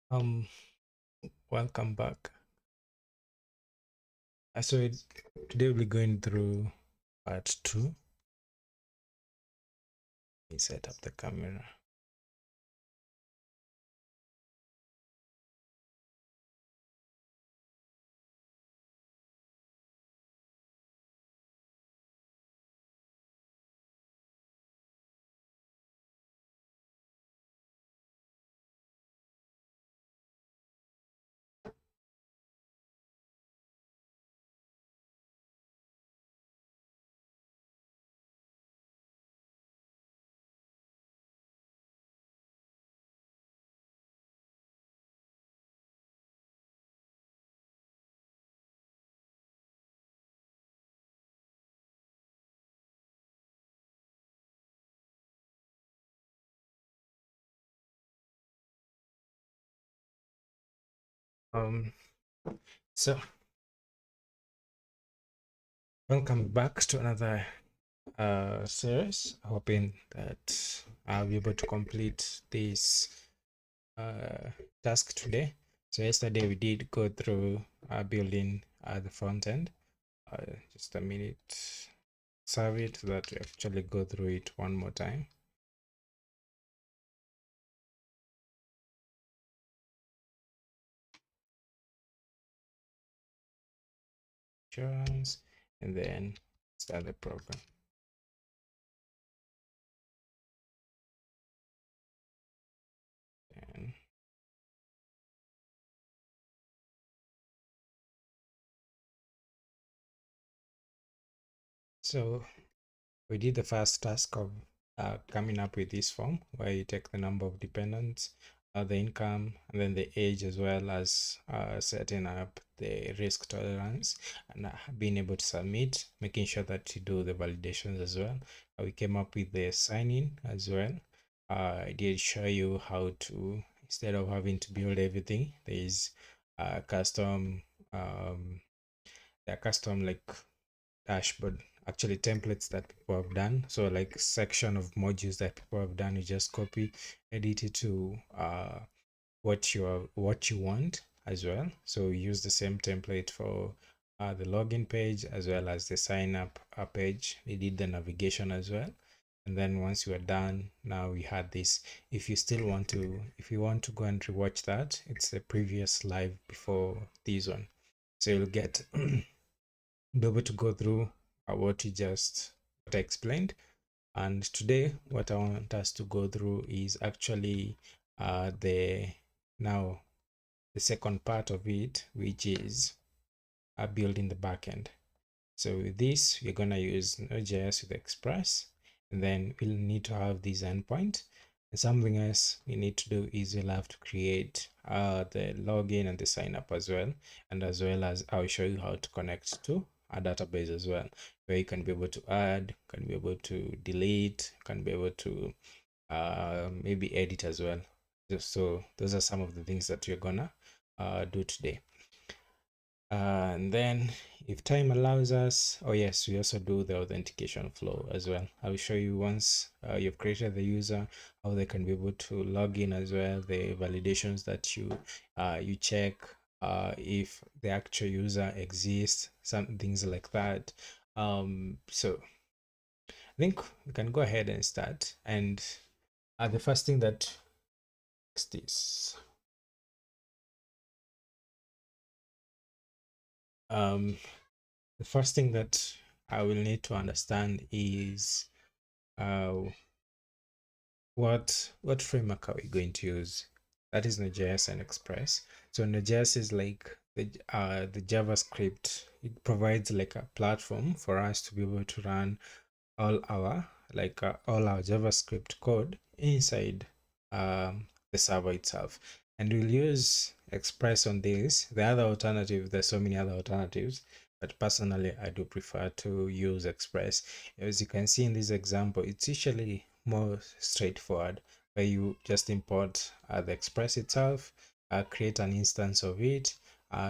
Um, Welcome back. So today we'll be going through part 2. Let me set up the camera. Um, so welcome back to another series. Hoping that I'll be able to complete this task today. So yesterday we did go through building the front end. Just a minute. Save it so that we actually go through it one more time. Insurance, and then start the program. And so we did the first task of coming up with this form where you take the number of dependents, the income, and then the age, as well as setting up the risk tolerance and being able to submit, making sure that you do the validations as well. We came up with the sign in as well. I did show you how to, instead of having to build everything, there is custom custom like dashboard, actually templates that people have done. So like section of modules that people have done, you just copy, edit it to what you want as well. So we use the same template for the login page as well as the sign up page. We did the navigation as well. And then once you are done, now we had this. If you want to go and rewatch that, it's the previous live before this one. So you'll get be able to go through what I explained. And today, what I want us to go through is actually the now the second part of it, which is building the backend. So with this, we're gonna use Node.js with Express, and then we'll need to have this endpoint. And something else we need to do is we'll have to create the login and the sign up as well, and as well as I'll show you how to connect to a database as well, where you can be able to add, can be able to delete, can be able to maybe edit as well. So those are some of the things that you're gonna do today. And then if time allows us, oh yes, we also do the authentication flow as well. I will show you once you've created the user, how they can be able to log in as well, the validations that you check if the actual user exists, some things like that. So I think we can go ahead and start. And the first thing that is this. The first thing that I will need to understand is uh, what framework are we going to use? That is Node.js and Express. So Node.js is like the JavaScript. It provides like a platform for us to be able to run all our all our JavaScript code inside the server itself. And we'll use Express on this. The other alternative, there's so many other alternatives, but personally I do prefer to use Express. As you can see in this example, it's usually more straightforward, where you just import the Express itself, create an instance of it,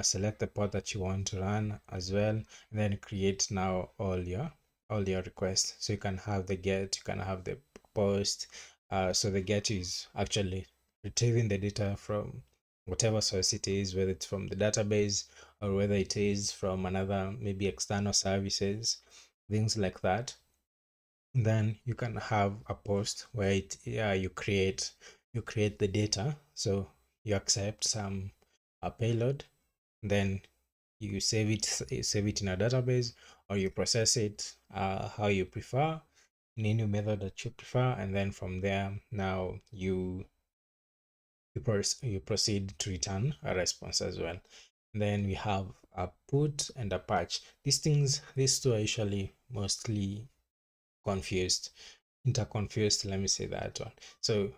select the port that you want to run as well, and then create now all your requests. So you can have the get, you can have the post. So the get is actually retrieving the data from whatever source it is, whether it's from the database or whether it is from another, maybe external services, things like that. Then you can have a post where you create the data. So you accept some a payload, then you save it in a database, or you process it how you prefer, in any method that you prefer, and then from there now you proceed to return a response as well. And then we have a put and a patch. These two are usually mostly confused, interconfused, let me say that one. So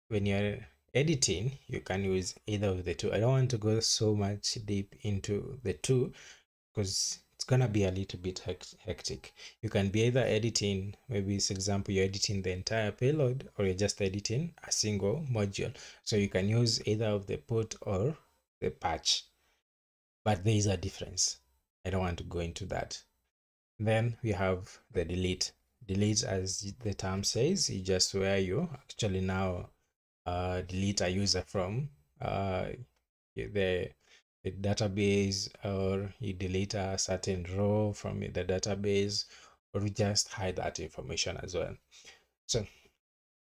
when you're editing, you can use either of the two. I don't want to go so much deep into the two because it's gonna be a little bit hectic. You can be either editing, maybe for example, you're editing the entire payload, or you're just editing a single module. So you can use either of the put or the patch, but there is a difference. I don't want to go into that. Then we have the delete. Delete, as the term says, is just where you actually now delete a user from the database, or you delete a certain row from the database, or you just hide that information as well. So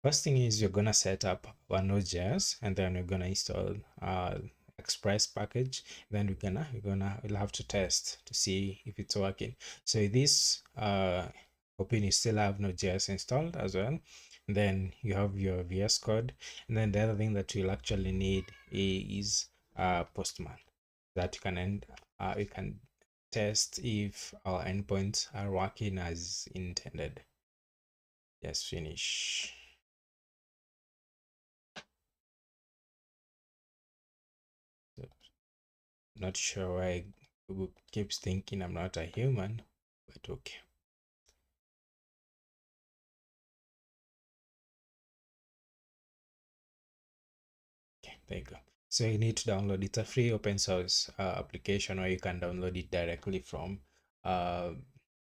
first thing is you're gonna set up one Node.js, and then you're gonna install Express package. Then we'll have to test to see if it's working. So this hoping you still have Node.js installed as well. And then you have your VS Code, and then the other thing that you'll actually need is Postman, that you can test if our endpoints are working as intended. Just finish. So, not sure why Google keeps thinking I'm not a human, but okay. Okay, there you go. So you need to download. It's a free open source application, or you can download it directly from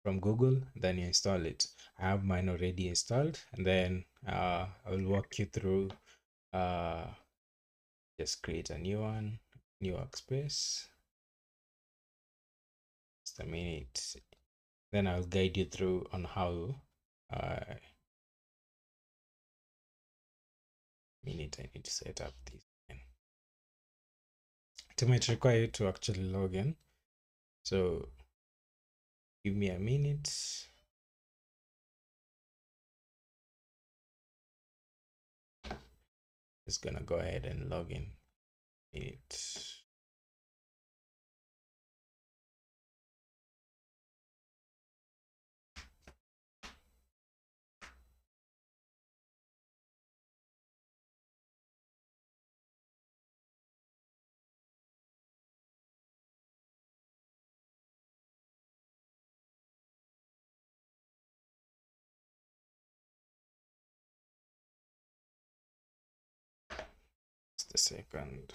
Google. Then you install it. I have mine already installed, and then I will walk you through. Just create a new one, new workspace. Just a minute. Then I'll guide you through on how. Minute, I need to set up this again. It might require you to actually log in. So give me a minute. Just gonna go ahead and log in. Minute. Just a second.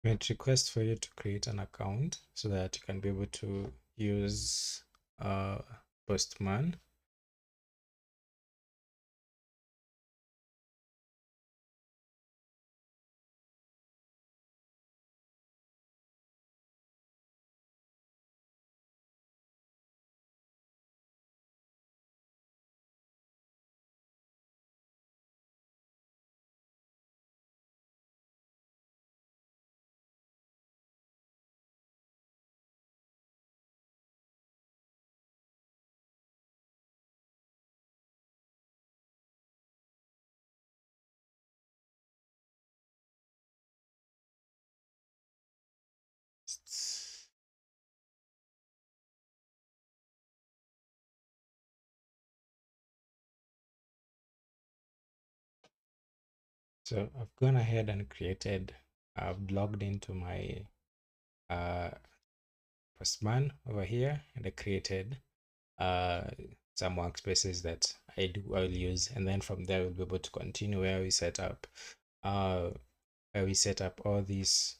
It requests for you to create an account so that you can be able to use Postman. So I've gone ahead and I've logged into my Postman over here, and I created some workspaces that I'll use, and then from there we'll be able to continue where we set up all these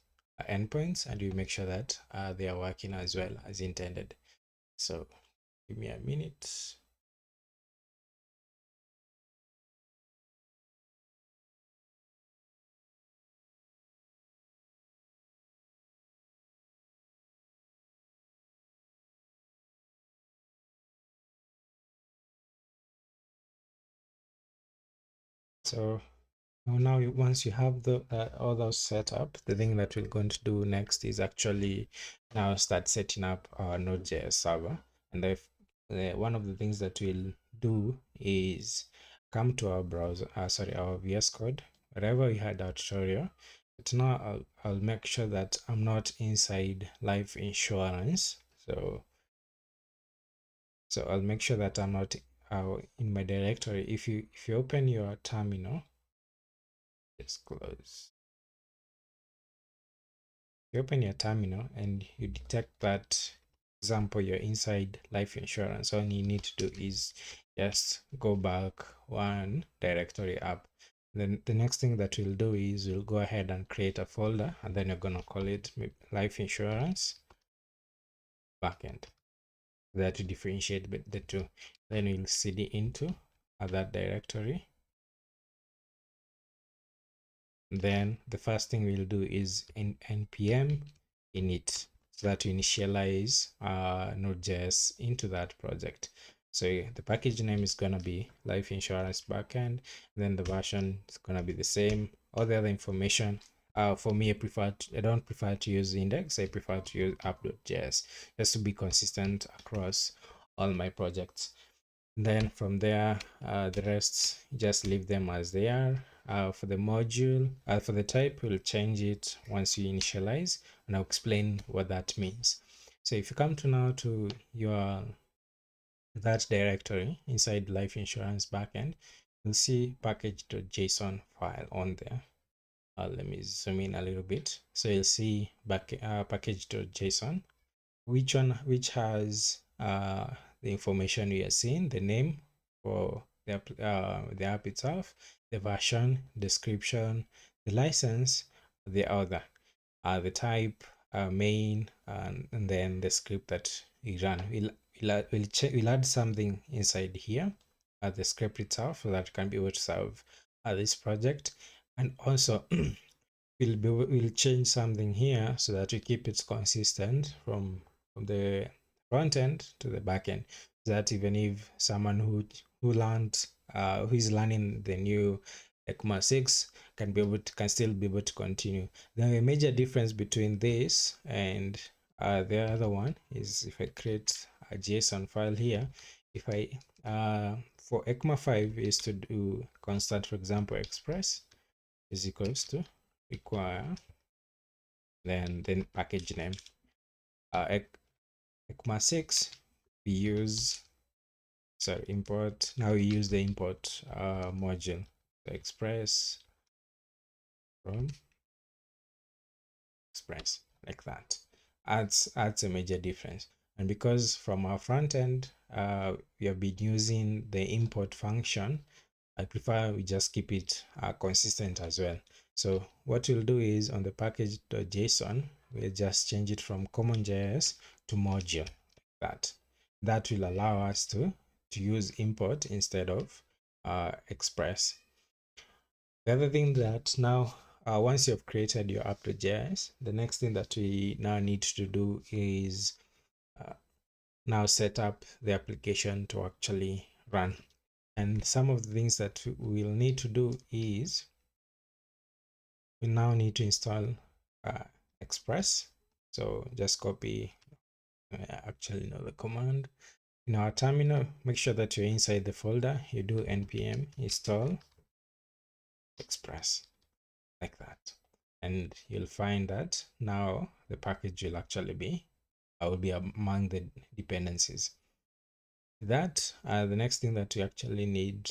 endpoints, and we make sure that they are working as well as intended. So give me a minute. So now once you have the all those set up, the thing that we're going to do next is actually now start setting up our Node.js server. And if one of the things that we'll do is come to our browser, our VS Code, wherever we had our tutorial. But now I'll make sure that I'm not inside life insurance. So I'll make sure that I'm not in my directory. If you open your terminal, just close. You open your terminal and you detect that, example, you're inside life insurance. All you need to do is just go back one directory up. Then the next thing that we'll do is we'll go ahead and create a folder, and then you're gonna call it life insurance backend. That to differentiate the two. Then we'll cd into that directory. Then the first thing we'll do is npm init, so that we initialize Node.js into that project. So the package name is going to be life insurance backend. Then the version is going to be the same. All the other information, for me, I don't prefer to use index. I prefer to use app.js, just to be consistent across all my projects. Then from there, the rest, just leave them as they are. For the module, for the type, we'll change it once you initialize, and I'll explain what that means. So if you come to now to that directory inside life insurance backend, you'll see package.json file on there. Let me zoom in a little bit. So you'll see package.json, which has the information we are seeing, the name for the app itself, the version, description, the license, the other, the type, main, and then the script that we run. We'll add something inside here, the script itself, so that can be able to serve this project. And also we'll change something here so that we keep it consistent from the front end to the back end, so that even if someone who is learning the new ECMA 6 can still be able to continue. The major difference between this and the other one is, if I create a JSON file here, if I for ECMA 5 is to do constant, for example, express is equals to require, then package name. ECMA 6 we use import. Now we use the import module, the express from express, like that. Adds a major difference. And because from our front end we have been using the import function, I prefer we just keep it consistent as well. So what we'll do is, on the package.json, we'll just change it from common.js to module, like that. That will allow us to use import instead of express. The other thing that now, once you've created your app.js, the next thing that we now need to do is now set up the application to actually run. And some of the things that we'll need to do is, we now need to install Express. So just copy the command in our terminal. Make sure that you're inside the folder. You do npm install Express, like that, and you'll find that now the package will actually be among the dependencies. That the next thing that we actually need,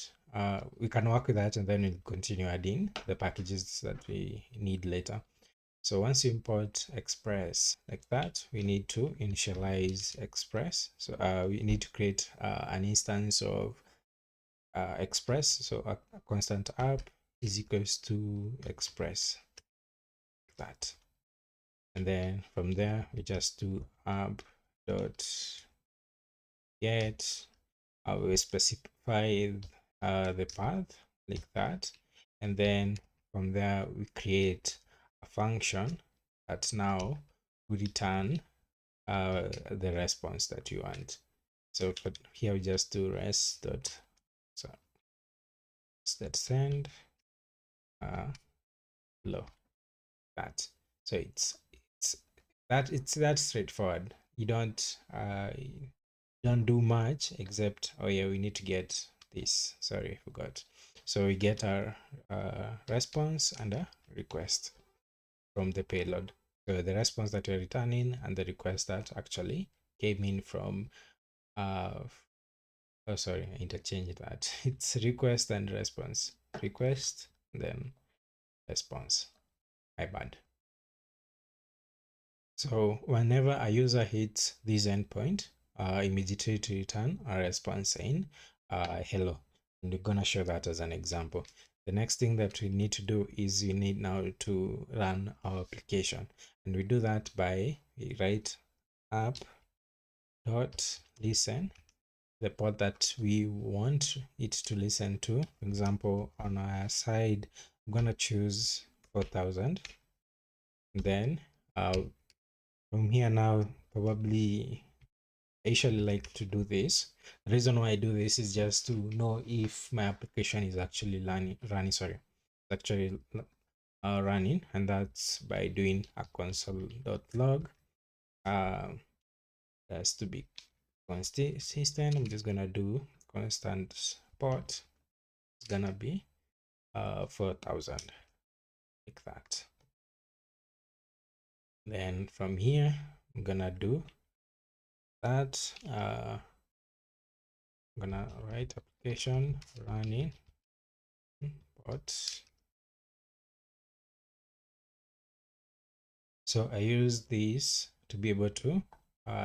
we can work with that, and then we'll continue adding the packages that we need later. So once you import express like that, we need to initialize express. So we need to create an instance of express. So a constant app is equals to express like that. And then from there, we just do app dot get. We specify the path like that. And then from there, we create a function that now we return the response that you want. So for here, we just do rest dot so that send hello that. So it's that straightforward. You don't do much except, oh yeah, we need to get this, sorry, I forgot. So we get our response and a request from the payload. So the response that we're returning and the request that actually came in from oh sorry, I interchanged that. It's request and response. Request, then response. My bad. So whenever a user hits this endpoint, immediately to return a response saying hello. And we're gonna show that as an example. The next thing that we need to do is we need now to run our application. And we do that by we write app dot listen, the port that we want it to listen to. For example, on our side, I'm gonna choose 4000. Then from here now, probably I usually like to do this. The reason why I do this is just to know if my application is actually running, and that's by doing a console.log. That's to be consistent. I'm just gonna do constant port. It's gonna be 4000 like that. Then from here, I'm gonna do that. I'm gonna write application running port. So I use this to be able to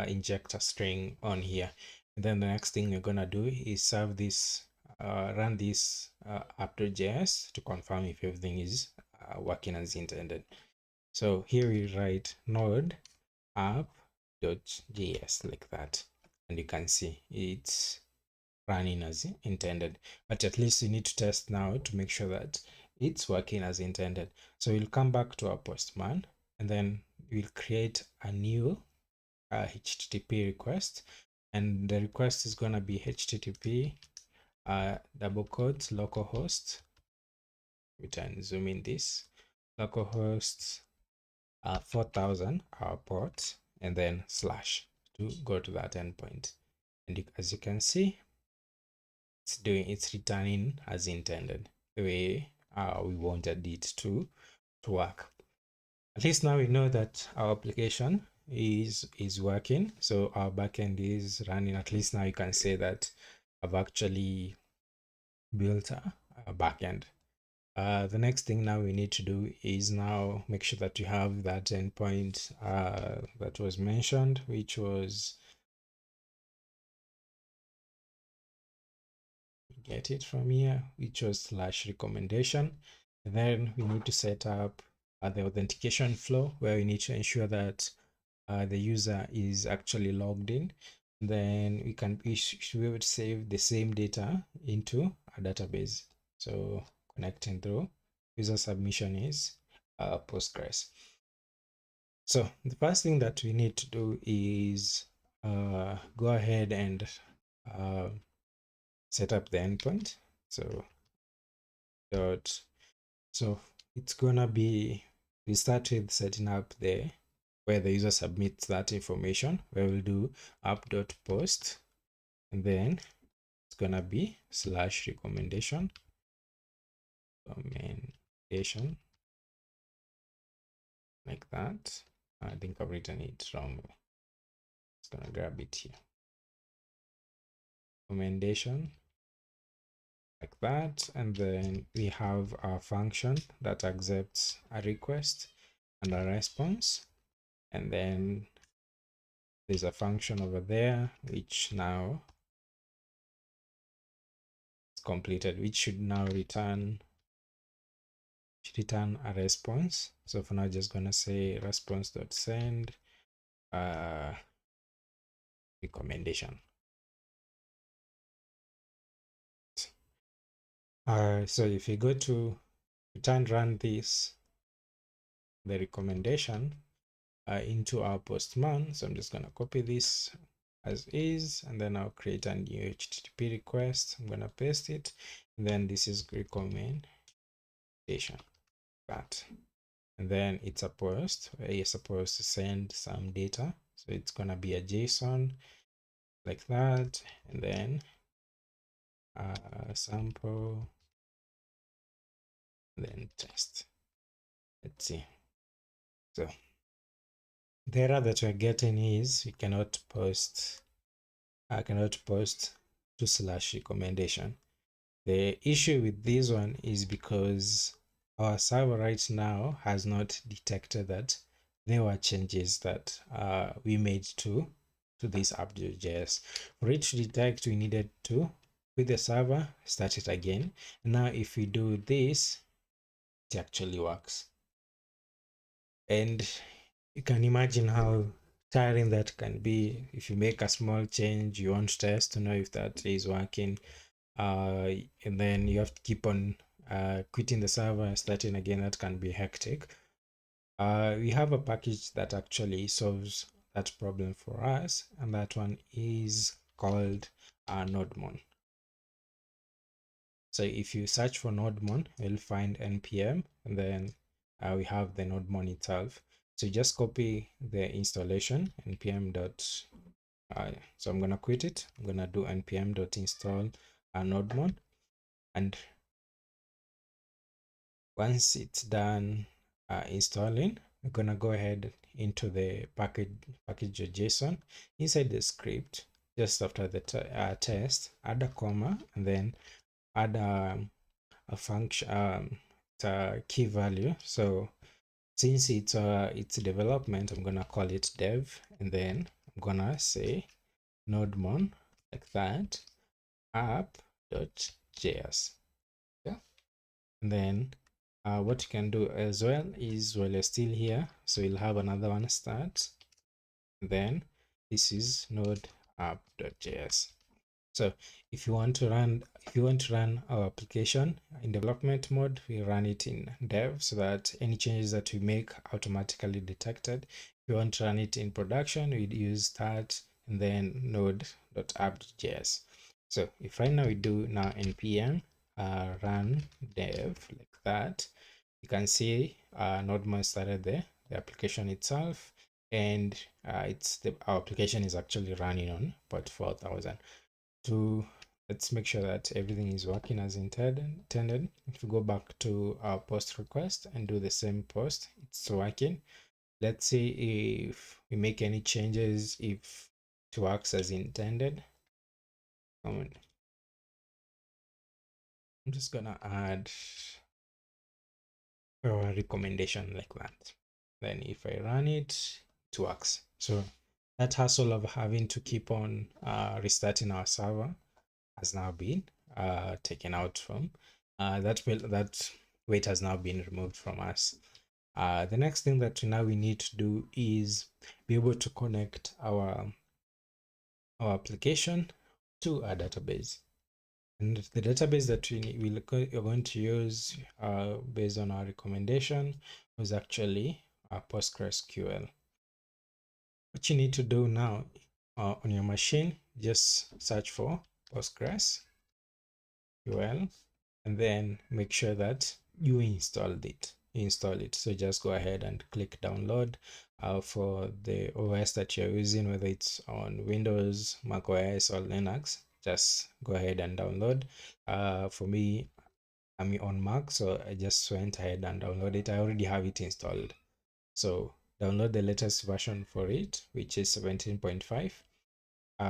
inject a string on here. And then the next thing you're gonna do is serve this, run this app.js to confirm if everything is working as intended. So here we write node app.js like that, and you can see it's running as intended. But at least you need to test now to make sure that it's working as intended. So we'll come back to our postman, and then we'll create a new HTTP request, and the request is gonna be HTTP double quotes localhost. We can zoom in this localhost 4000 our port, and then slash to go to that endpoint. And as you can see, it's returning as intended, the way we wanted it to work. At least now we know that our application is working, so our backend is running. At least now you can say that I've actually built a backend. The next thing now we need to do is now make sure that you have that endpoint that was mentioned, which was, get it from here, which was slash recommendation. And then we need to set up the authentication flow, where we need to ensure that the user is actually logged in. Then we should be able to save the same data into a database. So connecting through user submission is Postgres. So the first thing that we need to do is go ahead and set up the endpoint. So it's gonna be, we start with setting up the where the user submits that information, where we'll do app.post, and then it's gonna be slash recommendation like that. I think I've written it wrong. It's gonna grab it here. Recommendation like that, and then we have our function that accepts a request, under response, and then there's a function over there which now is completed, which should now return a response. So for now, just gonna say response.send recommendation. So if you go to run this, the recommendation into our postman. So I'm just gonna copy this as is, and then I'll create a new HTTP request. I'm gonna paste it, and then this is recommendation, that, and then it's a post where you're supposed to send some data. So it's gonna be a JSON like that, and then sample, and then test. Let's see. So the error that we're getting is we cannot post /recommendation. The issue with this one is because our server right now has not detected that there were changes that we made to this app.js. For it to detect, we needed to quit the server, start it again. Now if we do this, it actually works. And you can imagine how tiring that can be. If you make a small change, you want to test to know if that is working, and then you have to keep on quitting the server and starting again. That can be hectic. We have a package that actually solves that problem for us, and that one is called NodeMon. So if you search for NodeMon, you'll find npm, and then we have the NodeMon itself. So just copy the installation npm dot. So I'm gonna quit it. I'm gonna do npm dot install NodeMon, and once it's done installing, we're gonna go ahead into the package.json. Inside the script, just after the test, add a comma, and then add a function, a key value. So since it's development, I'm gonna call it dev, and then I'm gonna say nodemon like that, app.js. Yeah, and then what you can do as well is, while you're still here, so you'll have another one start, then this is node app.js. So if you want to run our application in development mode, we run it in dev so that any changes that we make automatically detected. If you want to run it in production, we'd use start and then node.app.js. So if right now we do now npm run dev like that, you can see nodemon started the application itself, and our application is actually running on port 4000. Let's make sure that everything is working as intended. If we go back to our post request and do the same post, it's working. Let's see if we make any changes, if it works as intended. I'm just gonna add our recommendation like that. Then if I run it, it works. So that hassle of having to keep on restarting our server has now been taken out from that weight has now been removed from us. The next thing that now we need to do is be able to connect our application to a database. And the database that we're going to use based on our recommendation was actually PostgreSQL. What you need to do now on your machine, just search for PostgreSQL, and then make sure that you install it. So just go ahead and click download for the OS that you're using, whether it's on Windows, Mac OS, or Linux. Just go ahead and download. For me, I'm on Mac, so I just went ahead and downloaded it. I already have it installed, so download the latest version for it, which is 17.5.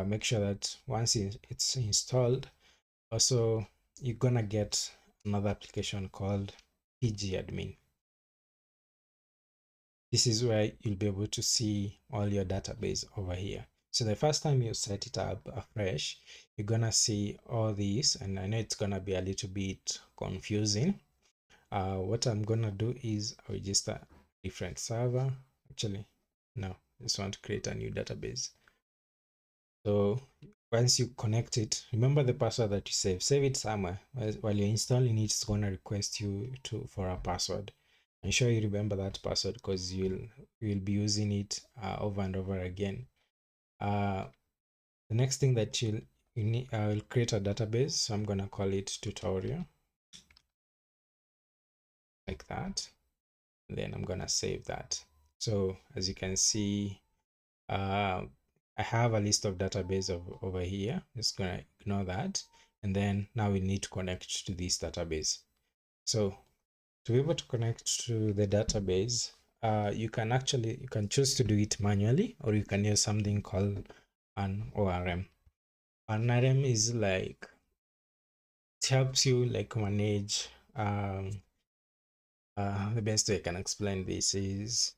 Make sure that once it's installed, also you're gonna get another application called pgadmin. this is where you'll be able to see all your database over here. So the first time you set it up afresh, you're gonna see all these, and I know it's gonna be a little bit confusing. What I'm gonna do is I'll register a different server. Actually, no, I just want to create a new database. So once you connect it, remember the password that you save it somewhere. While you're installing it, it's gonna request you for a password. Ensure you remember that password because you'll be using it over and over again. The next thing that you need, I'll create a database. So I'm gonna call it tutorial, like that. And then I'm gonna save that. So as you can see, I have a list of database over here. Just gonna ignore that. And then now we need to connect to this database. So to be able to connect to the database, you can choose to do it manually, or you can use something called an ORM. An ORM is like, it helps you like manage, the best way I can explain this is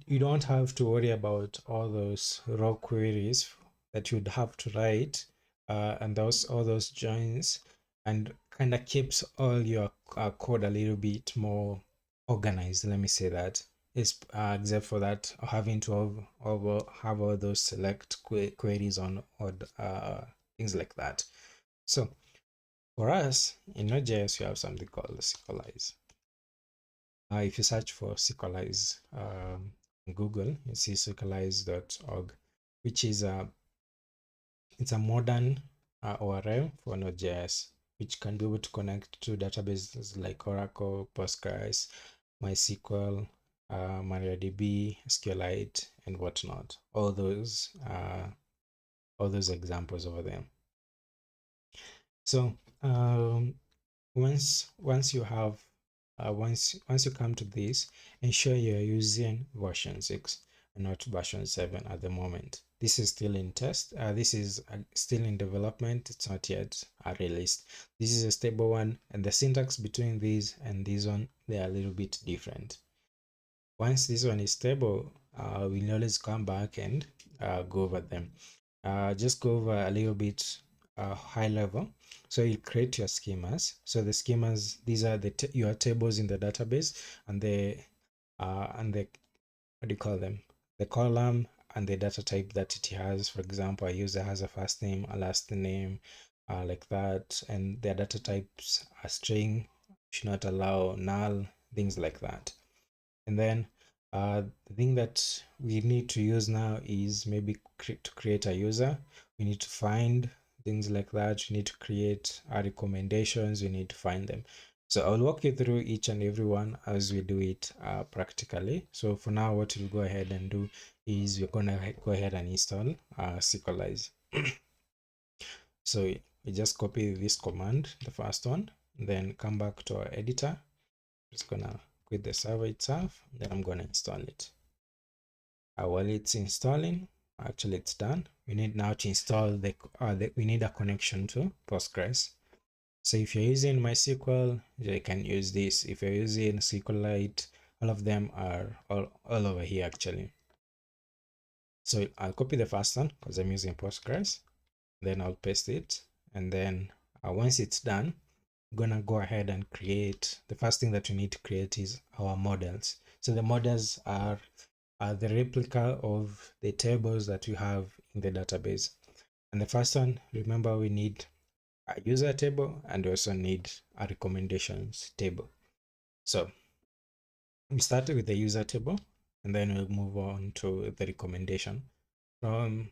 you don't have to worry about all those raw queries that you'd have to write, and all those joins, and kind of keeps all your code a little bit more organized. Let me say that. Is except for that, having to have all those select queries on, or things like that. So for us in Node.js, you have something called Sequelize. If you search for Sequelize on Google, you see sequelize.org, which is it's a modern ORM for Node.js, which can be able to connect to databases like Oracle, Postgres, MySQL, MariaDB, SQLite, and whatnot. All those examples over there. So once you have once you come to this, ensure you're using version 6 and not version 7 at the moment. This is still in test. This is still in development. It's not yet released. This is a stable one, and the syntax between these and this one, they are a little bit different. Once this one is stable, we'll always come back and go over them. Just go over a little bit high level. So you create your schemas. So the schemas, these are your tables in the database, and the what do you call them? The column and the data type that it has. For example, a user has a first name, a last name, like that, and their data types are string, should not allow null, things like that. And then the thing that we need to use now is maybe to create a user. We need to find things like that. We need to create our recommendations. We need to find them. So I'll walk you through each and every one as we do it practically. So for now, what we'll go ahead and do is we're gonna go ahead and install Sequelize. So we just copy this command, the first one, then come back to our editor. Just gonna quit the server itself, then I'm gonna install it. While it's installing, actually it's done. We need now to install we need a connection to Postgres. So if you're using MySQL, you can use this. If you're using SQLite, all of them are all over here actually. So I'll copy the first one because I'm using Postgres. Then I'll paste it, and then once it's done, I'm gonna go ahead and create. The first thing that we need to create is our models. So the models are the replica of the tables that we have in the database. And the first one, remember, we need a user table, and we also need a recommendations table. So we start with the user table, and then we'll move on to the recommendation. From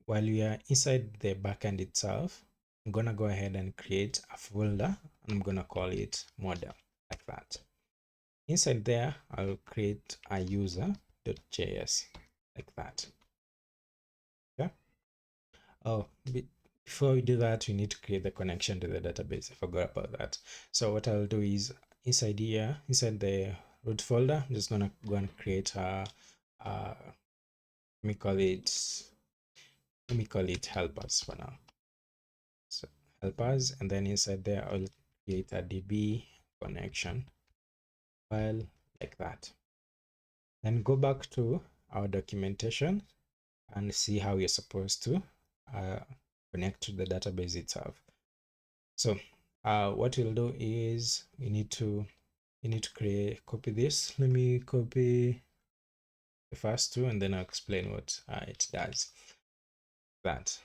while we are inside the backend itself, I'm gonna go ahead and create a folder, and I'm gonna call it model, like that. Inside there, I'll create a user.js, like that. Okay. Oh, before we do that, we need to create the connection to the database. I forgot about that. So what I'll do is inside here, inside the root folder, I'm just gonna go and create let me call it helpers for now. So helpers, and then inside there, I'll create a db connection file, like that. Then go back to our documentation and see how you're supposed to connect to the database itself. So what we'll do is you need to copy this. Let me copy the first two and then I'll explain what it does. That.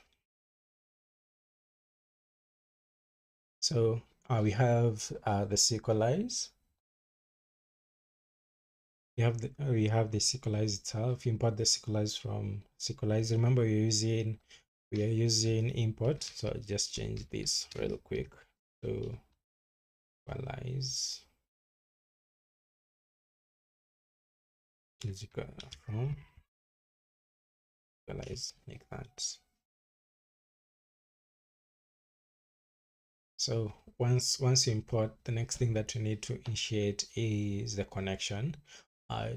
So we have the SQLize. We have the SQLize itself. Import the SQLize from SQLize. Remember, we are using import. So just change this real quick to SQLize. From SQLize like that. So once you import, the next thing that you need to initiate is the connection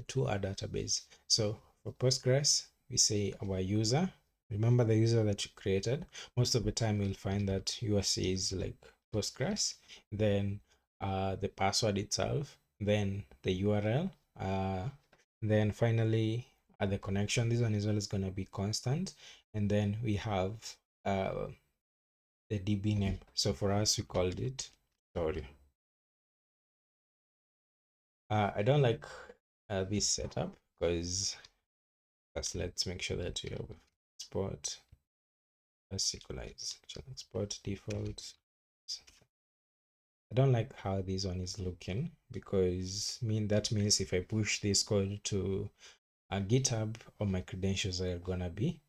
to our database. So for Postgres, we say our user. Remember the user that you created. Most of the time, you'll find that yours is like Postgres, then the password itself, then the URL, then finally the connection. This one is always going to be constant, and then we have the DB name. So for us, we called it, sorry. I don't like this setup because let's make sure that we have export SQLize. Export default. I don't like how this one is looking because that means if I push this code to a GitHub, all my credentials are gonna be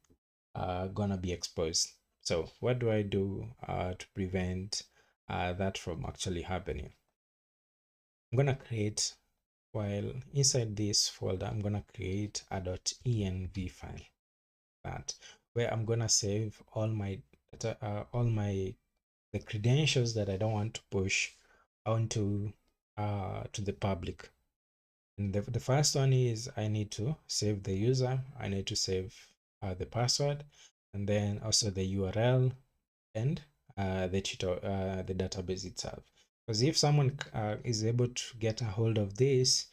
exposed. So what do I do to prevent that from actually happening? I'm gonna create, while inside this folder, I'm gonna create a .env file that where I'm gonna save all my data, the credentials that I don't want to push onto to the public. And the first one is I need to save the user, I need to save the password, and then also the URL and the database itself. Because if someone is able to get a hold of this,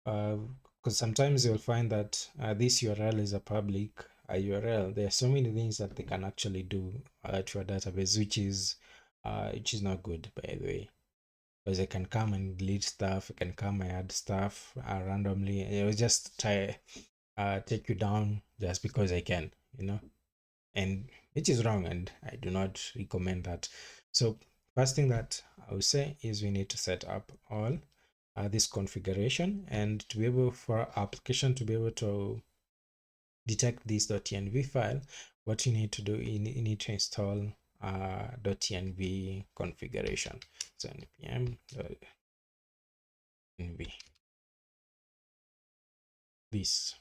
because sometimes you'll find that this URL is a public URL. There are so many things that they can actually do to a database, which is not good, by the way. Because they can come and delete stuff, they can come and add stuff randomly, and it will just try take you down just because I can, and which is wrong, and I do not recommend that. So first thing that I would say is we need to set up all this configuration, and to be able for our application to be able to detect this .env file, what you need to do, you need to install .env configuration. So npm .env this,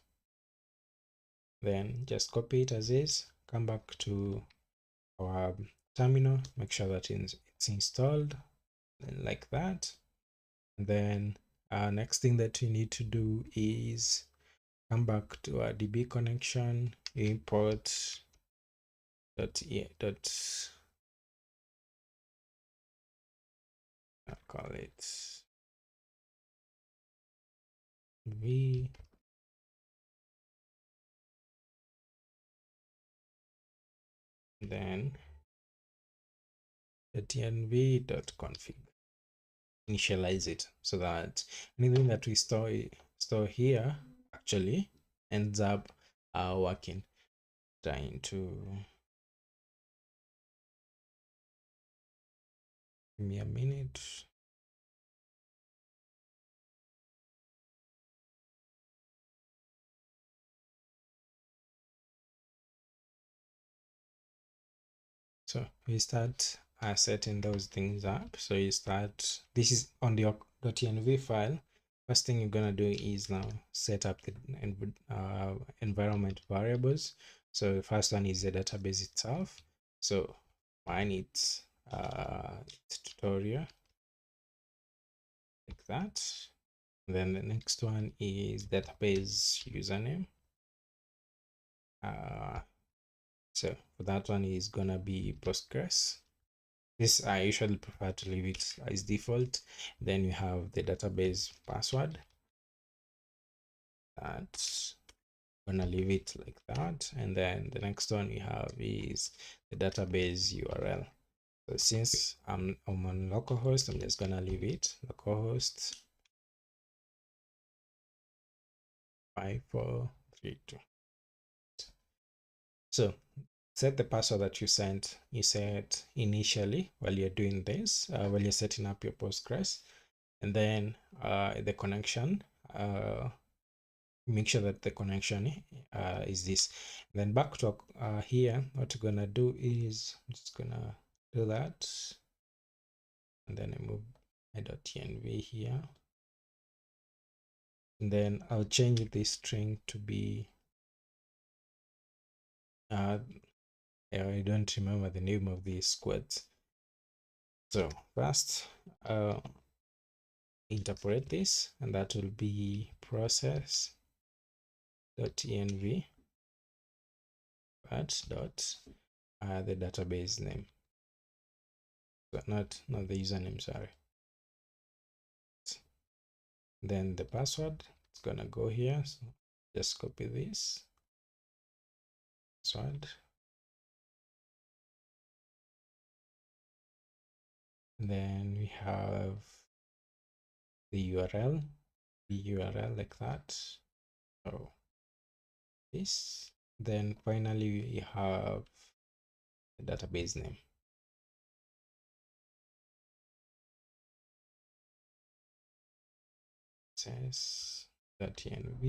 then just copy it as is, come back to our terminal, make sure that it's installed like that. And then next thing that we need to do is come back to our DB connection, import I'll call it v, then .env.config, initialize it so that anything that we store here actually ends up working. Trying to give me a minute. So we start setting those things up. So you start, this is on the .env file. First thing you're gonna do is now set up the environment variables. So the first one is the database itself. So mine it's tutorial like that. And then the next one is database username. So for that one is gonna be Postgres. This I usually prefer to leave it as default. Then you have the database password. That's gonna leave it like that. And then the next one we have is the database URL. So since I'm on localhost, I'm just gonna leave it localhost 5432. So set the password that you set initially while you're doing this, while you're setting up your Postgres, and then the connection. Make sure that the connection is this. Then back to here, what we're gonna do is I'm just gonna do that, and then I move my .env here, and then I'll change this string to be I don't remember the name of these squads. So first interpret this, and that will be process.env dot the database name. So not the username, sorry. Then the password, it's gonna go here. So just copy this password. And then we have the URL like that. So this. Then finally we have the database name. Says.env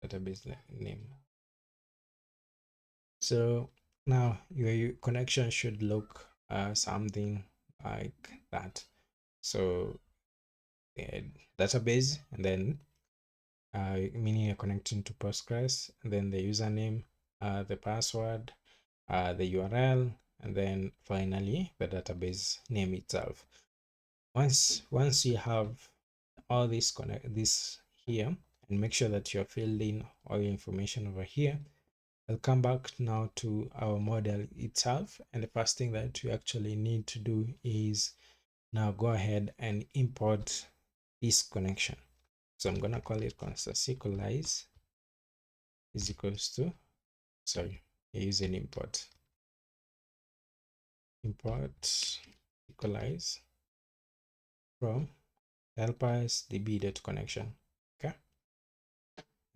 database name. So now your connection should look something like that. So database, and then meaning you're connecting to Postgres, and then the username, the password, the URL, and then finally the database name itself. Once you have all this here, and make sure that you're filled in all your information over here, I'll come back now to our model itself, and the first thing that we actually need to do is now go ahead and import this connection. So I'm gonna call it constant equalize is equals to, sorry, using import equalize from helpers db.connection. Okay.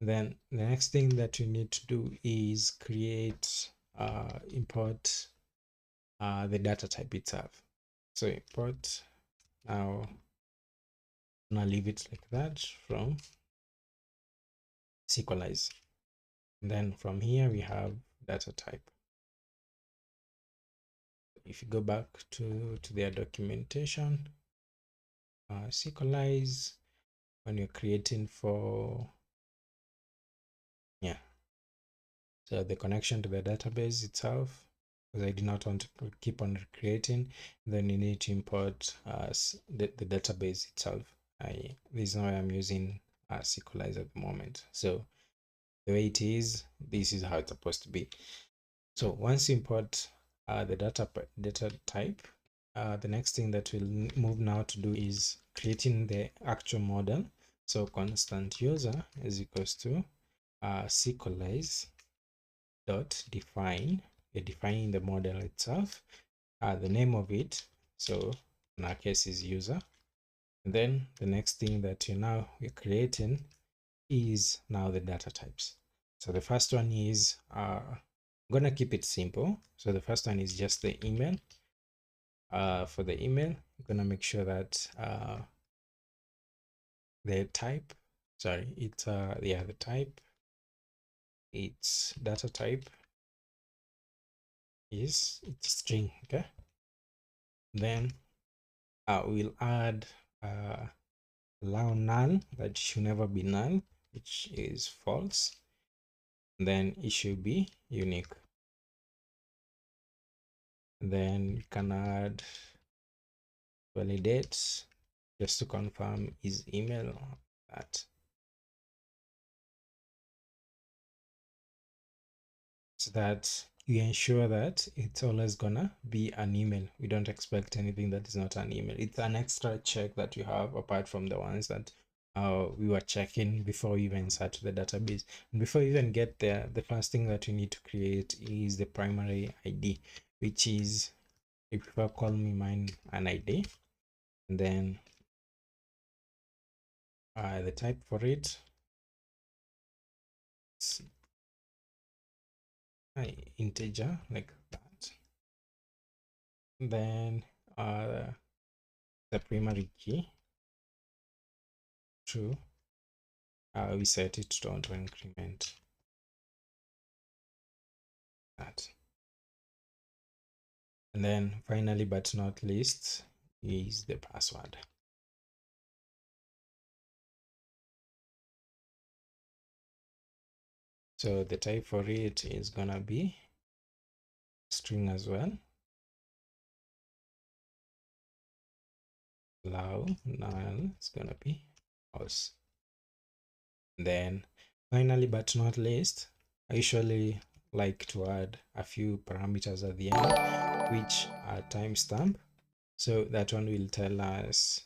Then the next thing that we need to do is create import the data type itself. So import, now I'm gonna leave it like that from equalize. And then from here we have data type. If you go back to their documentation, equalize when you're creating for so the connection to the database itself, because I do not want to keep on creating, then you need to import the database itself. This is why I'm using equalize at the moment. So the way it is, this is how it's supposed to be. So once you import the data type, the next thing that we'll move now to do is creating the actual model. So constant user is equals to equalize dot define. We're defining the model itself, the name of it, so in our case is user. And then the next thing that we're creating is now the data types. So the first one is I'm gonna keep it simple. So the first one is just the email. For the email, I'm gonna make sure that the type, sorry, it's the type, its data type is it's string. Okay. Then we'll add allow null, that should never be null, which is false. And then it should be unique. And then you can add validate just to confirm is email that. So that you ensure that it's always gonna be an email. We don't expect anything that is not an email. It's an extra check that you have apart from the ones that we were checking before we even insert the database. And before you even get there, the first thing that you need to create is the primary ID, which is, if you call me mine an ID, and then the type for it, it's integer like that. Then the primary key, true. We set it to auto increment that. And then finally, but not least, is the password. So the type for it is gonna be string as well. Allow null is gonna be false. Then finally, but not least, I usually like to add a few parameters at the end, which are timestamp. So that one will tell us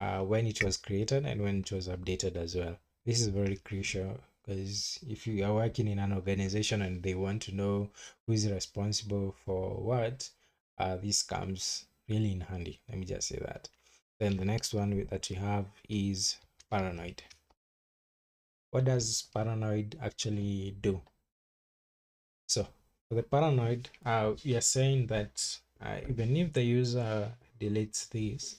when it was created and when it was updated as well. This is very crucial because if you are working in an organization and they want to know who is responsible for what, this comes really in handy. Let me just say that. Then the next one that you have is paranoid. What does paranoid actually do? So for the paranoid, we are saying that even if the user deletes this,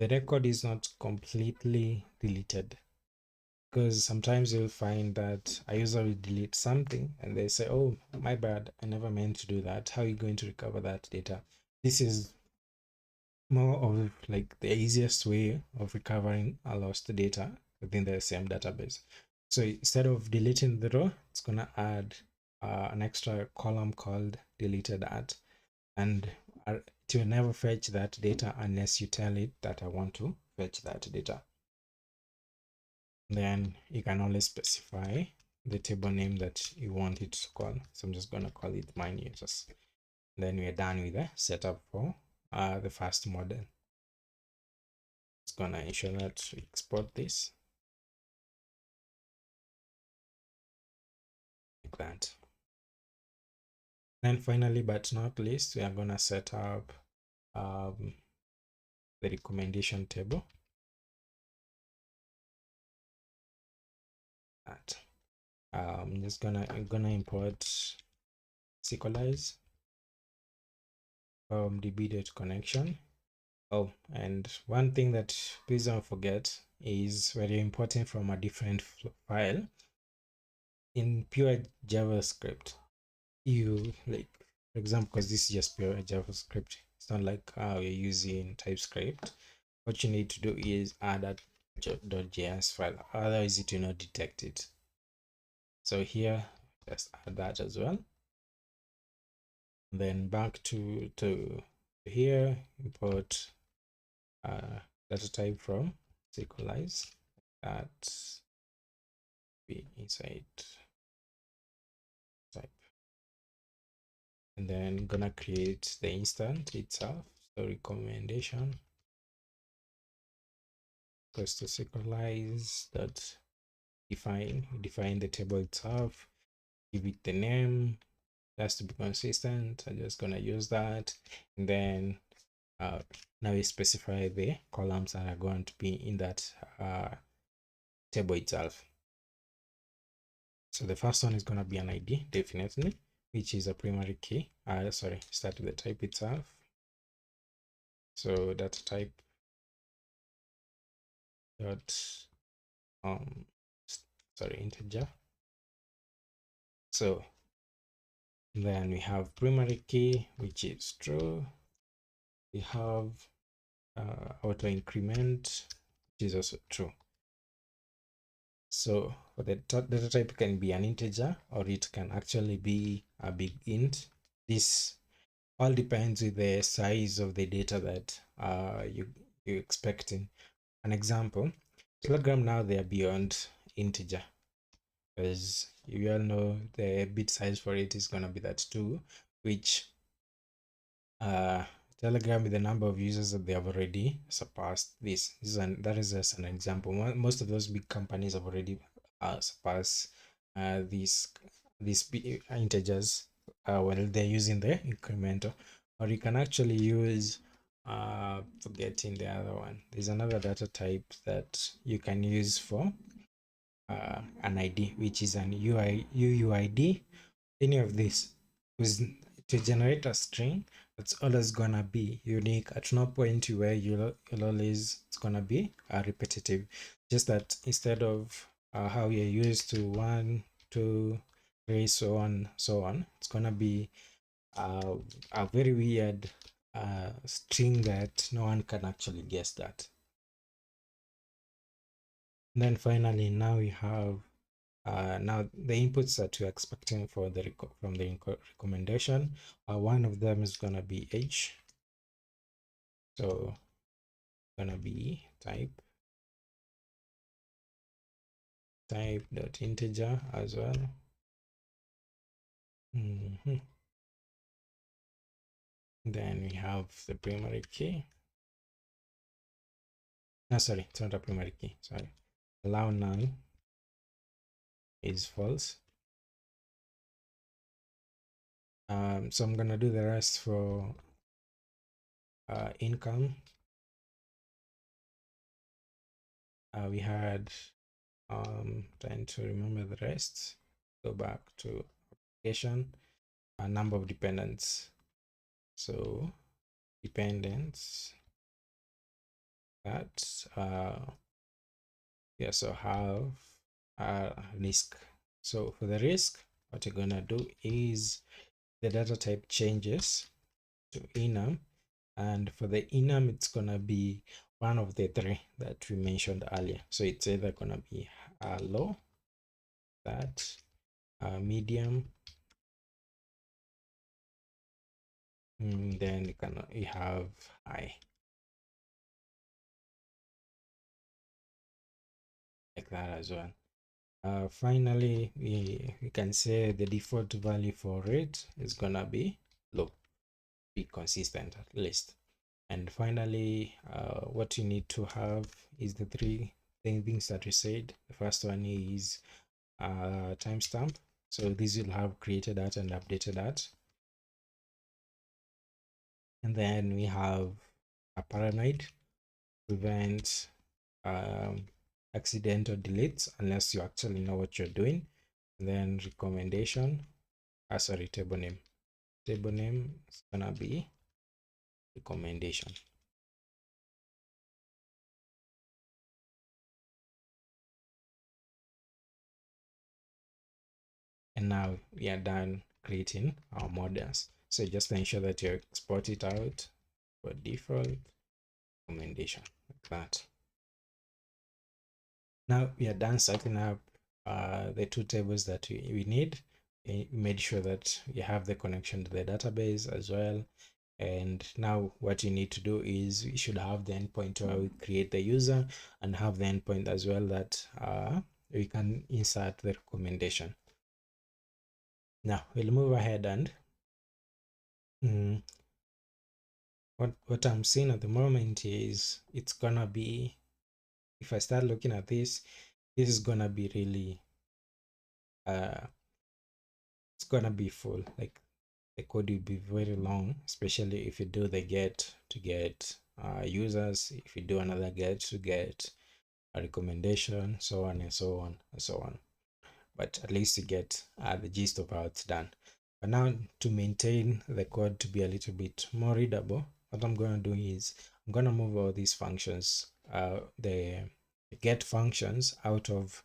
the record is not completely deleted, because sometimes you'll find that a user will delete something and they say, oh, my bad, I never meant to do that. How are you going to recover that data? This is more of like the easiest way of recovering a lost data within the same database. So instead of deleting the row, it's going to add an extra column called deleted at, and it will never fetch that data unless you tell it that I want to fetch that data. Then you can always specify the table name that you want it to call. So I'm just going to call it mine users. Then we're done with the setup for the first model. It's going to ensure that we export this like that. And finally, but not least, we are going to set up the recommendation table. That I'm just gonna import SQLize from db.connection. Oh, and one thing that please don't forget is very important from a different file. In pure JavaScript, you like, for example, because this is just pure JavaScript, it's not like how you're using TypeScript. What you need to do is add that .js file, otherwise it will not detect it. So here, just add that as well. Then back to here, import data type from SQLize. That be inside type, and then gonna create the instance itself. So recommendation goes to SQLize that define the table itself, give it the name. That's to be consistent. I'm just gonna use that, and then now we specify the columns that are going to be in that table itself. So the first one is going to be an ID, definitely, which is a primary key. Start with the type itself. So data type dot integer. So then we have primary key, which is true. We have auto increment, which is also true. So for the data type can be an integer, or it can actually be a big int. This all depends with the size of the data that you're expecting. An example, Telegram now they are beyond integer, because you all know the bit size for it is going to be that 2, which Telegram with the number of users that they have already surpassed that is just an example. Most of those big companies have already surpassed these integers while they're using the incremental. Or you can actually use forgetting the other one. There's another data type that you can use for an ID, which is an UUID. Any of this, because to generate a string, that's always gonna be unique. At no point where you'll always it's gonna be repetitive. Just that instead of how you're used to 1, 2, 3, so on, it's gonna be a very weird string that no one can actually guess that. And then finally, now we have now the inputs that we're expecting for the from the recommendation. One of them is gonna be age, so gonna be type dot integer as well. Then we have the primary key. No, sorry, it's not a primary key. Sorry, allow none is false. So I'm gonna do the rest for income. We had trying to remember the rest. Go back to application. A number of dependents. So dependents that yeah, so have risk. So for the risk, what you're gonna do is the data type changes to enum, and for the enum it's gonna be one of the three that we mentioned earlier. So it's either gonna be low, that medium, then you have high, like that as well. Finally, we can say the default value for rate is gonna be low, be consistent at least. And finally, what you need to have is the three things that we said. The first one is timestamp. So this will have created that and updated that. And then we have a paranoid, prevent accidental deletes unless you actually know what you're doing. And then recommendation, sorry, table name is gonna be recommendation. And now we are done creating our models. So just ensure that you export it out for default recommendation, like that. Now we are done setting up the two tables that we need. We made sure that you have the connection to the database as well. And now what you need to do is you should have the endpoint where we create the user, and have the endpoint as well that we can insert the recommendation. Now we'll move ahead and what I'm seeing at the moment is it's gonna be, if I start looking at this is gonna be really it's gonna be full. Like the code will be very long, especially if you do the get to get users, if you do another get to get a recommendation, so on and so on and so on. But at least you get the gist of how it's done. But now, to maintain the code to be a little bit more readable, what I'm going to do is I'm going to move all these functions, the get functions, out of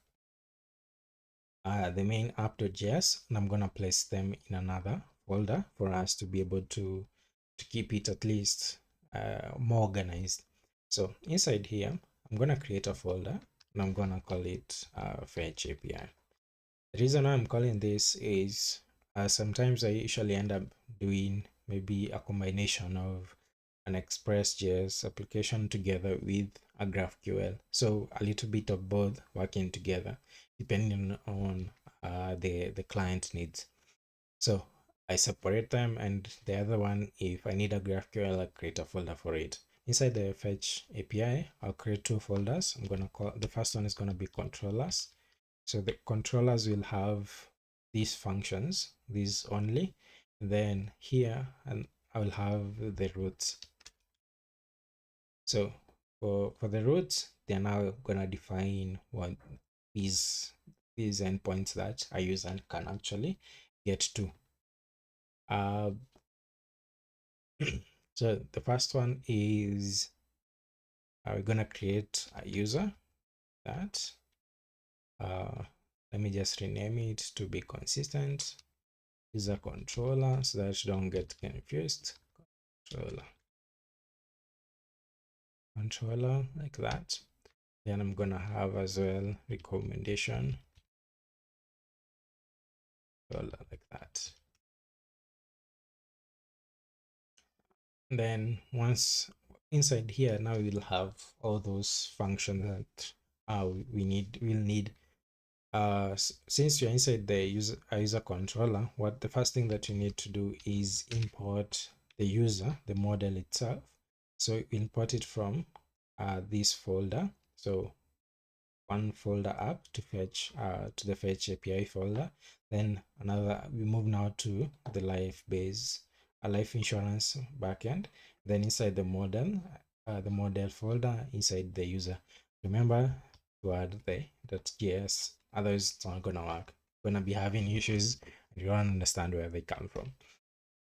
the main app.js, and I'm going to place them in another folder for us to be able to keep it at least more organized. So inside here, I'm going to create a folder and I'm going to call it fetch API. The reason why I'm calling this is sometimes I usually end up doing maybe a combination of an Express.js application together with a GraphQL. So a little bit of both working together depending on the client needs. So I separate them, and the other one, if I need a GraphQL, I create a folder for it. Inside the fetch API, I'll create two folders. I'm gonna call the first one is gonna be controllers. So the controllers will have these functions, these only. Then here, and I will have the roots. So for the roots, they're now gonna define what these endpoints that a user can actually get to. Uh, so the first one is we're gonna create a user that let me just rename it to be consistent. User controller, so that you don't get confused. Controller like that. Then I'm gonna have as well recommendation controller like that. Then once inside here, now we'll have all those functions that we'll need. Since you're inside the user controller, what the first thing that you need to do is import the user, the model itself. So import it from this folder. So one folder up to fetch to the fetch API folder. Then another, we move now to the life insurance backend. Then inside the model folder inside the user. Remember to add the .js, otherwise it's not gonna work. You're gonna be having issues and you don't understand where they come from.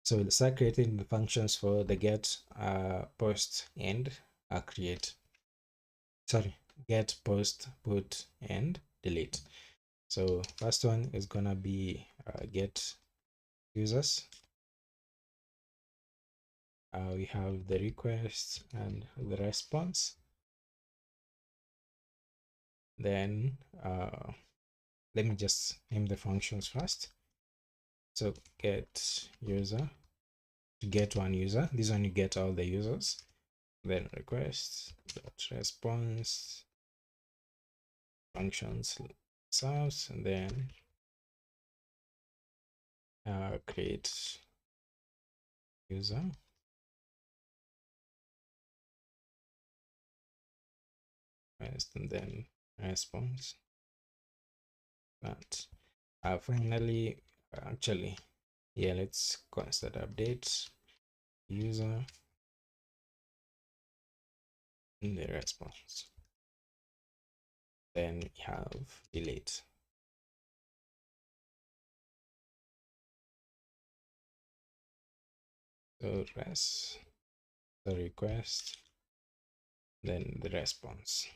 So we'll start creating the functions for the get, post, and create. Sorry, get, post, put, and delete. So first one is gonna be get users. We have the request and the response. Then let me just name the functions first. So get user, to get one user. This one you get all the users. Then request dot response functions themselves, and then create user. And then response. That finally, actually, yeah, let's constant update user in the response. Then we have delete. So the request, then the response.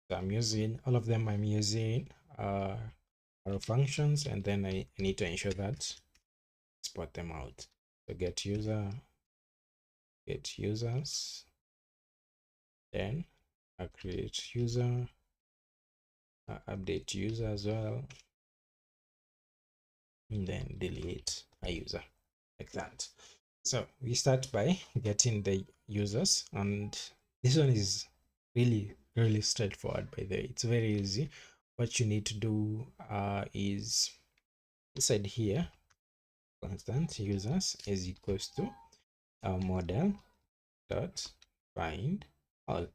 So I'm using all of them. I'm using our functions, and then I need to ensure that export them out. So get user, get users, then I create user, update user as well, and then delete a user like that. So we start by getting the users, and this one is really straightforward. By the way, it's very easy. What you need to do is inside here, constant users is equals to model dot find all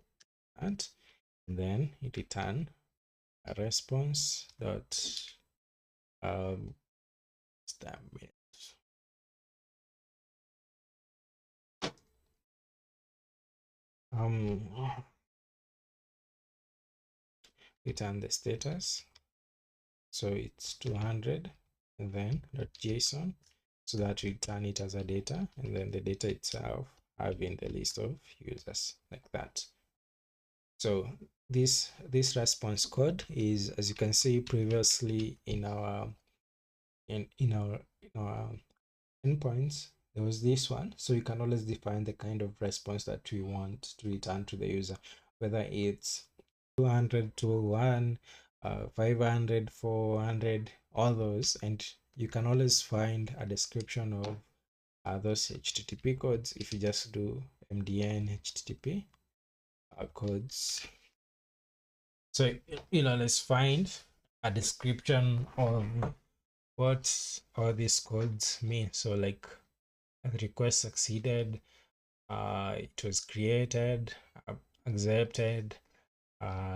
that, and then it return a response dot stamp return the status. So it's 200, and then .json, so that return it as a data, and then the data itself having the list of users like that. So this response code is, as you can see previously in our endpoints, there was this one. So you can always define the kind of response that we want to return to the user, whether it's 200 to 1, 500, 400, all those. And you can always find a description of those HTTP codes if you just do mdn HTTP codes. So let's find a description of what all these codes mean. So like the request succeeded, it was created, accepted,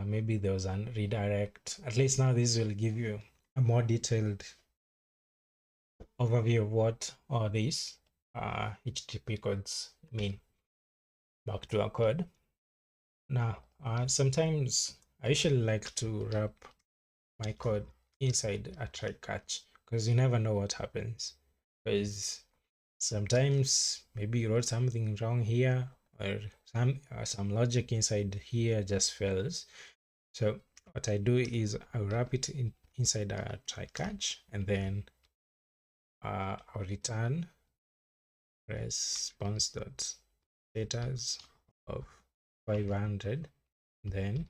maybe there was a redirect. At least now this will give you a more detailed overview of what all these HTTP codes mean. Back to our code. Now, sometimes I usually like to wrap my code inside a try catch because you never know what happens. Because sometimes maybe you wrote something wrong here, or some logic inside here just fails. So what I do is I wrap it inside a try catch, and then I'll return response.status of 500. Then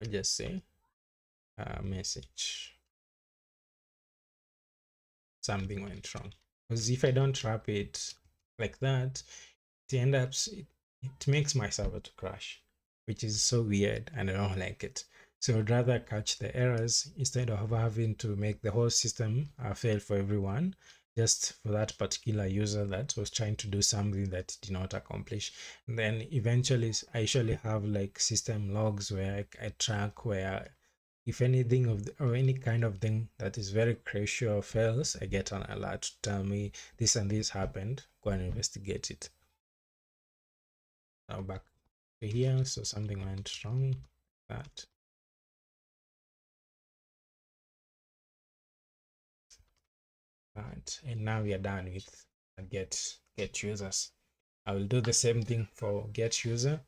I'll just say message something went wrong. Because if I don't wrap it like that, it ends up it makes my server to crash, which is so weird and I don't like it. So I'd rather catch the errors instead of having to make the whole system fail for everyone, just for that particular user that was trying to do something that did not accomplish. And then eventually I usually have like system logs where I track where if anything or any kind of thing that is very crucial fails, I get an alert to tell me this and this happened, go and investigate it. Now back to here, so something went wrong, that and now we are done with get users. I will do the same thing for get user.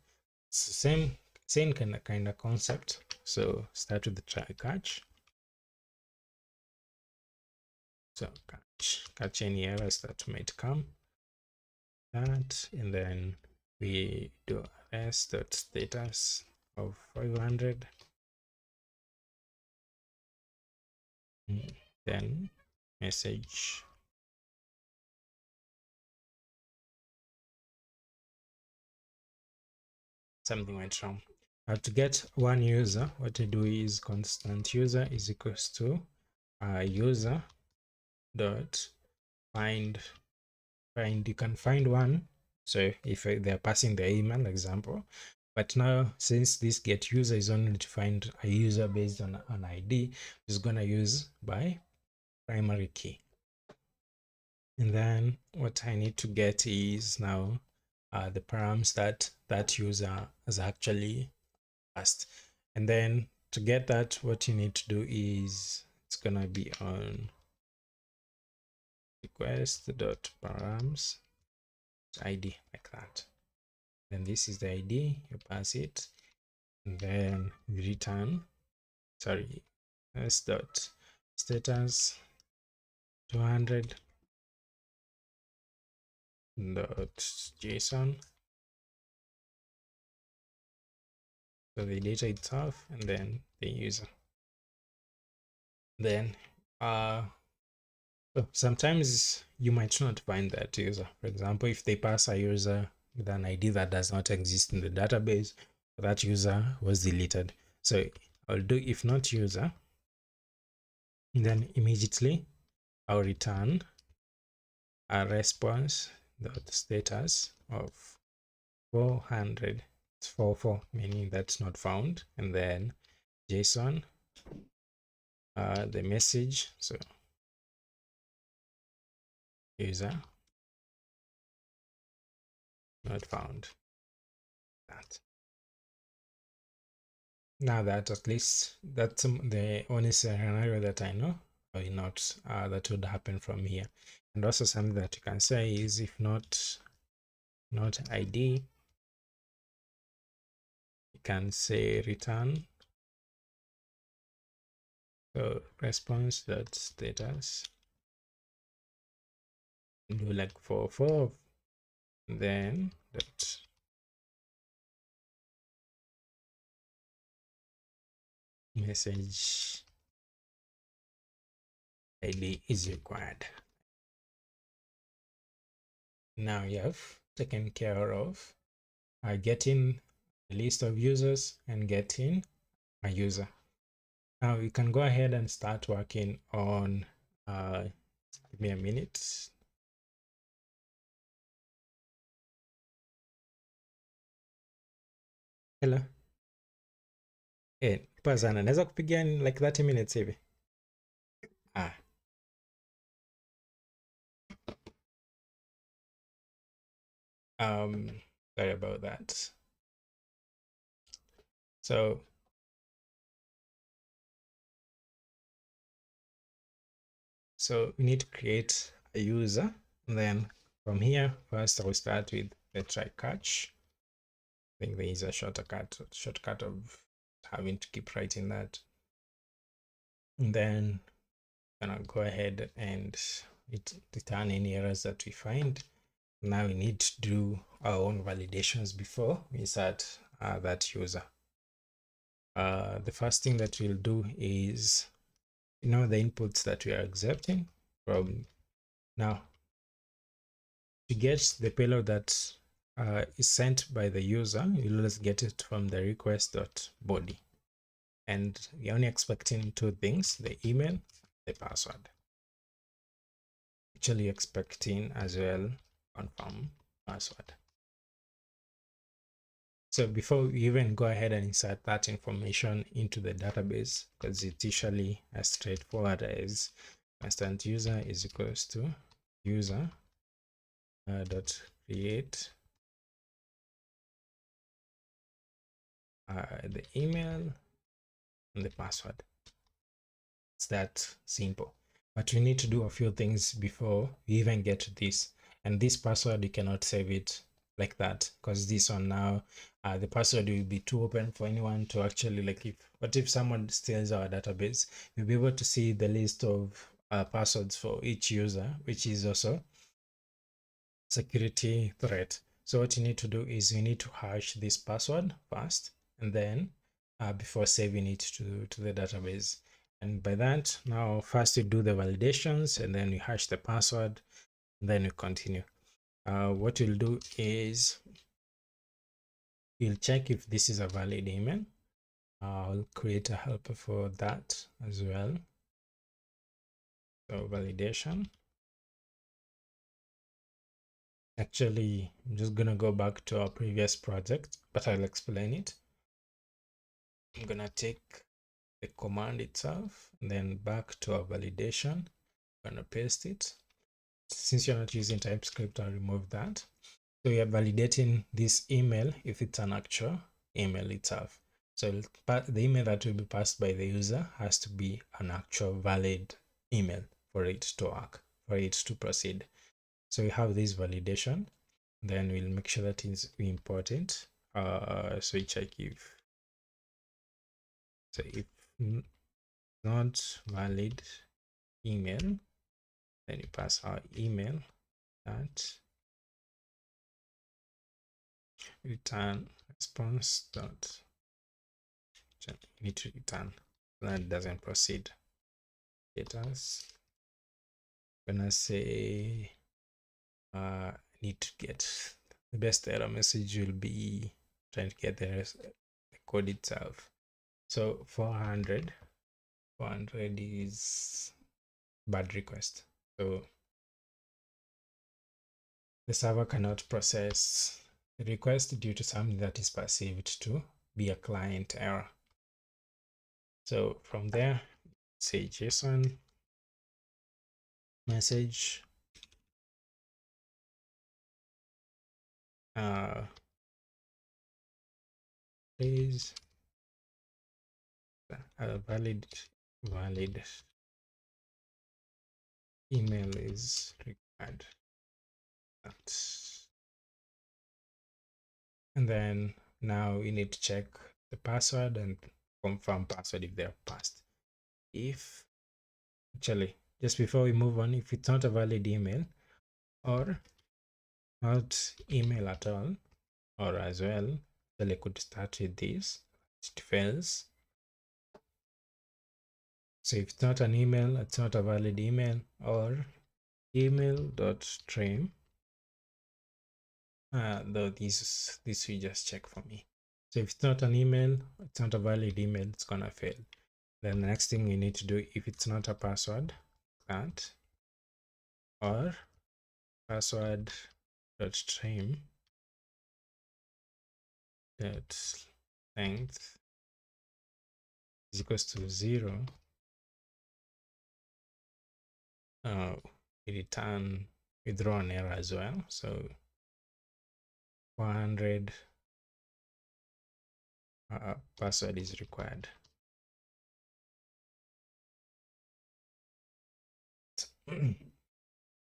It's the same kind of concept. So start with the try catch. So catch any errors that might come. That, and then we do s.status of 500. Then message something went wrong. To get one user, what I do is constant user is equals to user dot find. You can find one. So if they're passing the email example, but now since this get user is only to find a user based on an ID, is gonna use by primary key. And then what I need to get is now the params that user has actually passed. And then to get that, what you need to do is it's gonna be on request.params ID like that. Then this is the ID, you pass it, and then you return, sorry, s.status 200 .json, so the data itself, and then the user. Then so sometimes you might not find that user. For example, if they pass a user with an ID that does not exist in the database, that user was deleted. So I'll do if not user, and then immediately I'll return a response dot status of 400. It's 44, meaning that's not found, and then JSON, the message, so user not found. That now that at least that's the only scenario that I know, or not that would happen from here. And also something that you can say is if not ID, you can say return, so response dot status, do like 44, then that message ID is required. Now you have taken care of getting a list of users and getting a user. Now you can go ahead and start working on, give me a minute. Hello. Poa sana. Naweza kupigia in like 30 minutes hivi. Ah, um, sorry about that. So we need to create a user, and then from here, first I'll start with the try catch. I think there is a shortcut of having to keep writing that. And then gonna go ahead and return any errors that we find. Now we need to do our own validations before we start that user. The first thing that we'll do is, the inputs that we are accepting from. Now, to get the payload that is sent by the user, you'll always get it from the request.body. And we're only expecting two things: the email, the password. Actually expecting as well confirm password. So before we even go ahead and insert that information into the database, because it's usually as straightforward as constant user is equals to user dot create the email and the password. It's that simple. But we need to do a few things before we even get to this. And this password, you cannot save it like that, because this one now, the password will be too open for anyone to actually, like, if someone steals our database, you'll be able to see the list of passwords for each user, which is also security threat. So what you need to do is you need to hash this password first, and then before saving it to the database. And by that, now first you do the validations, and then you hash the password, and then you continue. What you'll do is you'll check if this is a valid email. I'll create a helper for that as well. So validation. Actually, I'm just gonna go back to our previous project, but I'll explain it. I'm gonna take the command itself, and then back to our validation. I'm gonna paste it. Since you're not using TypeScript, I'll remove that. So we are validating this email if it's an actual email itself. So the email that will be passed by the user has to be an actual valid email for it to work, for it to proceed. So we have this validation. Then we'll make sure that it's important. So we check if not valid email, then you pass our email that return response dot, you need to return, that doesn't proceed. Status, gonna say need to get the best error message will be trying to get the code itself. So 400 is bad request, so the server cannot process the request due to something that is perceived to be a client error. So from there, say JSON message is a valid email is required. And then now we need to check the password and confirm password if they're passed. If actually, just before we move on, if it's not a valid email or not email at all, or as well, I could start with this. It fails. So if it's not an email, it's not a valid email, or email.stream. Though this we just check for me. So if it's not an email, it's not a valid email, it's gonna fail. Then the next thing you need to do, if it's not a password, that or password dot stream dot length is equals to 0. We return, we throw an error as well. So 400 password is required.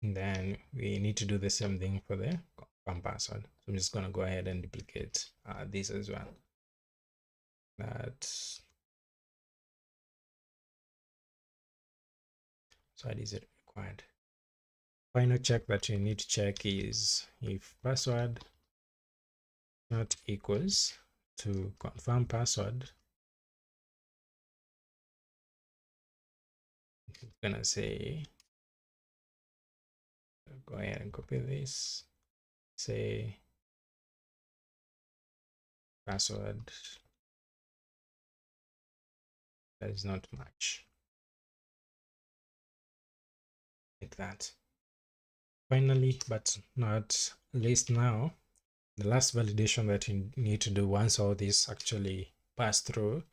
Then we need to do the same thing for the confirm password. So I'm just going to go ahead and duplicate this as well. That's so is it required. Final check that you need to check is if password not equals to confirm password, it's gonna say, go ahead and copy this, say password does not match, like that. Finally, but not least now, the last validation that you need to do once all this actually pass through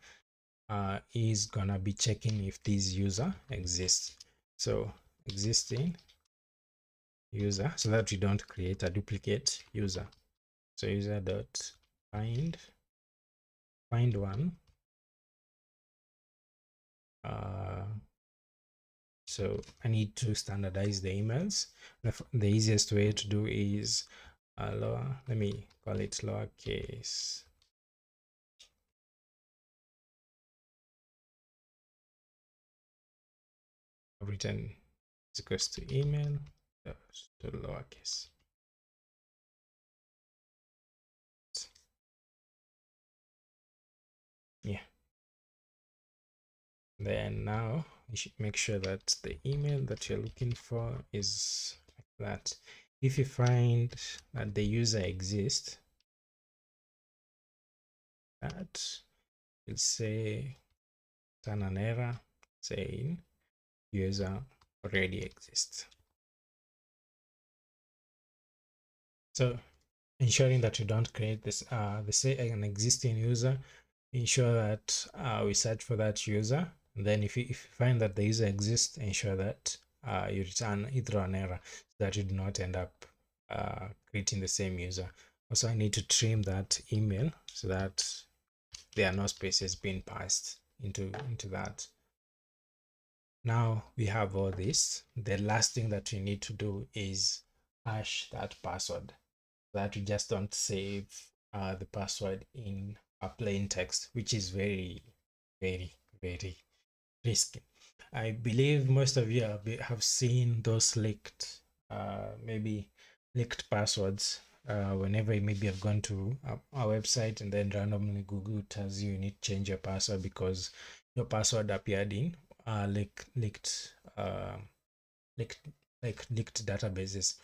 is gonna be checking if this user exists. So existing user, so that we don't create a duplicate user. So user dot find one. So I need to standardize the emails. The easiest way to do is let me call it lowercase written is equals to email to lowercase. Yeah. Then now you should make sure that the email that you're looking for is like that. If you find that the user exists, that will say turn an error saying user already exists. So ensuring that you don't create this an existing user, ensure that we search for that user, and then if you find that the user exists, ensure that you return either an error so that you do not end up creating the same user. Also, I need to trim that email so that there are no spaces being passed into that. Now we have all this. The last thing that we need to do is hash that password, that we just don't save the password in a plain text, which is very, very, very risky. I believe most of you have seen those leaked, maybe leaked passwords. Whenever you maybe have gone to a website and then randomly Google tells you need to change your password because your password appeared in leaked databases.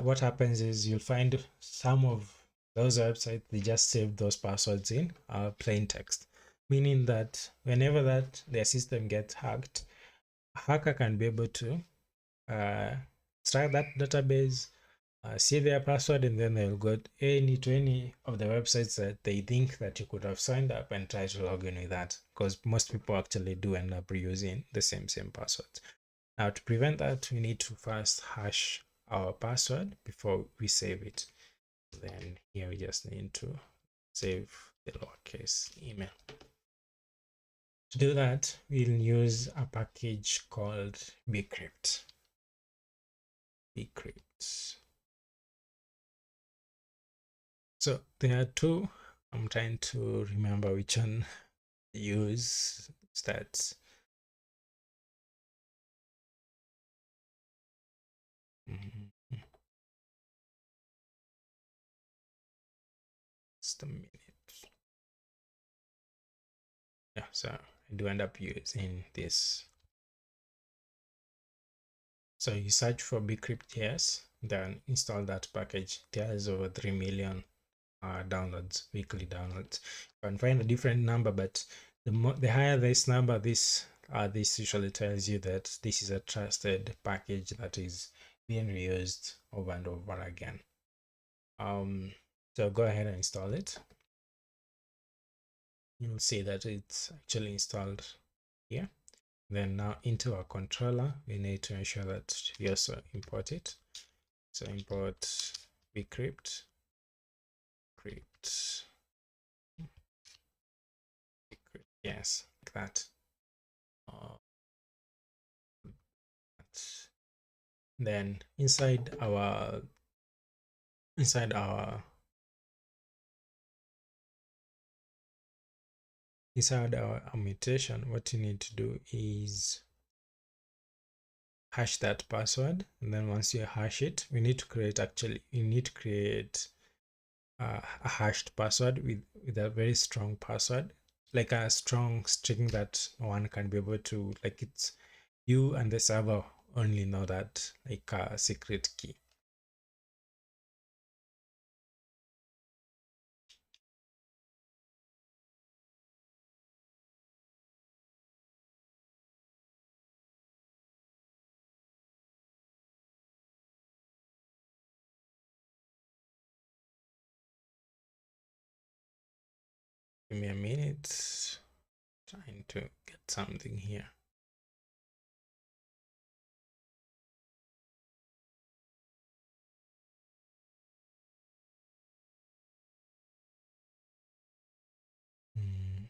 What happens is you'll find some of those websites, they just save those passwords in plain text, meaning that whenever that their system gets hacked, a hacker can be able to extract that database, see their password, and then they'll go to any of the websites that they think that you could have signed up and try to log in with that, because most people actually do end up reusing the same passwords. Now, to prevent that, we need to first hash our password before we save it. Then here we just need to save the lowercase email. To do that, we'll use a package called bcrypt. So there are two. I'm trying to remember which one to use. That's just a minute. Yeah, so I do end up using this. So you search for bcrypt.js, then install that package. It has over 3 million downloads, weekly downloads. You can find a different number, but the higher this number, this usually tells you that this is a trusted package that is being reused over and over again. So go ahead and install it. You'll see that it's actually installed here. Then now into our controller, we need to ensure that we also import it. So import bcrypt, yes, like that. Then inside our mutation, what you need to do is hash that password, and then once you hash it, we need to create a hashed password with a very strong password, like a strong string that one can be able to, like, it's you and the server only know that, like a secret key. Give me a minute, trying to get something here. Mhm.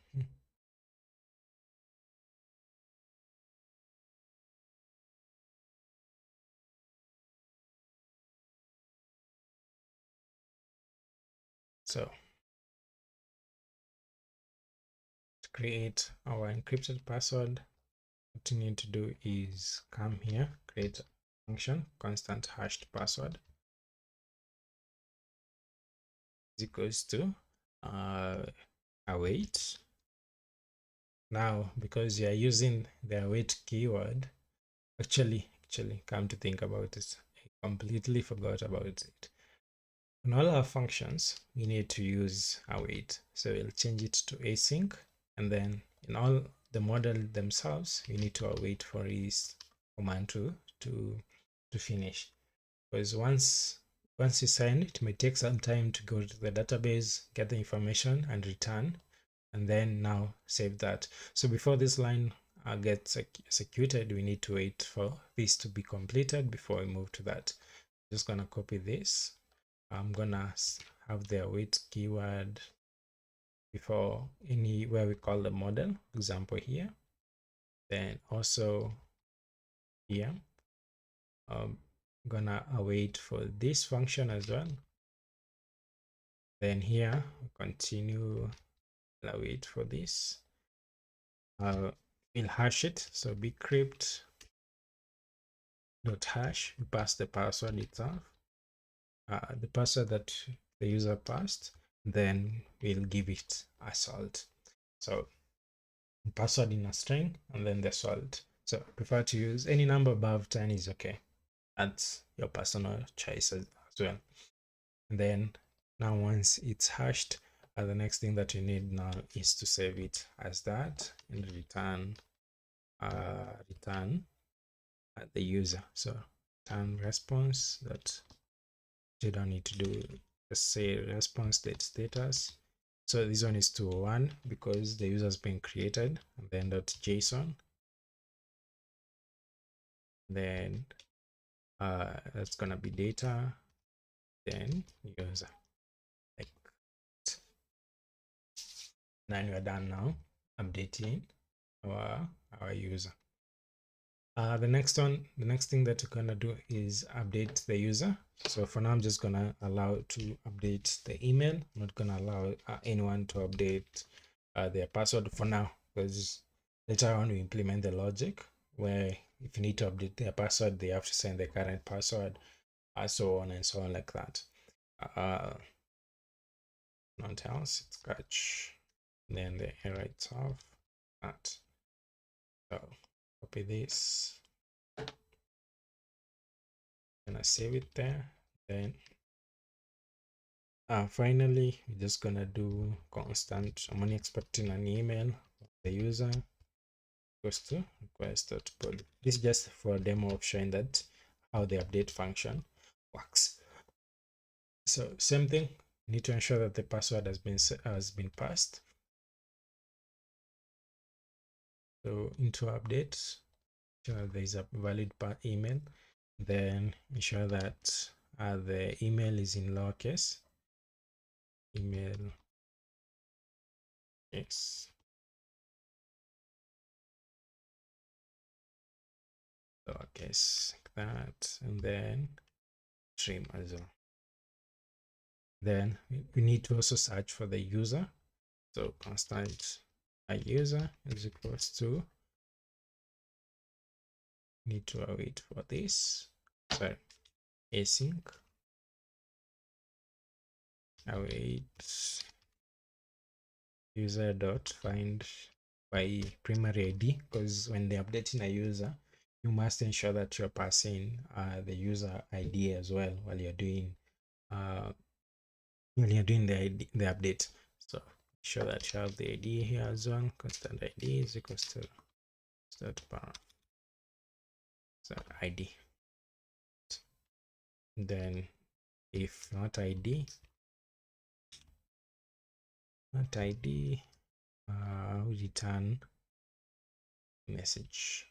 So to create our encrypted password, what you need to do is come here, create a function, constant hashed password is equals to await. Now, because you are using the await keyword, actually, come to think about it, I completely forgot about it. In all our functions, we need to use await. So we'll change it to async, and then in all the model themselves, we need to await for this command to finish. Because once you sign, it may take some time to go to the database, get the information, and return, and then now save that. So before this line gets executed, we need to wait for this to be completed before we move to that. Just gonna copy this. I'm gonna have the await keyword before anywhere we call the model, example here. Then also here, I'm gonna await for this function as well. Then here, continue, await for this. We'll hash it. So bcrypt dot hash, we pass the password itself, the password that the user passed, then we'll give it a salt. So password in a string and then the salt. So I prefer to use any number above 10 is okay. That's your personal choice as well. And then now once it's hashed, the next thing that you need now is to save it as that and return the user. So return response, that you don't need to do, just say response date status. So this one is to 1 because the user has been created, and then .json. Then that's gonna be data, then user. Like, then we're done now updating our user. The next thing that we're gonna do is update the user. So for now, I'm just gonna allow to update the email. I'm not gonna allow anyone to update their password for now, because later on we implement the logic where if you need to update their password, they have to send the current password, so on and so on, like that. Not else, it's catch, then the error itself, that. So copy this, gonna save it there. Then finally, we're just gonna do constant. I'm only expecting an email the user goes to request.pod. This is just for a demo of showing that how the update function works. So same thing, you need to ensure that the password has been passed. So into update, ensure there is a valid email. Then ensure that the email is in lowercase. Email is lowercase like that, and then trim as well. Then we need to also search for the user. So constant user is equals to, need to wait for this. Sorry, async await user dot find by primary ID, because when they're updating a user, you must ensure that you're passing the user ID as well while you're doing the update. So sure that you have the ID here as well. Constant ID is equals to start bar so ID. Then if not ID, return message.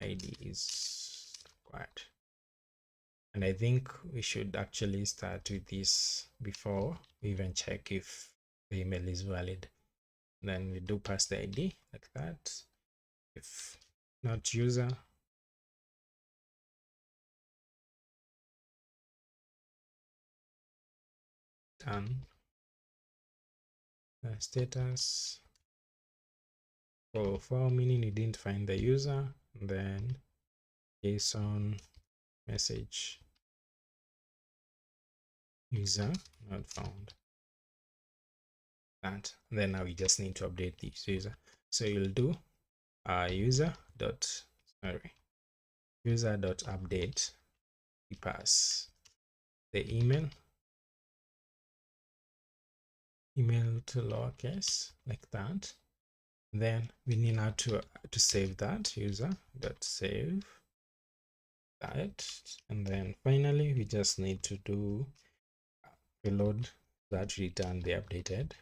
ID is required. And I think we should actually start with this before we even check if the email is valid. Then we do pass the ID like that. If not user, done. Status for meaning you didn't find the user, then JSON message user not found. And then now we just need to update this user. So you'll do user dot update. We pass the email to lowercase like that. Then we need now to save that user dot save that, and then finally we just need to do reload that, return the updated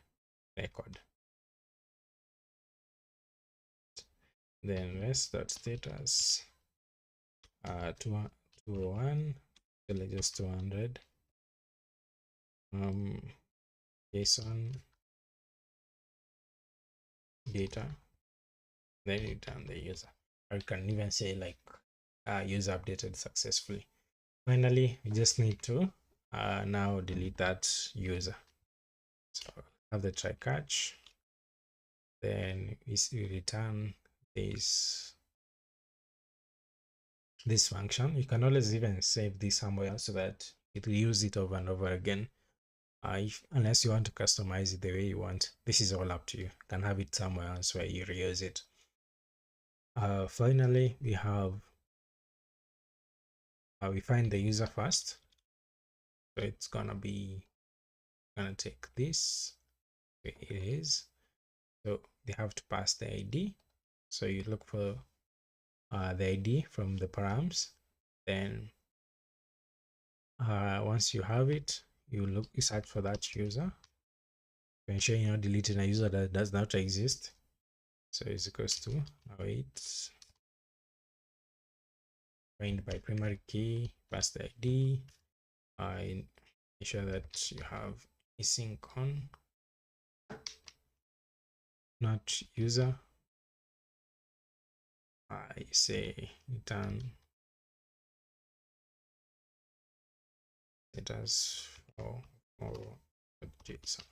record. Then rest.status 201 just 200 JSON data, then return the user, or you can even say like user updated successfully. Finally, we just need to now delete that user. So have the try catch, then we return this function. You can always even save this somewhere so that it will use it over and over again. Unless you want to customize it the way you want, this is all up to you. You can have it somewhere else where you reuse it. Finally, we have we find the user first. So it's gonna take this. It is. So they have to pass the ID. So you look for the ID from the params. Then once you have it, you search for that user to ensure you're not deleting a user that does not exist. So it's equals to await find by primary key, pass the ID, ensure that you have async on, not user. I say return status for JSON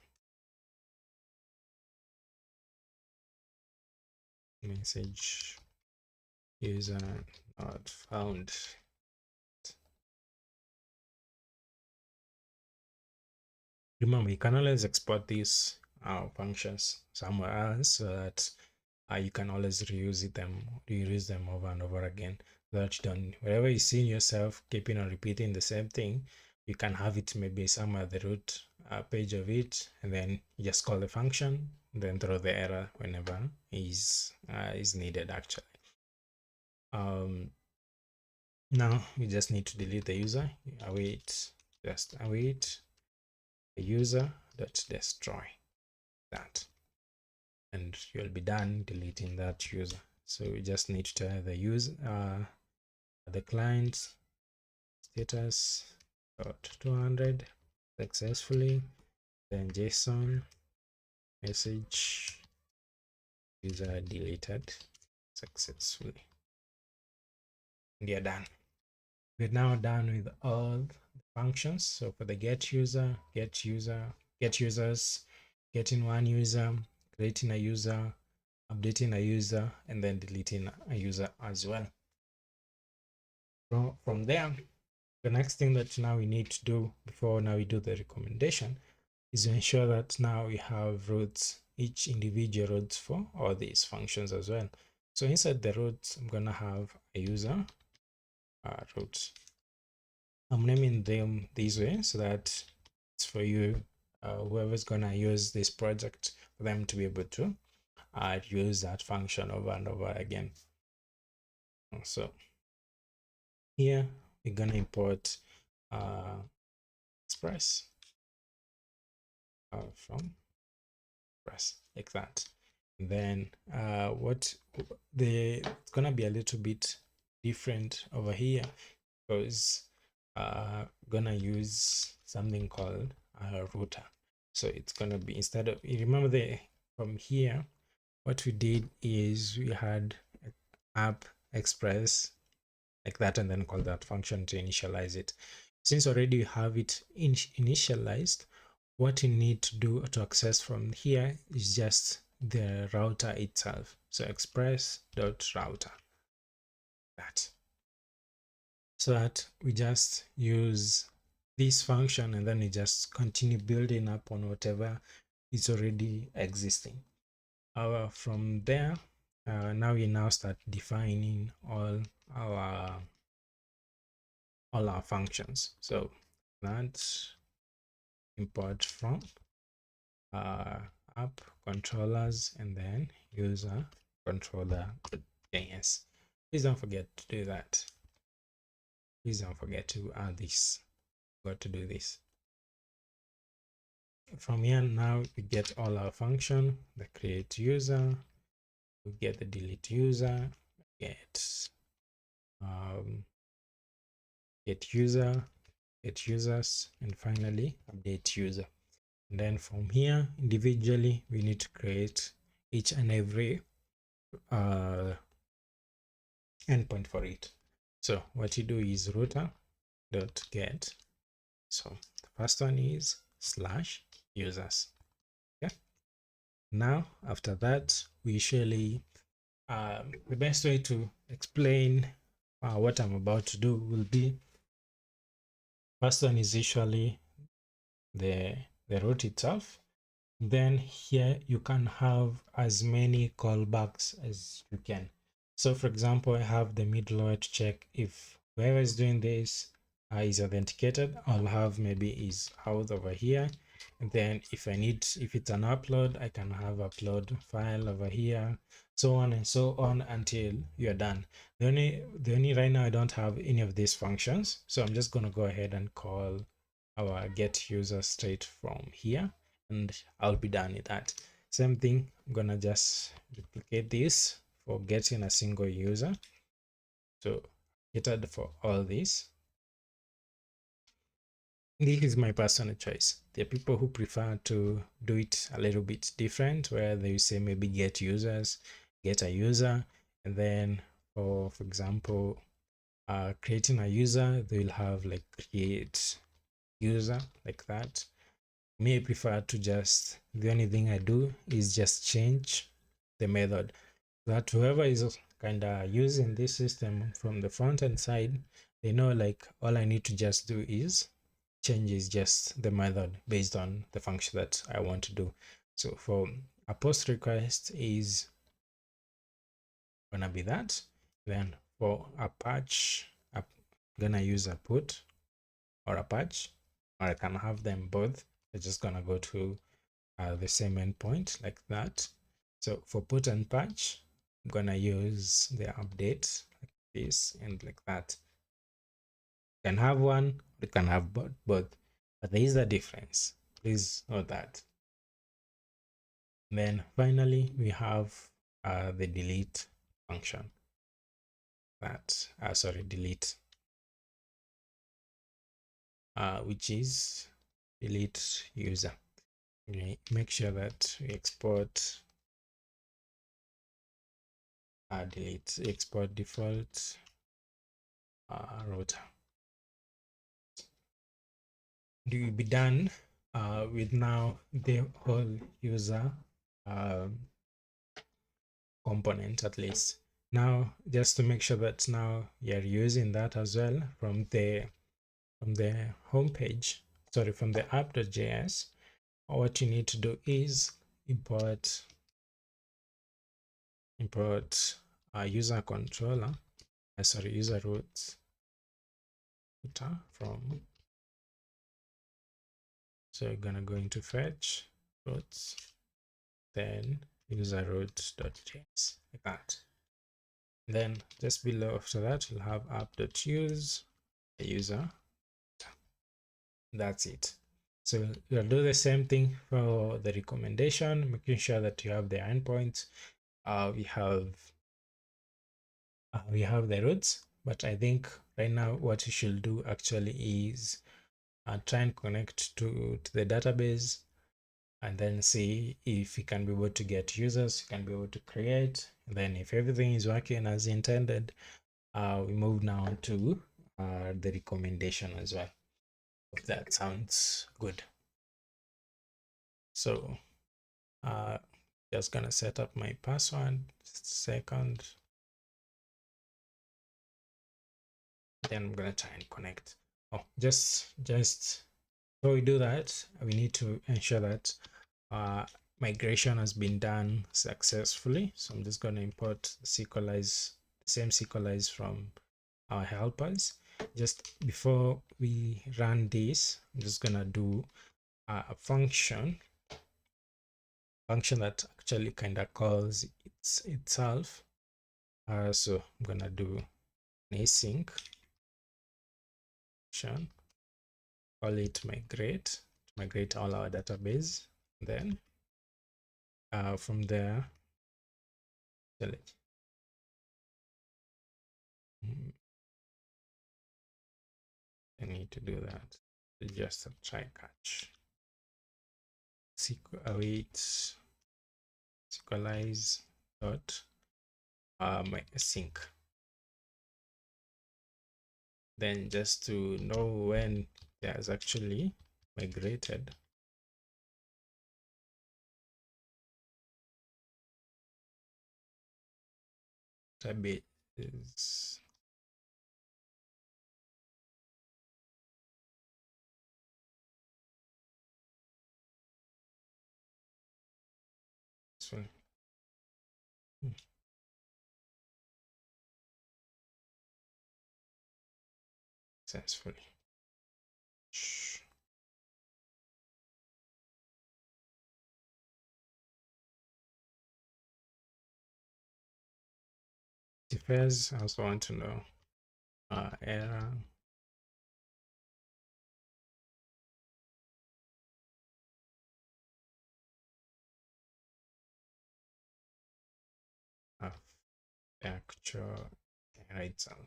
message user not found. Remember, you can always export these functions somewhere else so that you can always reuse them over and over again, so that you don't, wherever you see yourself keeping on repeating the same thing, you can have it maybe somewhere at the root page of it, and then you just call the function, then throw the error whenever is needed actually. Now you just need to delete the user. Just await the user dot destroy that, and you'll be done deleting that user. So you just need to tell the user the client status dot 200 successfully, then JSON message user deleted successfully, and you're done. We're now done with all the functions. So for the get users, getting one user, creating a user, updating a user, and then deleting a user as well. From there, the next thing that now we need to do before now we do the recommendation is to ensure that now we have routes, each individual routes for all these functions as well. So inside the routes, I'm gonna have a user route. I'm naming them this way so that it's for you, whoever's gonna use this project, for them to be able to use that function over and over again. So here we're gonna import Express from Express like that. And then it's gonna be a little bit different over here because gonna use something called a router. So it's gonna be, instead of, you remember from here what we did is we had app express like that, and then call that function to initialize it. Since already you have it initialized, what you need to do to access from here is just the router itself. So express.router, that, so that we just use this function and then we just continue building up on whatever is already existing. From there, now we now start defining all our functions. So that's import from app controllers and then user controller.js. Please don't forget to do that. Please don't forget to add this. Got to do this. From here now we get all our function, the create user, we get the delete user, get user, get users, and finally update user. And then from here individually we need to create each and every endpoint for it. So what you do is router.get. So the first one is /users. Okay. Now after that, we usually the best way to explain what I'm about to do will be, first one is usually the route itself. Then here you can have as many callbacks as you can. So for example, I have the middleware to check if whoever is doing this is authenticated. I'll have maybe is out over here. And then if it's an upload, I can have upload file over here, so on and so on until you're done. The only right now I don't have any of these functions. So I'm just going to go ahead and call our get user straight from here, and I'll be done with that. Same thing, I'm gonna just duplicate this for getting a single user. So catered for all this. This is my personal choice. There are people who prefer to do it a little bit different, where they say maybe get users, get a user, and then for example, creating a user, they'll have like create user like that. Me, I prefer to just, the only thing I do is just change the method, that whoever is kind of using this system from the front end side, they know like all I need to just do is change just the method based on the function that I want to do. So for a post request is gonna be that. Then for a patch, I'm gonna use a put or a patch, or I can have them both. We're just gonna go to the same endpoint like that. So for put and patch, I'm gonna use the update like this and like that. You can have one, you can have both, but there is a difference. Please note that. Then finally, we have the delete function. That sorry, delete, which is delete user. Make sure that we export delete export default router. Do will be done with now the whole user component at least. Now, just to make sure that now you're using that as well from the home page, sorry, from the app.js, what you need to do is import user controller, sorry, user root from. So you're gonna go into fetch routes, then user root.js like that. Then just below after that, you'll have app.use user. That's it. So you'll do the same thing for the recommendation, making sure that you have the endpoints. We have the routes, but I think right now what you should do actually is try and connect to the database and then see if you can be able to get users, you can be able to create. And then if everything is working as intended, we move now to the recommendation as well. If that sounds good. So just gonna set up my password, just a second. Then I'm gonna try and connect. Oh, just before we do that, we need to ensure that migration has been done successfully. So I'm just going to import SQLize, the same SQLize from our helpers. Just before we run this, I'm just going to do a function that actually kind of calls itself. So I'm going to do an async function, call it migrate all our database. Then from there, I need to do that. Just a try catch. Await SQLize dot my sync. Then just to know when there's actually migrated. Tab is successfully. First, I also want to know error of the actual error itself.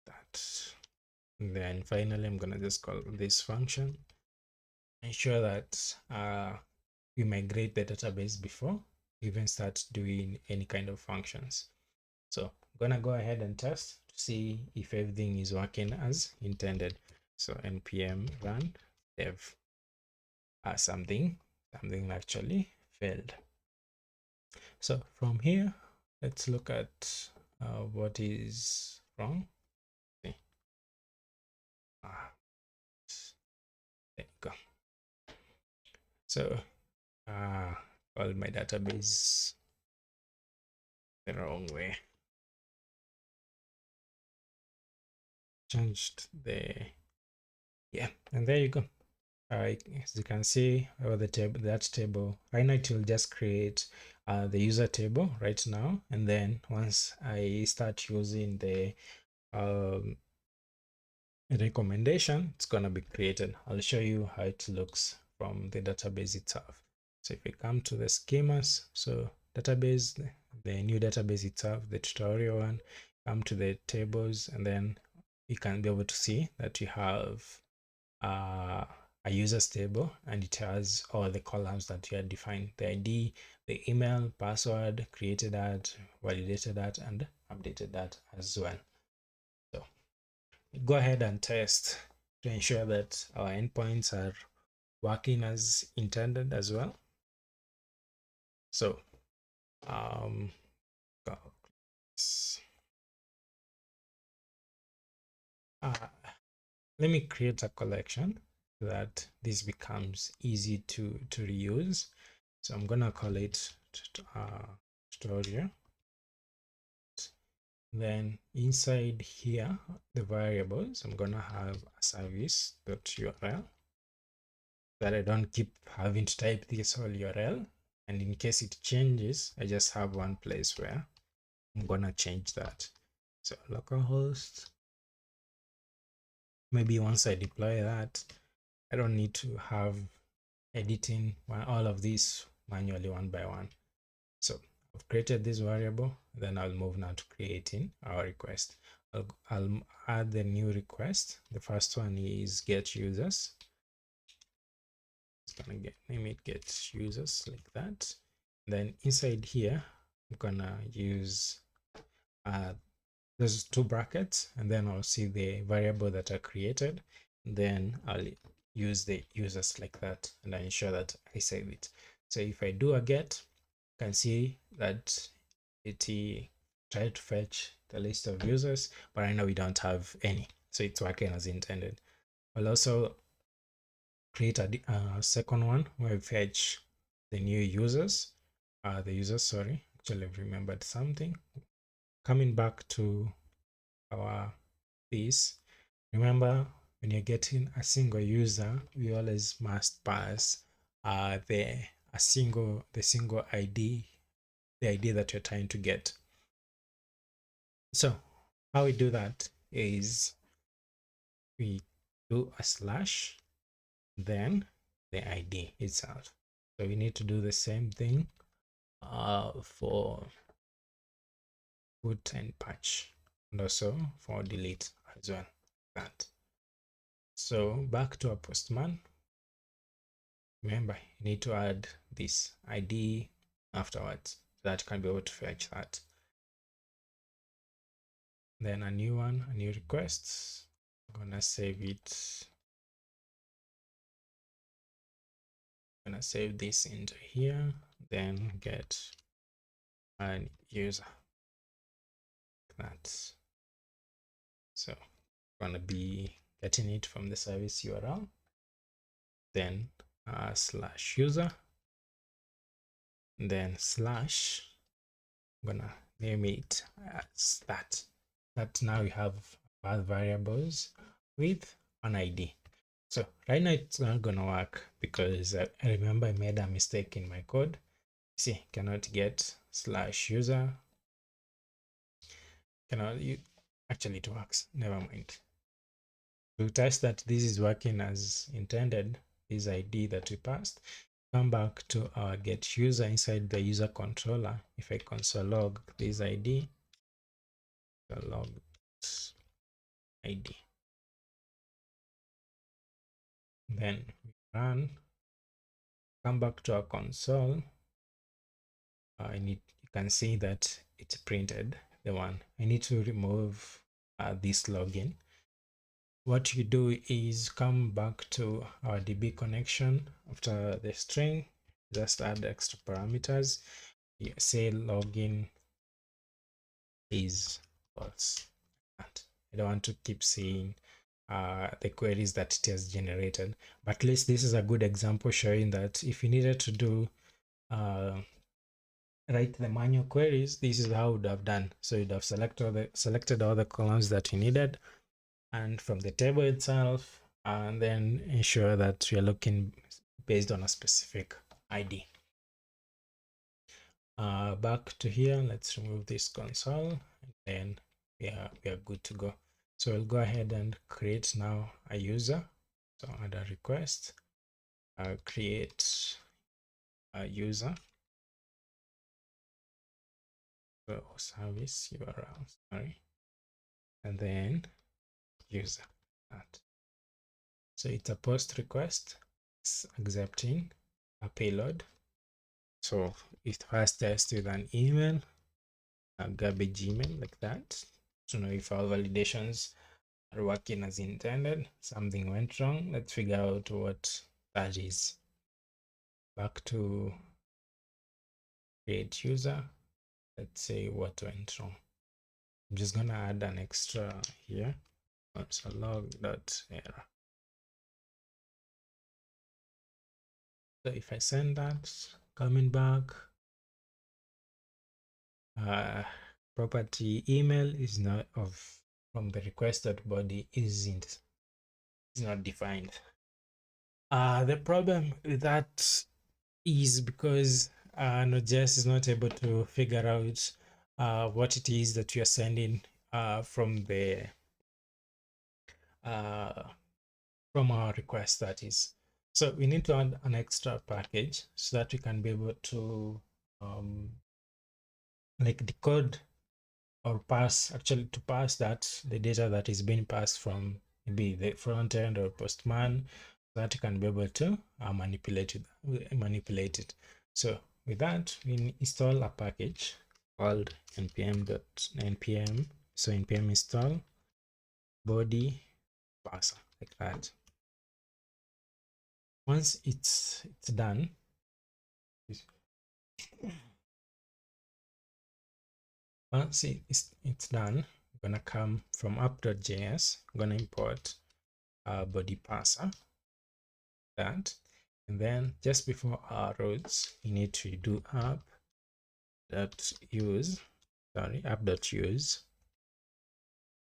That. And then finally, I'm gonna just call this function. Ensure that we migrate the database before we even start doing any kind of functions. So I'm gonna go ahead and test to see if everything is working as intended. So npm run dev. Something actually failed. So from here, let's look at what is wrong. Okay. There you go. So called my database the wrong way. Changed the Yeah, and there you go. As you can see over the table, that table right now, it will just create the user table right now, and then once I start using the um, recommendation, it's gonna be created. I'll show you how it looks from the database itself. So if we come to the schemas, so database, the new database itself, the tutorial one, come to the tables, and then you can be able to see that you have uh, a users table, and it has all the columns that you had defined: the ID, the email, password, created that, validated that, and updated that as well. So go ahead and test to ensure that our endpoints are working as intended as well. So um, let me create a collection so that this becomes easy to reuse. So I'm gonna call it tutorial. Then inside here, the variables, I'm gonna have a service.url that I don't keep having to type this whole URL. And in case it changes, I just have one place where I'm gonna change that. So localhost, maybe once I deploy that, I don't need to have editing all of this manually one by one. So I've created this variable, then I'll move now to creating our request. I'll add the new request. The first one is get users. It's gonna name it get users like that. Then inside here, I'm gonna use there's two brackets, and then I'll see the variable that I created. Then I'll use the users like that, and I ensure that I save it. So if I do a get, you can see that it tried to fetch the list of users, but right now we don't have any, so it's working as intended. I'll also create a second one where we fetch the new users, sorry, actually I've remembered something. Coming back to our this, remember when you're getting a single user, we always must pass the single ID, the ID that you're trying to get. So how we do that is we do a slash, then the ID itself. So we need to do the same thing for put and patch, and also for delete as well. That. So back to our postman. Remember, you need to add this ID afterwards so that you can be able to fetch that. Then a new one, a new request. I'm gonna save it. I'm gonna save this into here, then get an user like that. So I'm gonna be getting it from the service URL, then slash user, then slash, I'm gonna name it as that. That now we have both variables with an ID. So right now it's not gonna work because I remember I made a mistake in my code. See, cannot get slash user. Actually it works. Never mind. To test that this is working as intended, this ID that we passed, come back to our get user inside the user controller. If I console log this ID, log ID, then we run, come back to our console. You can see that it's printed the one. I need to remove this login. What you do is come back to our DB connection after the string, just add extra parameters. Say login is false. I don't want to keep seeing the queries that it has generated, but at least this is a good example showing that if you needed to do write the manual queries, this is how you would have done. So you'd have selected all the columns that you needed, and from the table itself and then ensure that you're looking based on a specific ID. Back to here, let's remove this console, and then we are good to go. So we'll go ahead and create now a user. So add a request, create a user, so service URL, sorry, and then user. That. So it's a post request, it's accepting a payload. So it first tests with an email, a garbage email like that, to know if our validations are working as intended. Something went wrong. Let's figure out what that is. Back to create user. Let's say what went wrong. I'm just gonna add an extra here. So log.error. So if I send that, coming back, property email is not of from the request.body is not defined. The problem with that is because Node.js is not able to figure out what it is that you are sending from the from our request, that is. So we need to add an extra package so that we can be able to like decode or pass, actually to pass that the data that is being passed from maybe the front end or postman, so that you can be able to manipulate it. So with that, we install a package called npm. So npm install body parser like that. Once it's done, once it's done, I'm gonna come from app.js. I'm gonna import body parser, that, and then just before our roads, you need to do app.use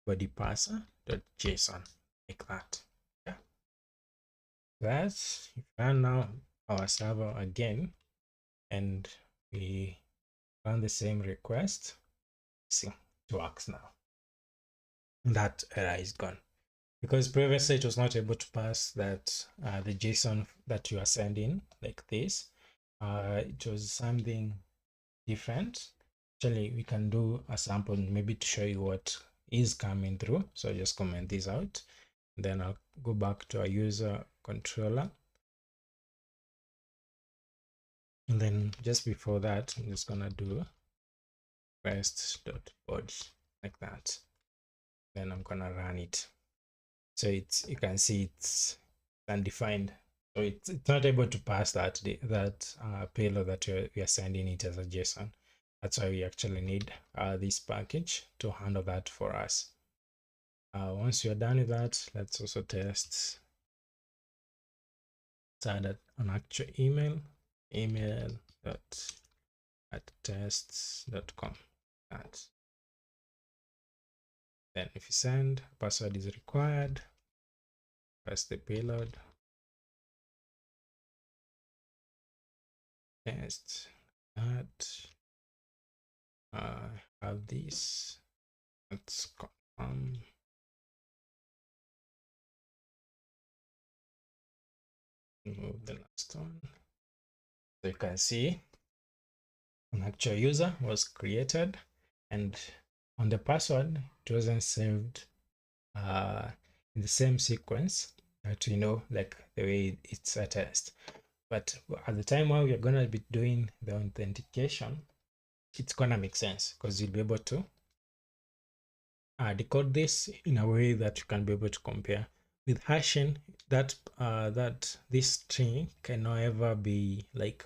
body parser.json like that. Yeah, that's, if we run now our server again and we run the same request, see, it works now. That error is gone, because previously it was not able to pass that the JSON that you are sending like this. It was something different. Actually, we can do a sample maybe to show you what is coming through. So just comment this out, then I'll go back to our user controller, and then just before that, I'm just gonna do request.body like that. Then I'm gonna run it. So you can see it's undefined. So it's not able to pass that payload that we are sending it as a JSON. That's why we actually need this package to handle that for us. Once you're done with that, let's also test. Let's add an actual email tests.com. Then if you send, password is required, press the payload, test that. Have this. Let's confirm. Remove the last one. So you can see an actual user was created, and on the password it wasn't saved in the same sequence that we know, like the way it's a test. But at the time while we're gonna be doing the authentication, it's gonna make sense because you'll be able to decode this in a way that you can be able to compare. With hashing, that this string can never be like,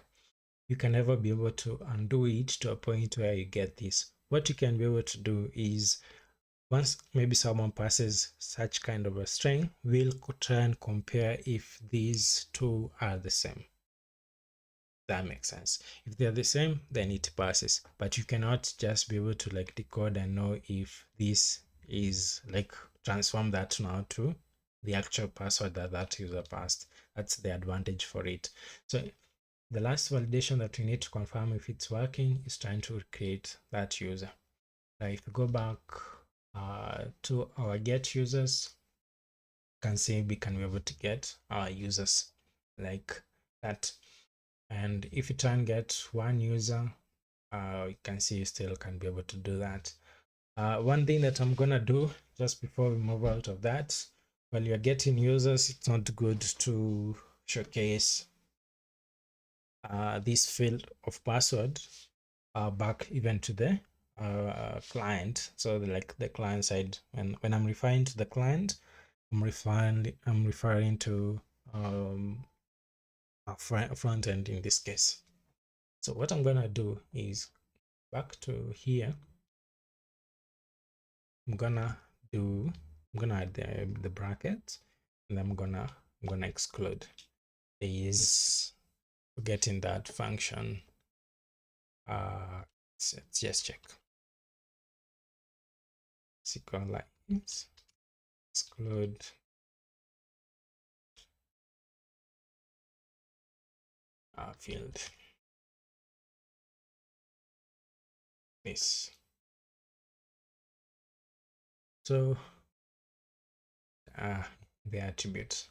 you can never be able to undo it to a point where you get this. What you can be able to do is, once maybe someone passes such kind of a string, we'll try and compare if these two are the same. That makes sense. If they're the same, then it passes, but you cannot just be able to like decode and know if this is like transform that now to the actual password that that user passed. That's the advantage for it. So the last validation that we need to confirm if it's working is trying to create that user. Now if we go back to our get users, you can see we can be able to get our users like that. And if you try and get one user, you can see you still can be able to do that. One thing that I'm gonna do just before we move out of that, while you're getting users, it's not good to showcase this field of password back even to the client. So like the client side, when I'm referring to the client, I'm referring to a front end in this case. So what I'm gonna do is back to here. I'm gonna add the bracket, and I'm gonna exclude. There is forgetting that function. Let's just check. SQL lines exclude field. This. So the attribute.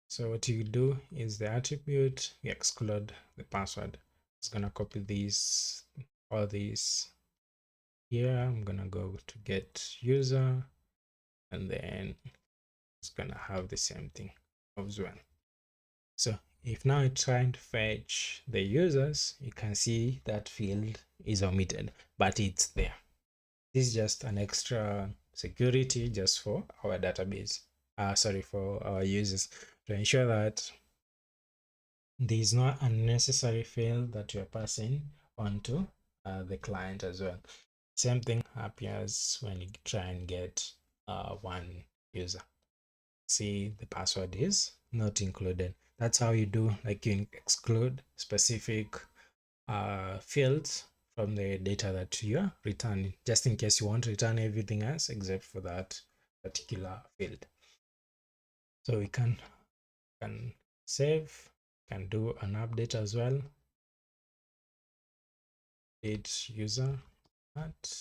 So what you do is the attribute, you exclude the password. It's gonna copy these, all these here. I'm gonna go to get user, and then it's gonna have the same thing as well. So if now it's trying to fetch the users, you can see that field is omitted, but it's there. This is just an extra security just for our database. Sorry, for our users, to ensure that there is no unnecessary field that you're passing onto the client as well. Same thing appears when you try and get one user. See, the password is not included. That's how you do, like, you exclude specific fields from the data that you're returning, just in case you want to return everything else except for that particular field. So we can save, can do an update as well. Update user at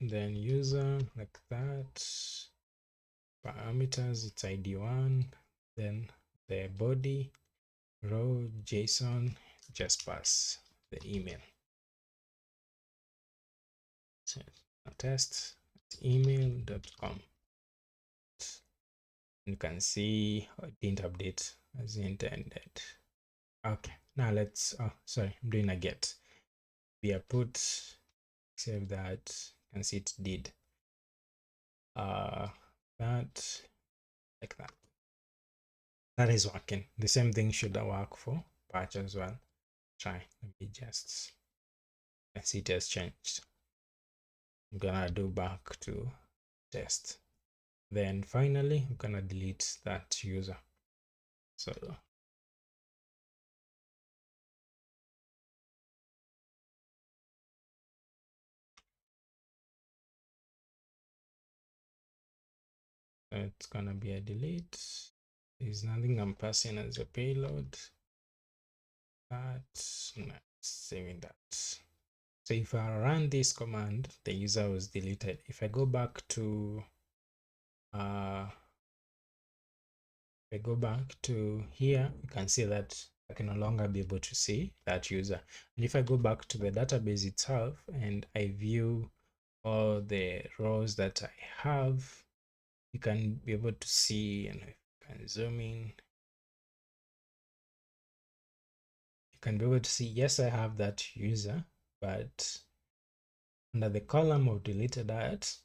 then user like that. Parameters, it's ID1, then the body row JSON, just pass the email. So test email.com. You can see it didn't update as intended. Okay, now let's, oh sorry, I'm doing a get. We are put, save that, you can see it did that, like that. That is working. The same thing should work for patch as well. Try, let me just, let's see, it has changed. I'm gonna do back to test. Then finally, I'm gonna delete that user. So it's gonna be a delete. There's nothing I'm passing as a payload. That's not saving that. So if I run this command, the user was deleted. If I go back to here, you can see that I can no longer be able to see that user. And if I go back to the database itself and I view all the rows that I have, you can be able to see, and if you can zoom in, you can be able to see, yes, I have that user, but under the column of deleted at,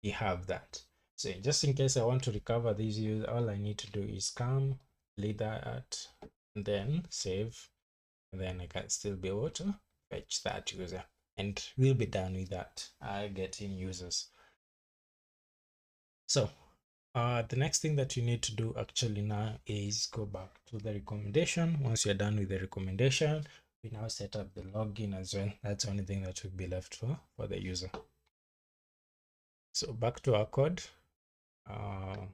you have that. So just in case I want to recover these users, all I need to do is come, delete that, and then save, and then I can still be able to fetch that user, and we'll be done with that, getting users. So the next thing that you need to do actually now is go back to the recommendation. Once you're done with the recommendation, we now set up the login as well. That's the only thing that will be left for the user. So back to our code, on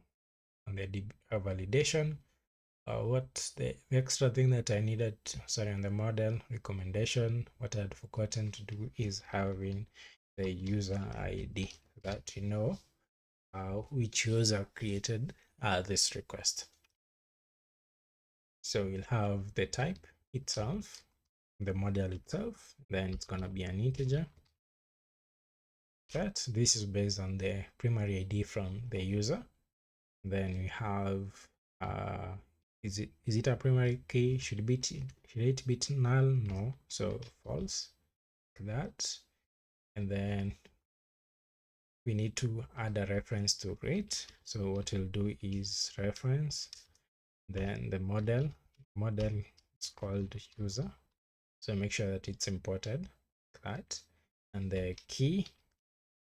the validation. What the extra thing that I needed, sorry, on the model recommendation, what I had forgotten to do is having the user ID, that you know which user created this request. So we'll have the type itself, the model itself, then it's going to be an integer. That this is based on the primary ID from the user. Then we have is it a primary key? Should it be null? No, so false, that. And then we need to add a reference to it. So what we'll do is reference, then the model is called user, so make sure that it's imported, that. And the key,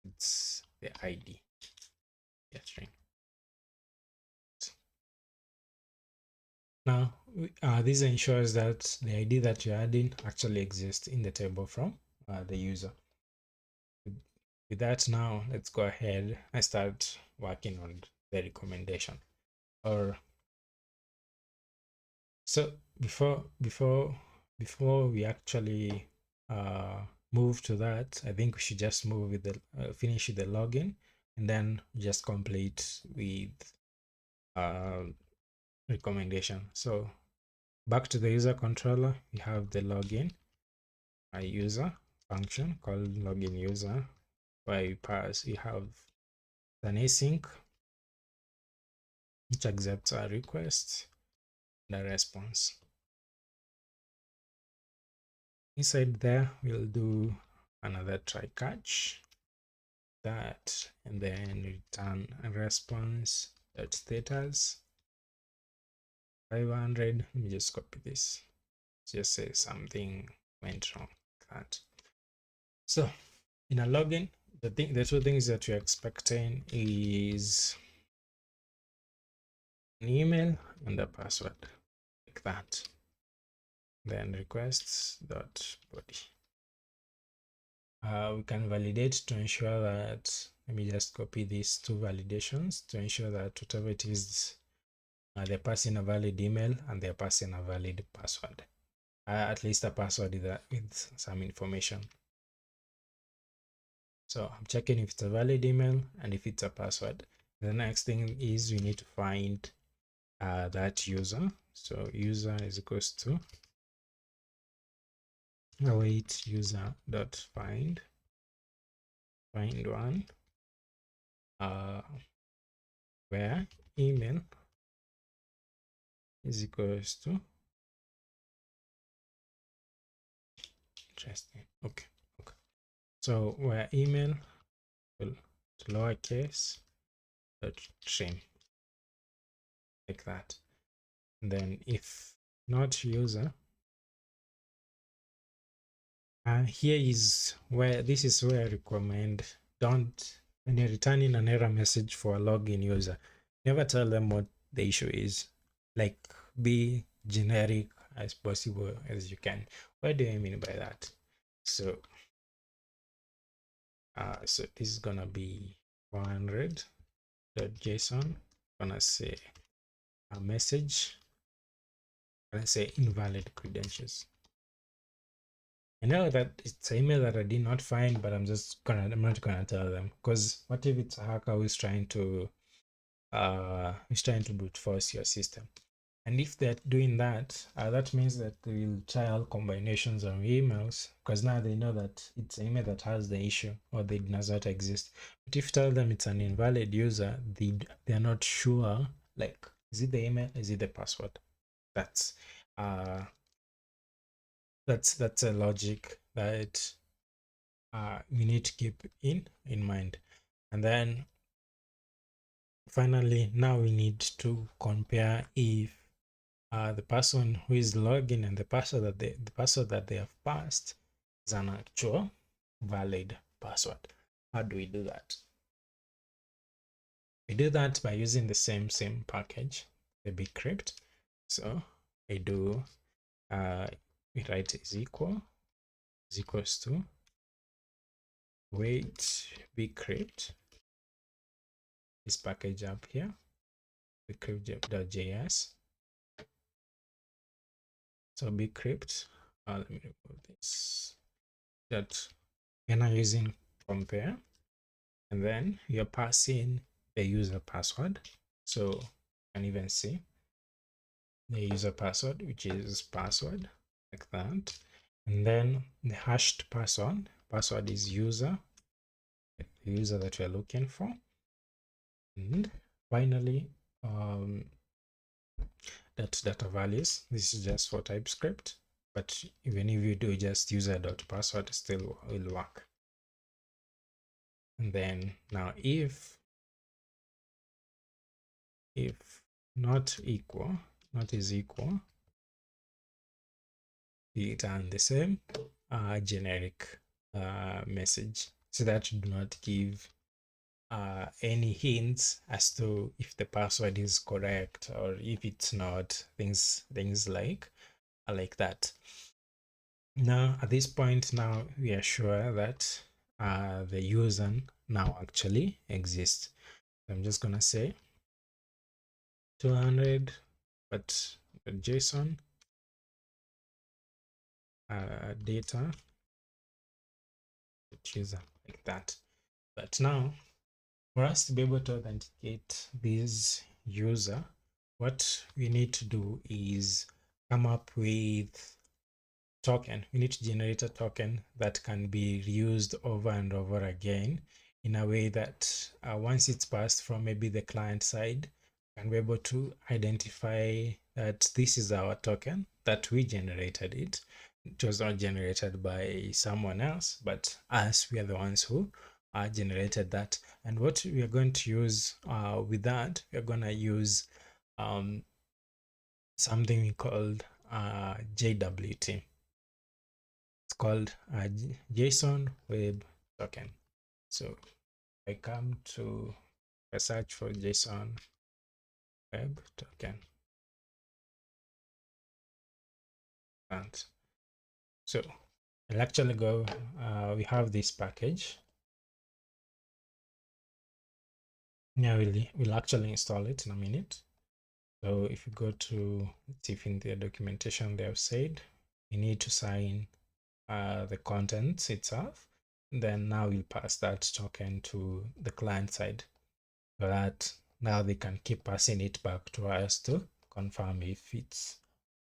it's the ID, string. Now, this ensures that the ID that you're adding actually exists in the table from the user. With that, now let's go ahead and start working on the recommendation. Or so before we actually move to that, I think we should just move with the finish the login, and then just complete with recommendation. So back to the user controller, we have the login a user function called login user, where we have an async which accepts a request and a response. Inside there, we'll do another try catch, that, and then return a response dot status 500. Let me just copy this, just say something went wrong, that. So in a login, the two things that you're expecting is an email and a password, like that. Then requests dot body. We can validate to ensure that, let me just copy these two validations to ensure that whatever it is, they're passing a valid email and they're passing a valid password, at least a password with some information. So I'm checking if it's a valid email and if it's a password. The next thing is we need to find that user. So user is equals to await user dot find one, where email is equals to, interesting, okay, so where email will to lowercase dot trim, like that. And then if not user, here is where, this is where I recommend, don't, when you're returning an error message for a login user, never tell them what the issue is. Like, be generic as possible as you can. What do I mean by that? So so this is gonna be 100.json. Gonna say a message, gonna say invalid credentials. I know that it's an email that I did not find, but I'm not gonna tell them, because what if it's a hacker who's trying to brute force your system? And if they're doing that, that means that they will try all combinations of emails, because now they know that it's an email that has the issue, or they does not exist. But if you tell them it's an invalid user, they're not sure, like, is it the email, is it the password? That's a logic that we need to keep in mind. And then finally, now we need to compare if the person who is logging and the password that they have passed is an actual valid password. How do we do that? We do that by using the same package, the bcrypt. So I do we write is equals to wait bcrypt this package up here, bcrypt.js. So bcrypt, let me remove this, that we're now using compare, and then you're passing the user password. So you can even see the user password, which is password, like that. And then the hashed password is user, the user that we're looking for. And finally, that data values, this is just for TypeScript, but even if you do just user.password, still will work. And then now if not is equal, we return the same generic message, so that you do not give any hints as to if the password is correct or if it's not, things like that. Now at this point, now we are sure that the user now actually exists. I'm just gonna say 200, but JSON data user, like that. But now for us to be able to authenticate this user, what we need to do is come up with token. We need to generate a token that can be reused over and over again in a way that once it's passed from maybe the client side, can be able to identify that this is our token, that we generated it. It was not generated by someone else, but us, we are the ones who generated that. And what we are going to use with that, we are going to use something we called JWT. It's called JSON Web Token. So I come to a search for JSON Web Token. And so I'll actually go, we have this package. Now we'll actually install it in a minute. So if you go to, let's see if in the documentation they have said, you need to sign the contents itself. Then now we'll pass that token to the client side, so that now they can keep passing it back to us to confirm if it's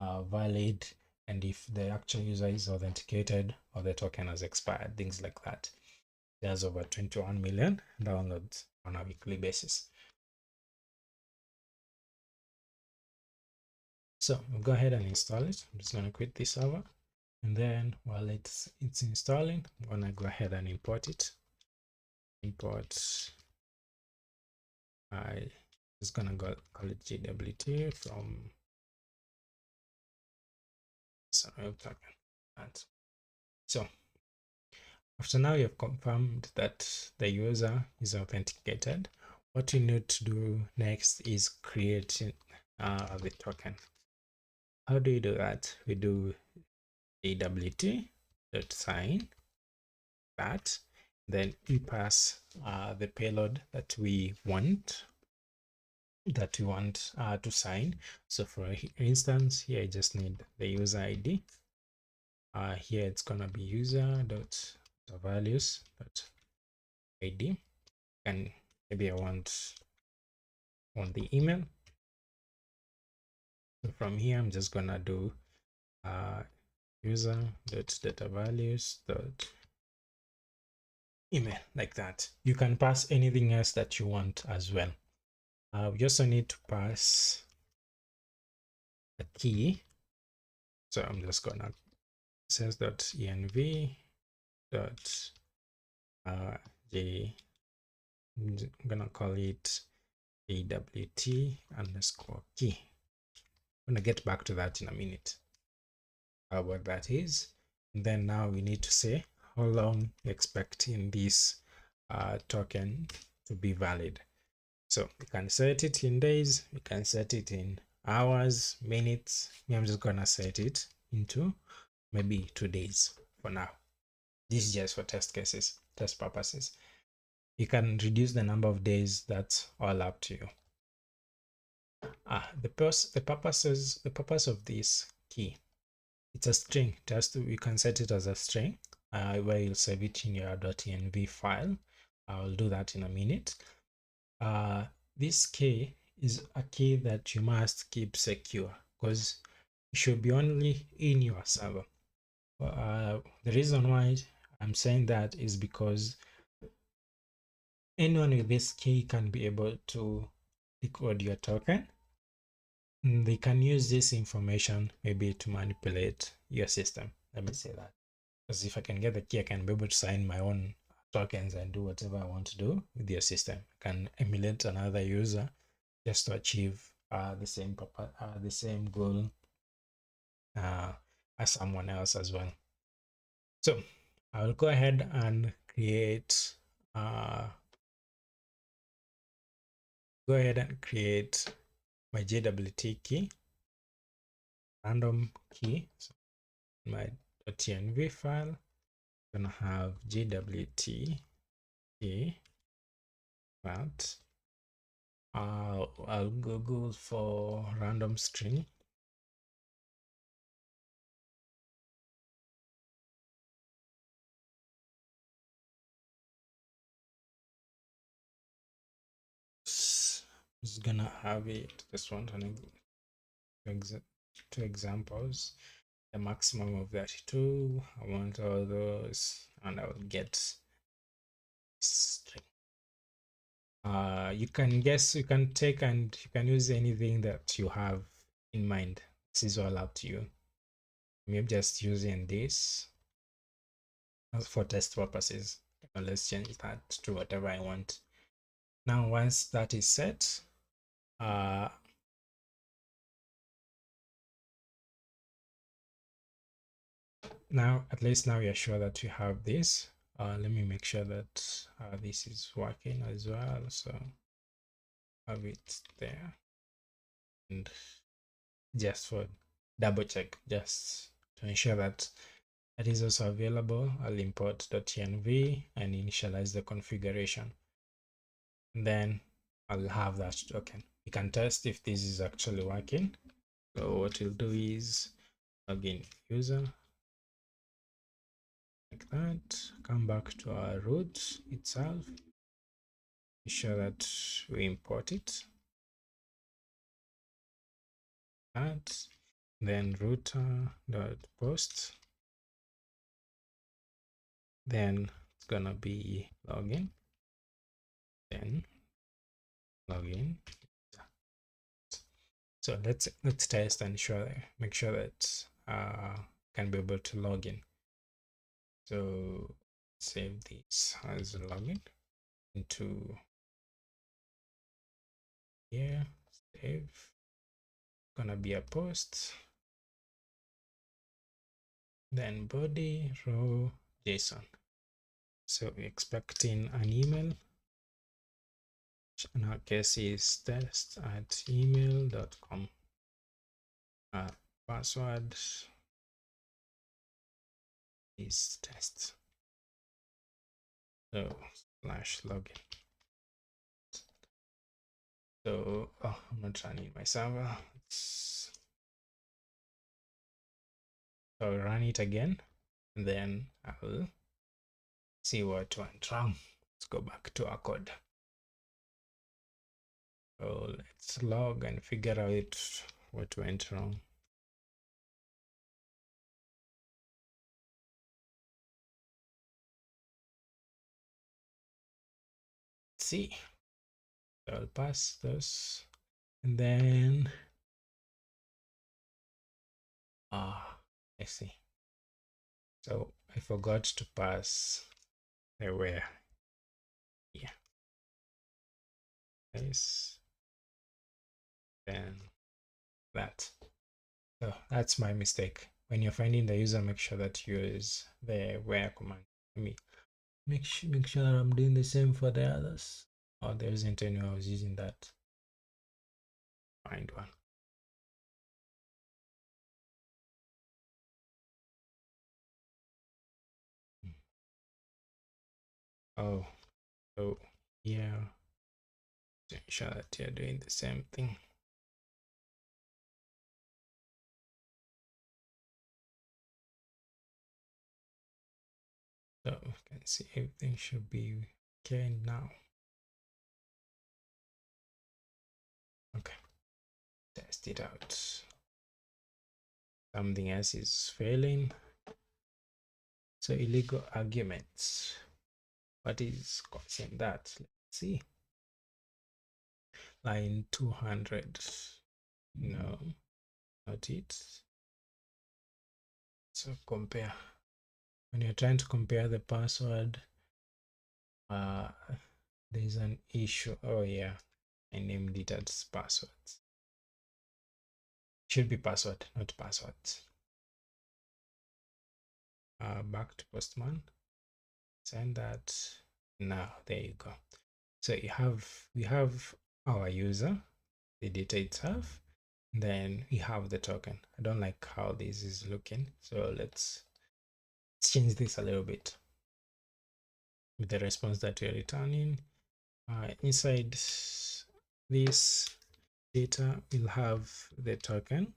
valid and if the actual user is authenticated or the token has expired, things like that. There's over 21 million downloads on a weekly basis. So we'll go ahead and install it. I'm just going to quit this server, and then while it's installing, I'm going to go ahead and import it. Import, I just gonna go call it JWT from token. And so after now you've confirmed that the user is authenticated, what you need to do next is creating the token. How do you do that? We do JWT.sign that, then we pass the payload that we want to sign. So for instance, here I just need the user ID. Here it's gonna be user dot values dot ID, and maybe I want the email. So from here I'm just gonna do user dot data values dot email, like that. You can pass anything else that you want as well. We also need to pass a key. So I'm just gonna access.env dot j, I'm gonna call it awt underscore key. I'm gonna get back to that in a minute, what that is. And then now we need to say how long we're expecting this token to be valid. So we can set it in days, we can set it in hours, minutes. I'm just gonna set it into maybe 2 days for now. This is just for test purposes. You can reduce the number of days. That's all up to you. The purpose of this key, it's a string. You can set it as a string, where you'll save it in your .env file. I'll do that in a minute. This key is a key that you must keep secure, because it should be only in your server. The reason why I'm saying that is because anyone with this key can be able to decode your token. They can use this information maybe to manipulate your system. Let me say that, because if I can get the key, I can be able to sign my own tokens and do whatever I want to do with your system. I can emulate another user just to achieve the same goal as someone else as well. So I'll go ahead and create my JWT key, random key. So my .env file, I'm gonna have JWT key, but I'll Google for random string. Just gonna have it. Just want two examples. The maximum of 32. I want all those, and I will get string. You can take and you can use anything that you have in mind. This is all up to you. Maybe just using this for test purposes. Let's change that to whatever I want. Now, once that is set, now at least now you're sure that you have this. Let me make sure that this is working as well. So have it there, and just for double check, just to ensure that that is also available, I'll import .env and initialize the configuration. And then I'll have that token. You can test if this is actually working. So what we'll do is login user, like that, come back to our root itself, be sure that we import it, that, then router.post, then it's gonna be login, then login. So let's test and make sure that can be able to log in. So save this as a login into here, save, gonna be a post, then body row JSON. So we're expecting an email, which in our case is test@email.com. Password is test. So /login. So I'm not running my server. So I'll run it again, and then I'll see what went wrong. Let's go back to our code. So let's log and figure out what went wrong. Let's see. So I'll pass this, and then I see. So I forgot to pass the where. Yeah. This, then that. So that's my mistake. When you're finding the user, make sure that you use the where command. Let me make sure I'm doing the same for the others. Oh, there isn't any I was using that. Find one. Oh, Yeah, to ensure that you're doing the same thing. So you can see everything should be okay now. Okay, test it out. Something else is failing. So illegal arguments. What is causing that? Let's see. Line 200. No, not it. So compare. When you're trying to compare the password, there's an issue. Oh yeah, I named it as passwords. Should be password, not passwords. Back to Postman. Send that. Now there you go. So we have our user, the data itself, then we have the token. I don't like how this is looking, so let's change this a little bit. With the response that we're returning, inside this data we'll have the token.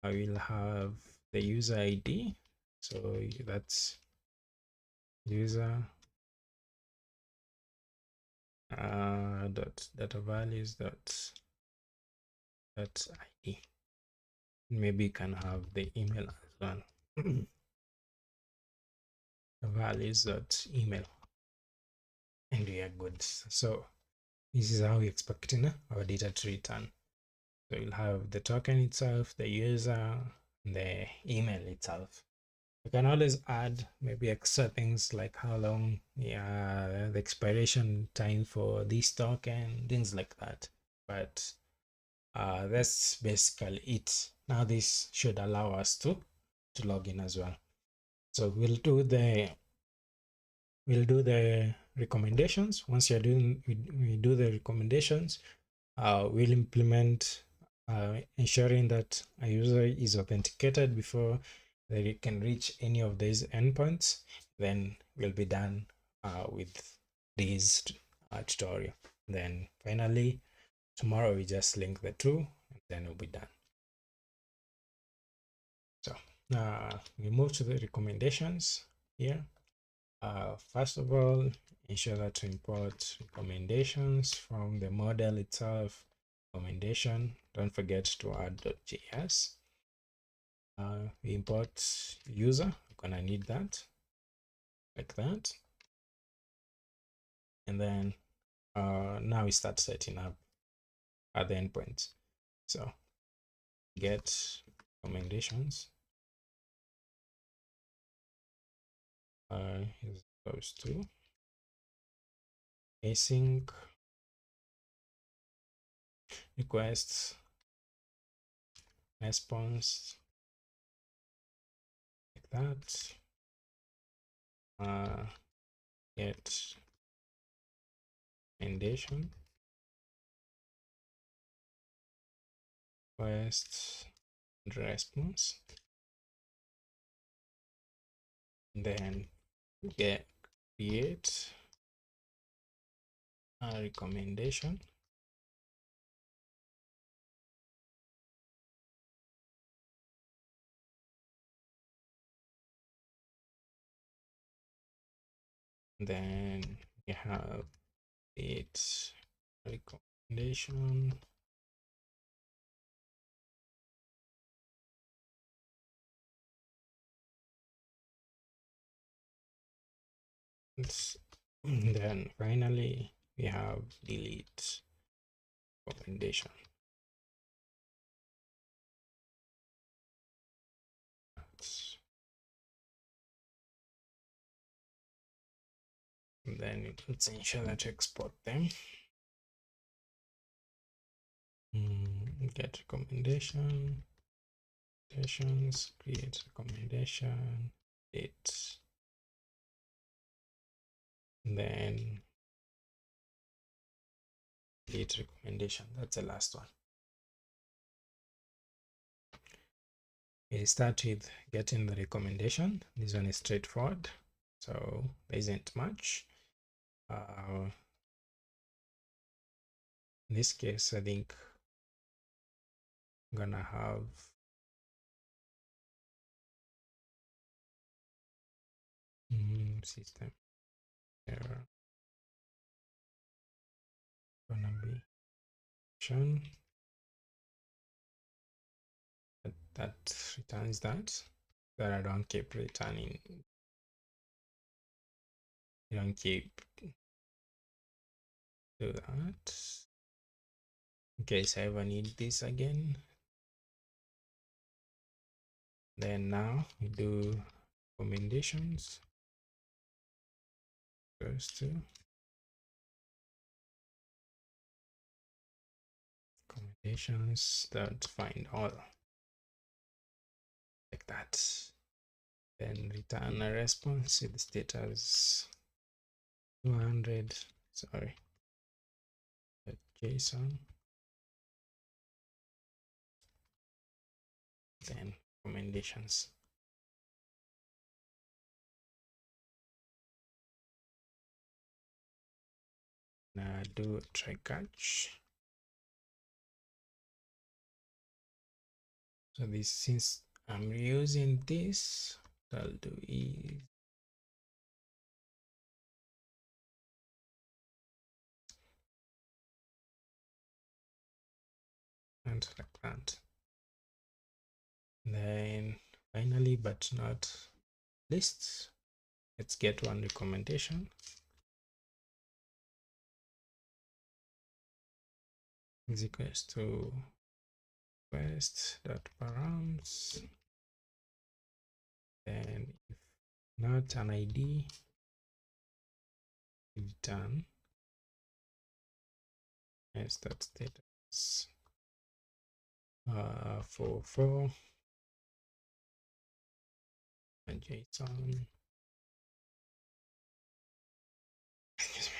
I will have the user ID, so that's user dot data values dot ID. Maybe you can have the email as well. Values dot email, and we are good. So this is how we expecting our data to return. So you'll have the token itself, the user, the email itself. You can always add maybe extra things like how long, the expiration time for this token, things like that. But that's basically it. Now this should allow us to log in as well. So we'll do the recommendations. Once you're doing, we do the recommendations. We'll implement ensuring that a user is authenticated before they can reach any of these endpoints. Then we'll be done with this tutorial. Then finally, tomorrow we just link the two, and then we'll be done. So we move to the recommendations here. First of all, ensure that to import recommendations from the model itself. Recommendation, don't forget to add .js. We import user, we're gonna need that, like that. And then now we start setting up other endpoints. So get recommendations is those two. Async requests response, like that. Get recommendation request and response, and then get create a recommendation. Then we have it recommendation. And then finally we have delete recommendation. And then let's ensure that you export them. Get recommendation, create recommendation, it, and then delete recommendation. That's the last one. We start with getting the recommendation. This one is straightforward, so there isn't much. In this case, I think I'm gonna have system error gonna be shown that returns that I don't keep returning. You don't keep do that in case I ever need this again. Then now we do recommendations. Goes to recommendations that find all like that. Then return a response with the status 200. Sorry, JSON. Then recommendations. Now do try catch. So this, since I'm using this, what I'll do is and like that. Then finally, but not least, let's get one recommendation. Is equals to request.params. Then if not an ID, return as that status 44 and JSON. Excuse me.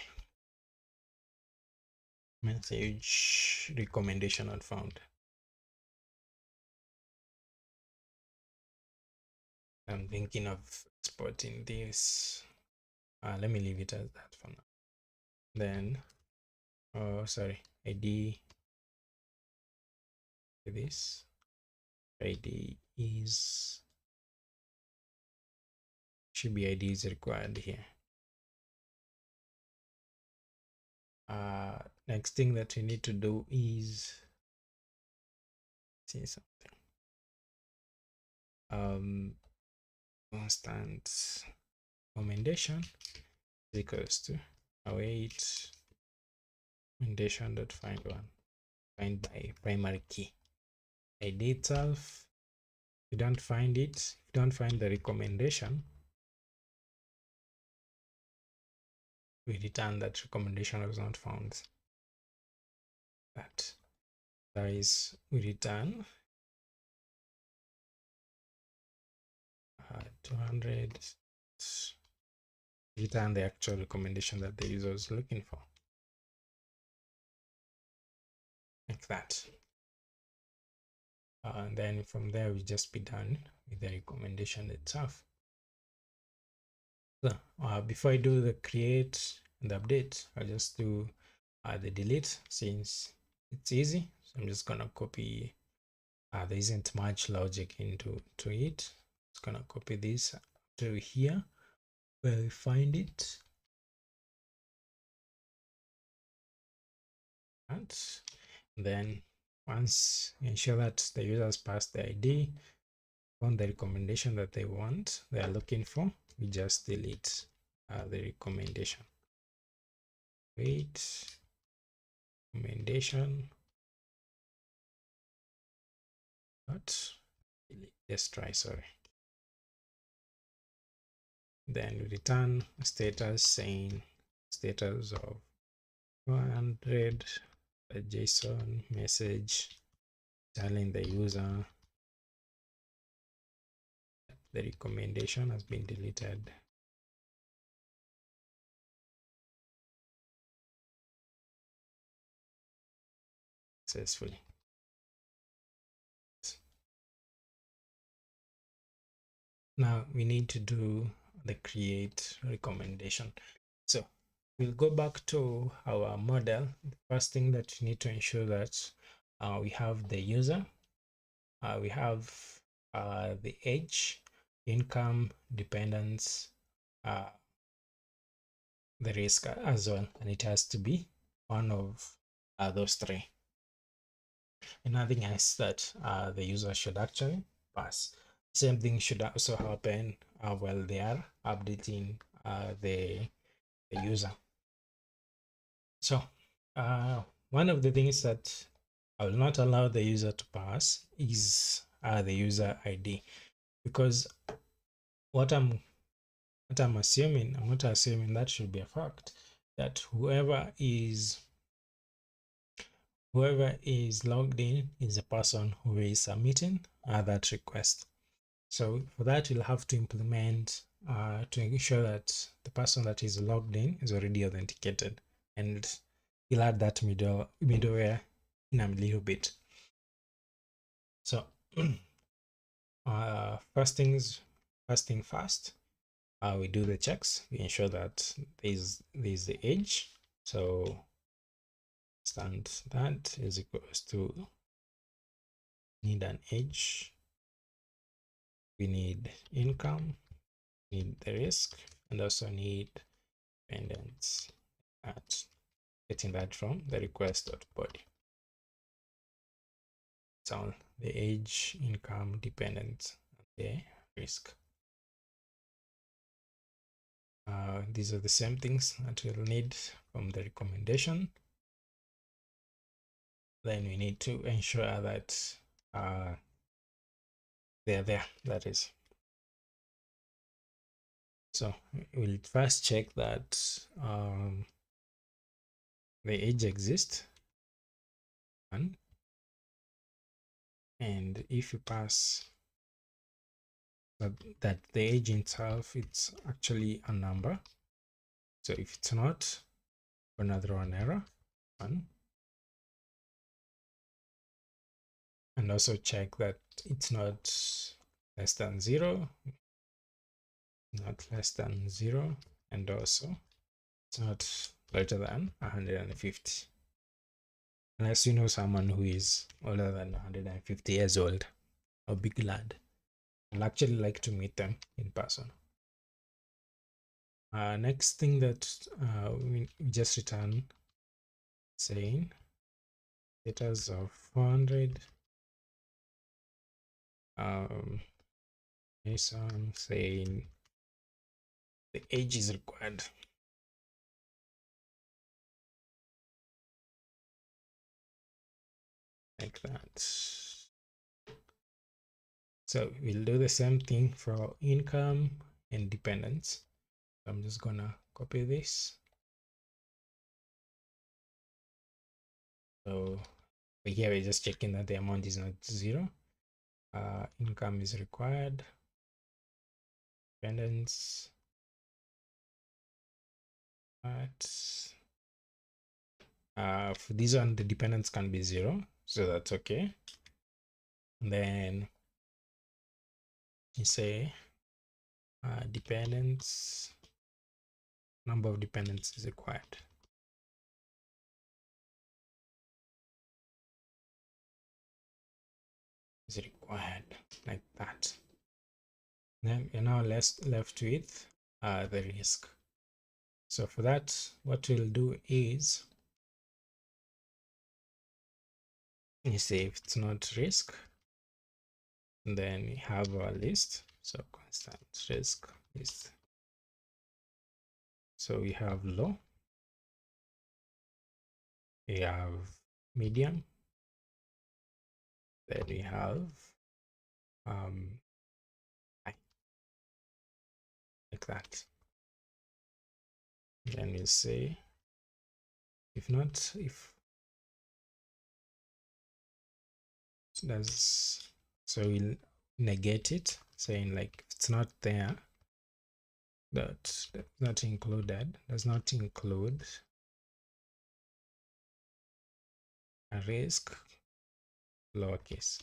Message recommendation not found. I'm thinking of exporting this. Let me leave it as that for now. Then, oh, sorry, ID this. ID is, should be ID is required here. Next thing that we need to do is see something. Constant recommendation is equals to await recommendation dot find one, find by primary key. ID itself, if you don't find it, if you don't find the recommendation, we return that recommendation was not found. That is, we return 200, return the actual recommendation that the user is looking for, like that. And then from there, we just be done with the recommendation itself. So before I do the create and the update, I'll just do the delete since it's easy. So I'm just gonna copy. There isn't much logic into it. Just gonna copy this to here where we find it, and then once you ensure that the users pass the ID on the recommendation that they are looking for, we just delete the recommendation. Wait, recommendation, but let's try, sorry. Then we return a status saying status of 100, a JSON message telling the user the recommendation has been deleted. Successfully. Now we need to do the create recommendation. So we'll go back to our model. The first thing that you need to ensure that we have the user, we have the age, income, dependence, the risk as well, and it has to be one of those three. And nothing else that the user should actually pass. Same thing should also happen while they are updating the user. So one of the things that I will not allow the user to pass is the user ID, because what I'm assuming, I'm not assuming that should be a fact, that whoever is logged in is the person who is submitting that request. So for that, you'll have to implement to ensure that the person that is logged in is already authenticated, and you'll add that middleware in a little bit. So first thing first, we do the checks. We ensure that there's the age. So stand that is equals to need an age, we need income, need the risk, and also need dependence. At getting that from the request.body. So the age, income, dependence, and the risk. These are the same things that we'll need from the recommendation. Then we need to ensure that they're there, that is. So we'll first check that the age exists, and if you pass that the age itself, it's actually a number. So if it's not, another one error, one, and also check that it's not less than 0, not less than 0, and also it's not greater than 150. Unless you know someone who is older than 150 years old, or big lad, I'd actually like to meet them in person. Next thing that we just return saying status of 400. Mason saying the age is required. Like that. So we'll do the same thing for income and dependence. I'm just gonna copy this. So here we're just checking that the amount is not 0. Income is required. Dependence. But for this one, the dependence can be 0, so that's okay. And then you say dependence, number of dependents is required. Is required, like that. Then you're now left with the risk. So for that, what we'll do is you say if it's not risk, then we have our list. So constant risk list. So we have low, we have medium, then we have high, like that. Then we'll say if not, if does, so we'll negate it, saying like if it's not there, that's not included, does not include a risk, lowercase,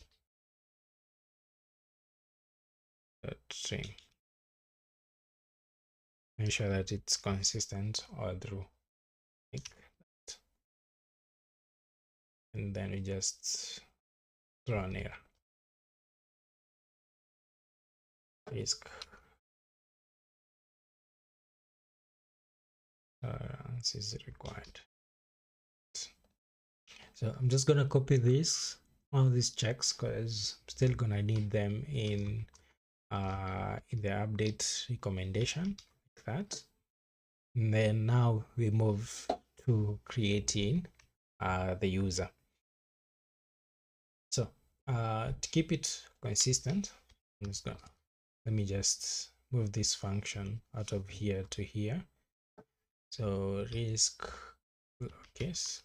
string. Make sure that it's consistent all through. like that. And then we just throw an error. Risk is required. So I'm just gonna copy all these checks because I'm still gonna need them in the update recommendation, like that. And then now we move to creating the user. So to keep it consistent, I'm just gonna let me just move this function out of here to here. So risk lowercase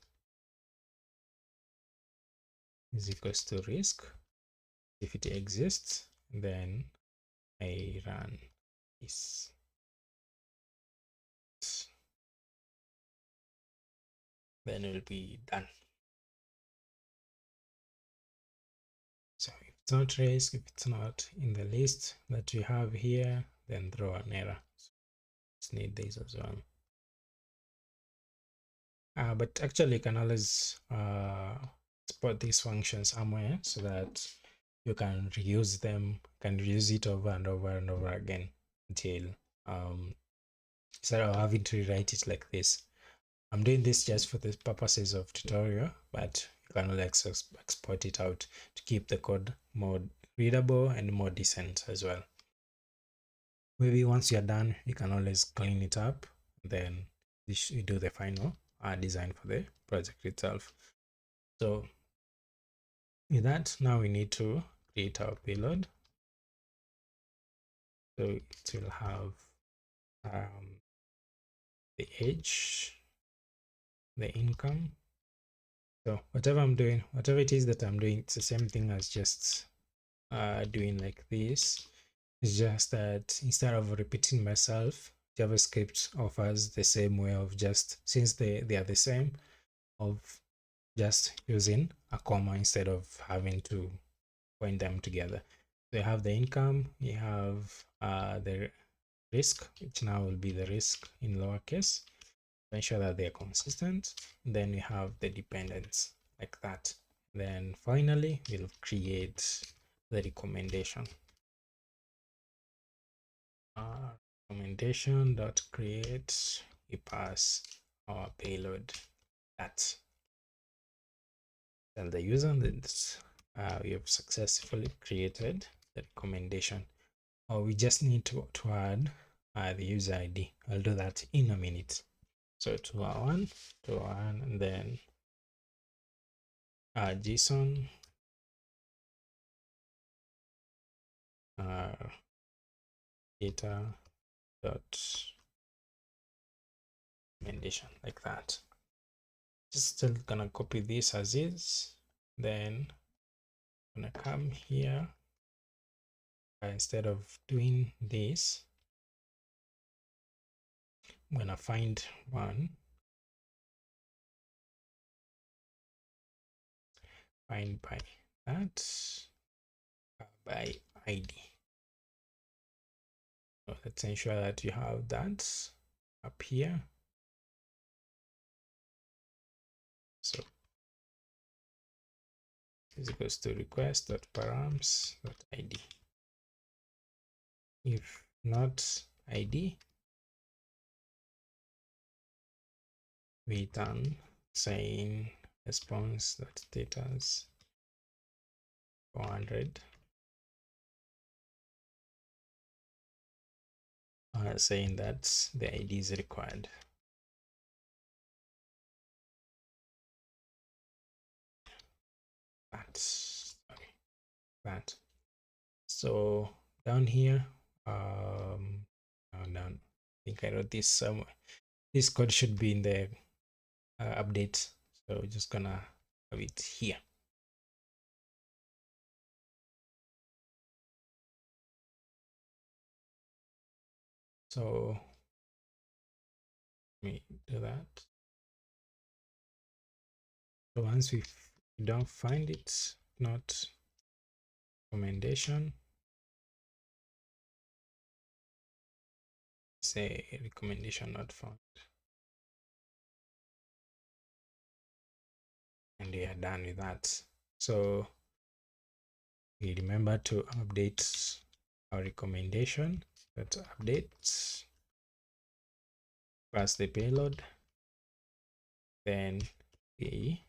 is equals to risk. If it exists, then I run this. Then it will be done. So if it's not risk, if it's not in the list that we have here, then throw an error. So let's need this as well. But actually you can always export this function somewhere so that you can reuse them, can reuse it over and over and over again until instead of having to rewrite it like this. I'm doing this just for the purposes of tutorial, but you can always export it out to keep the code more readable and more decent as well. Maybe once you're done, you can always clean it up, then you do the final design for the project itself. So with that, now we need to create our payload. So it will have the age, the income. So whatever I'm doing, whatever it is that I'm doing, it's the same thing as just doing like this. It's just that instead of repeating myself, JavaScript offers the same way of just, since they are the same, of just using a comma instead of having to point them together. So you have the income, you have the risk, which now will be the risk in lowercase. Ensure that they're consistent. Then we have the dependents like that. Then finally, we'll create the recommendation. Recommendation.create, we pass our payload. That tell the user that we have successfully created the recommendation. Or we just need to add the user ID. I'll do that in a minute. So to our one, and then JSON data dot recommendation, like that. Just still gonna copy this as is, then I'm gonna come here. Instead of doing this, I'm gonna find one, find by that, by ID. So let's ensure that you have that up here. So is equals to request.params.id. If not ID, we return saying response.status 400, saying that the ID is required. That. So down here, down, I think I wrote this somewhere. This code should be in the update. So we're just gonna have it here. So let me do that. So once we don't find it, not recommendation, say recommendation not found. and we are done with that. So we remember to update our recommendation. Let's update plus the payload, then we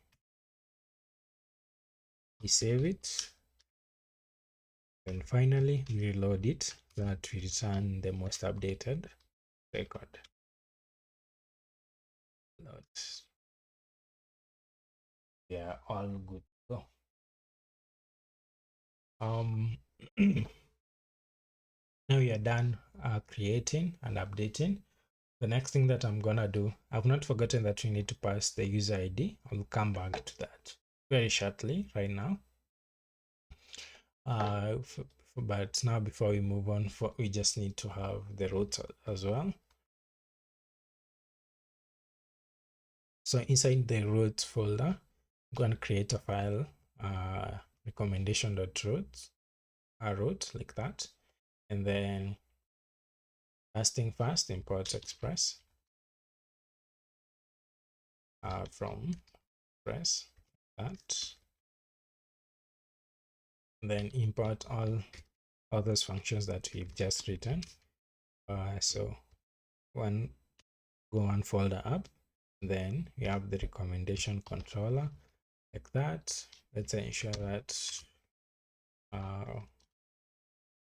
save it, and finally we reload it so that we return the most updated record. Load. Yeah, all good to go. Now we are done creating and updating. The next thing that I'm gonna do, I've not forgotten that we need to pass the user ID. I'll come back to that very shortly right now. But now before we move on, we just need to have the root as well. So inside the root folder, I'm going to create a file, recommendation.root, root like that. And then first thing first, import express from express that. Then import all those functions that we've just written. So go one folder up, then we have the recommendation controller like that. Let's ensure that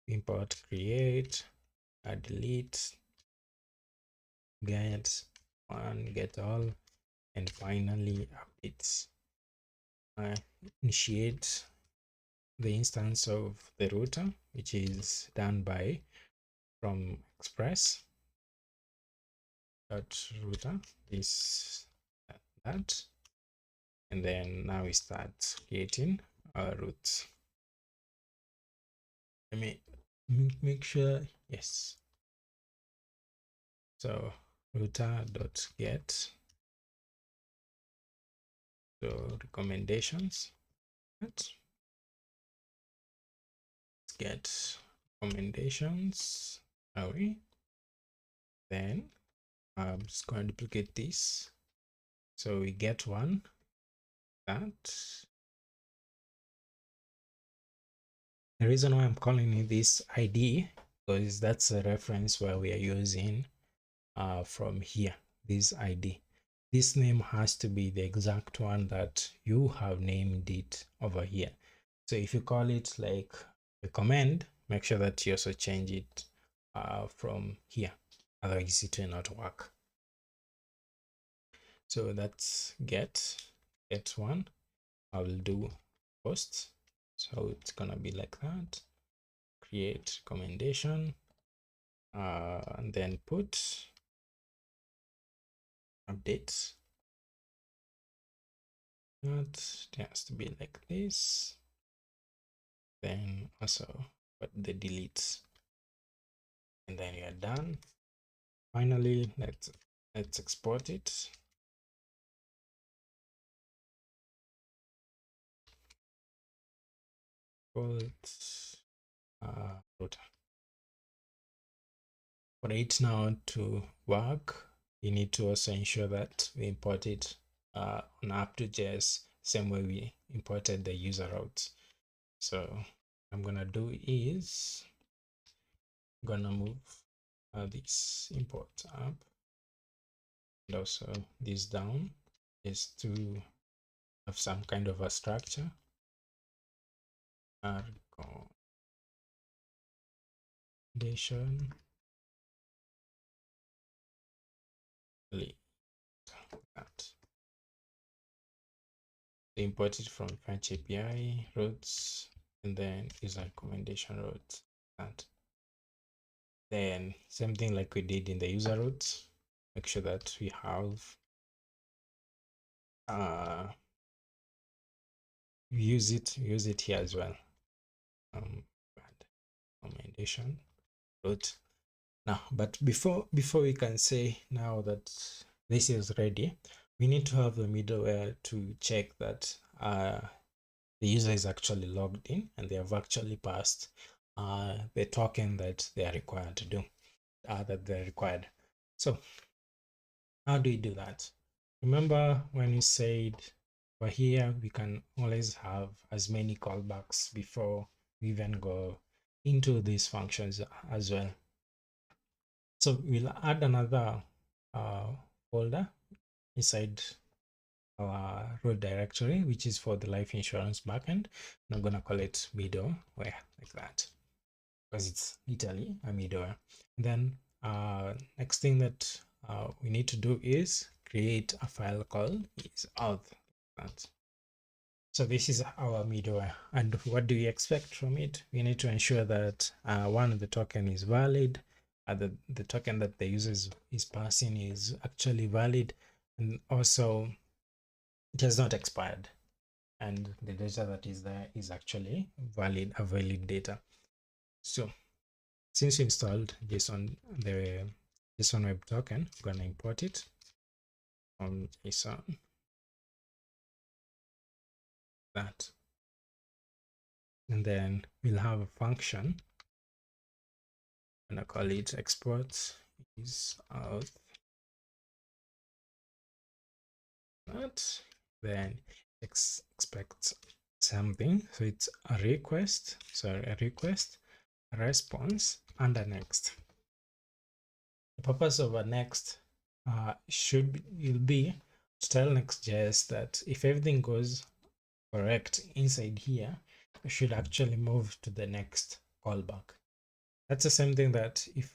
import create, delete, get one, get all, and finally updates. Initiate the instance of the router, which is done by from express dot router is that, and then now we start creating our routes. Let me make sure, yes. So router dot get, so recommendations, let's get recommendations. Are we? Then I'm just going to duplicate this, so we get one. That the reason why I'm calling it this ID, because that's a reference where we are using from here, this ID. This name has to be the exact one that you have named it over here. So if you call it like recommend, make sure that you also change it from here, otherwise it will not work. So that's get one. I will do post, so it's gonna be like that. Create recommendation, and then put updates. That has to be like this. Then also put the deletes, and then you're done. Finally, let's export it. Router. For it now to work, you need to also ensure that we import it on app.js, same way we imported the user routes. So what I'm gonna do is gonna move this import app and also this down, is to have some kind of a structure. Recommendation that import it from Fetch API routes, and then user recommendation routes. And then same thing like we did in the user routes, make sure that we have use it here as well. Recommendation route. Now, but before we can say now that this is ready, we need to have a middleware to check that the user is actually logged in and they have actually passed the token that they are required to do, that they're required. So how do we do that? Remember when we said But here we can always have as many callbacks before we even go into these functions as well. So we'll add another folder inside our root directory, which is for the life insurance backend. I'm going to call it middleware like that, because it's literally a middleware. And then next thing that we need to do is create a file called is auth. So this is our middleware, and what do we expect from it? We need to ensure that one, the token is valid, the token that the user is passing is actually valid, and also it has not expired, and the data that is there is actually a valid data. So since we installed the JSON web token, I'm gonna import it from JSON that, and then we'll have a function. I'm gonna call it export is out that, then expect something. So it's a request, a response, and a next. The purpose of a next will be to tell Next.js that if everything goes correct inside here, we should actually move to the next callback. That's the same thing that if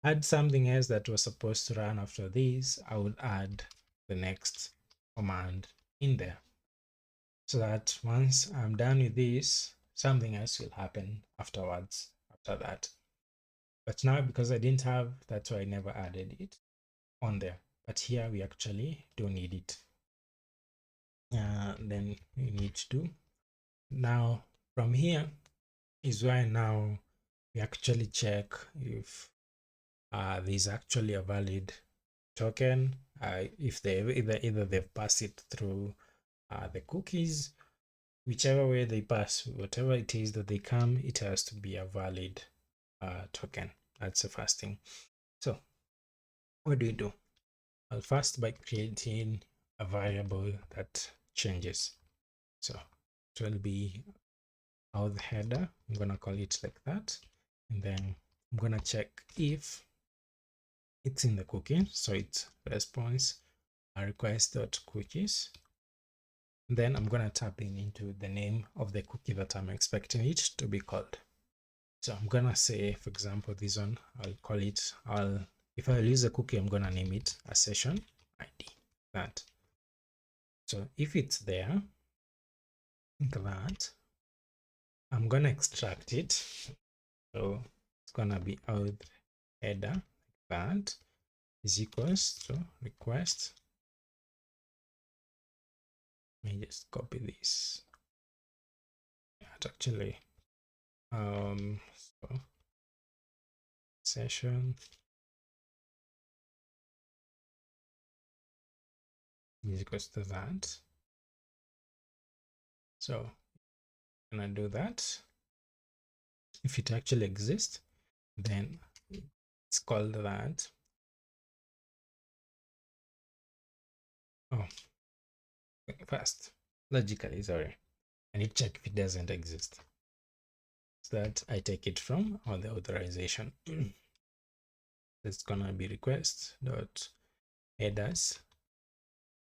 I had something else that was supposed to run after this, I would add the next command in there, so that once I'm done with this, something else will happen afterwards after that. But now, because I didn't have, that's why I never added it on there. But here we actually don't need it. Then we need to do now from here is why now we actually check if there's actually a valid token, if they either they've passed it through the cookies, whichever way they pass, whatever it is that they come, it has to be a valid token. That's the first thing. So what do we do? Well, first by creating a variable that changes. So it will be auth header. I'm gonna call it like that, and then I'm gonna check if it's in the cookie. So it's response request.cookies. Then I'm gonna tap into the name of the cookie that I'm expecting it to be called. So I'm gonna say, for example, this one, I'll call it, if I use a cookie, I'm gonna name it a session ID. That. So if it's there, that, I'm gonna extract it. So it's gonna be auth header that is equals to request. Let me just copy this. It actually so session is equals to that. So I'm gonna do that. If it actually exists, then it's called that. Oh, first, logically, sorry. I need to check if it doesn't exist. So that I take it from all the authorization. It's gonna be request dot headers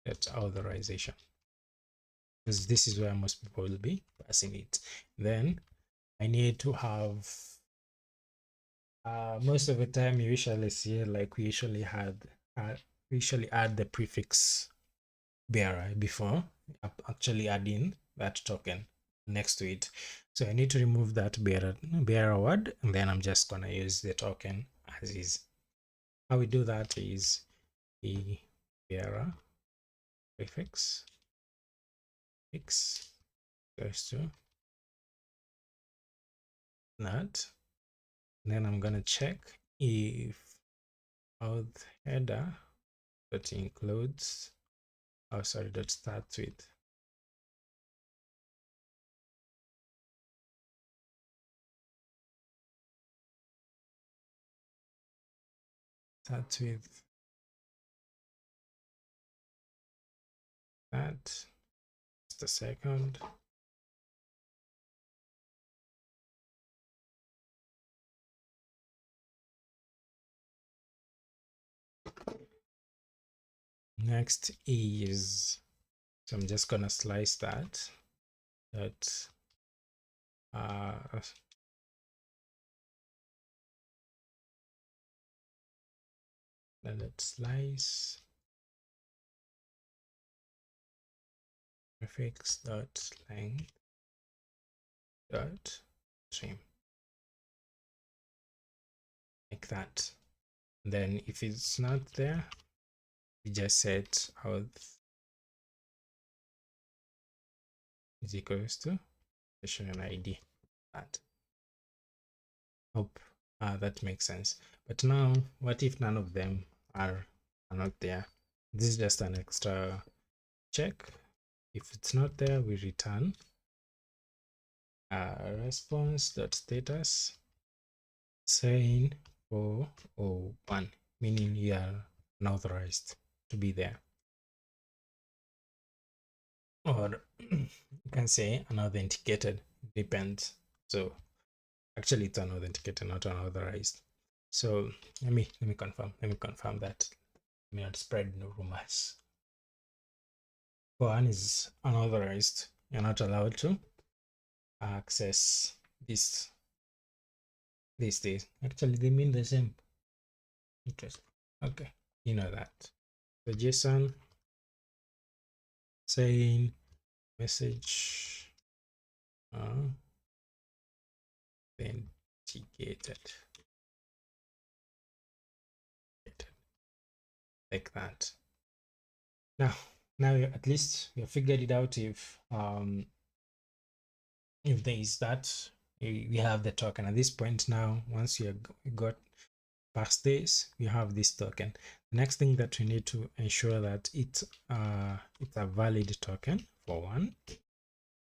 dot authorization, because this is where most people will be passing it. Then I need to have most of the time you usually see, like we usually add the prefix bearer before actually adding that token next to it. So I need to remove that bearer word, and then I'm just gonna use the token as is. How we do that is the bearer prefix x goes to that. And then I'm gonna check if auth header that includes, oh sorry, that starts with that. a second. Next is, so I'm just gonna slice that. That let's slice prefix dot length dot trim, like that. Then if it's not there, we just set out is equals to session ID. That, hope that makes sense. But now, what if none of them are not there? This is just an extra check. If it's not there, we return response.status saying 401, meaning you are unauthorized to be there. Or you can say unauthenticated, depends. So actually it's unauthenticated, not unauthorized. So let me confirm that. Let me not spread no rumors. One is unauthorized. You're not allowed to access this these days. Actually, they mean the same. Interesting. Okay, you know that. So JSON saying message authenticated, like that. Now at least we have figured it out. If there is that, we have the token at this point. Now once you got past this, we have this token. The next thing that we need to ensure that it's a valid token for one,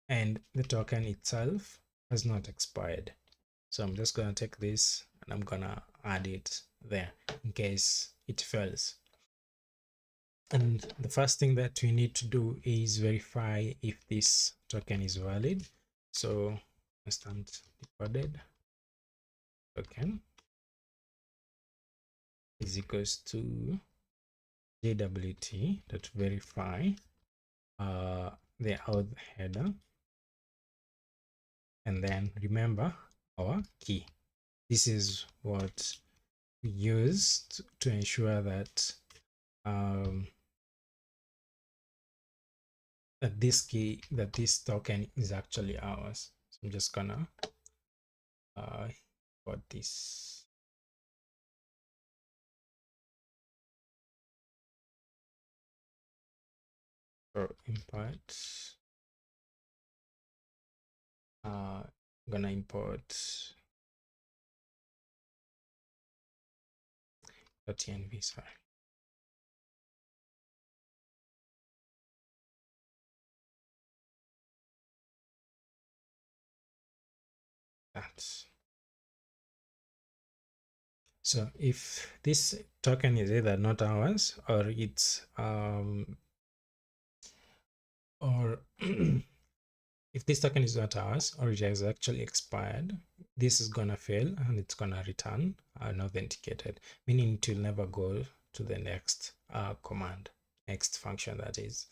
and the token itself has not expired. So I'm just going to take this and I'm gonna add it there in case it fails. And the first thing that we need to do is verify if this token is valid. So instant decoded token is equals to jwt.verify the auth header, and then remember our key. This is what we use to ensure that that this token is actually ours. So I'm just gonna put this for import. I'm gonna import .env, sorry. That. So if this token is either not ours or it's or if this token is not ours or it has actually expired, this is gonna fail and it's gonna return unauthenticated, meaning it will never go to the next command, next function, that is.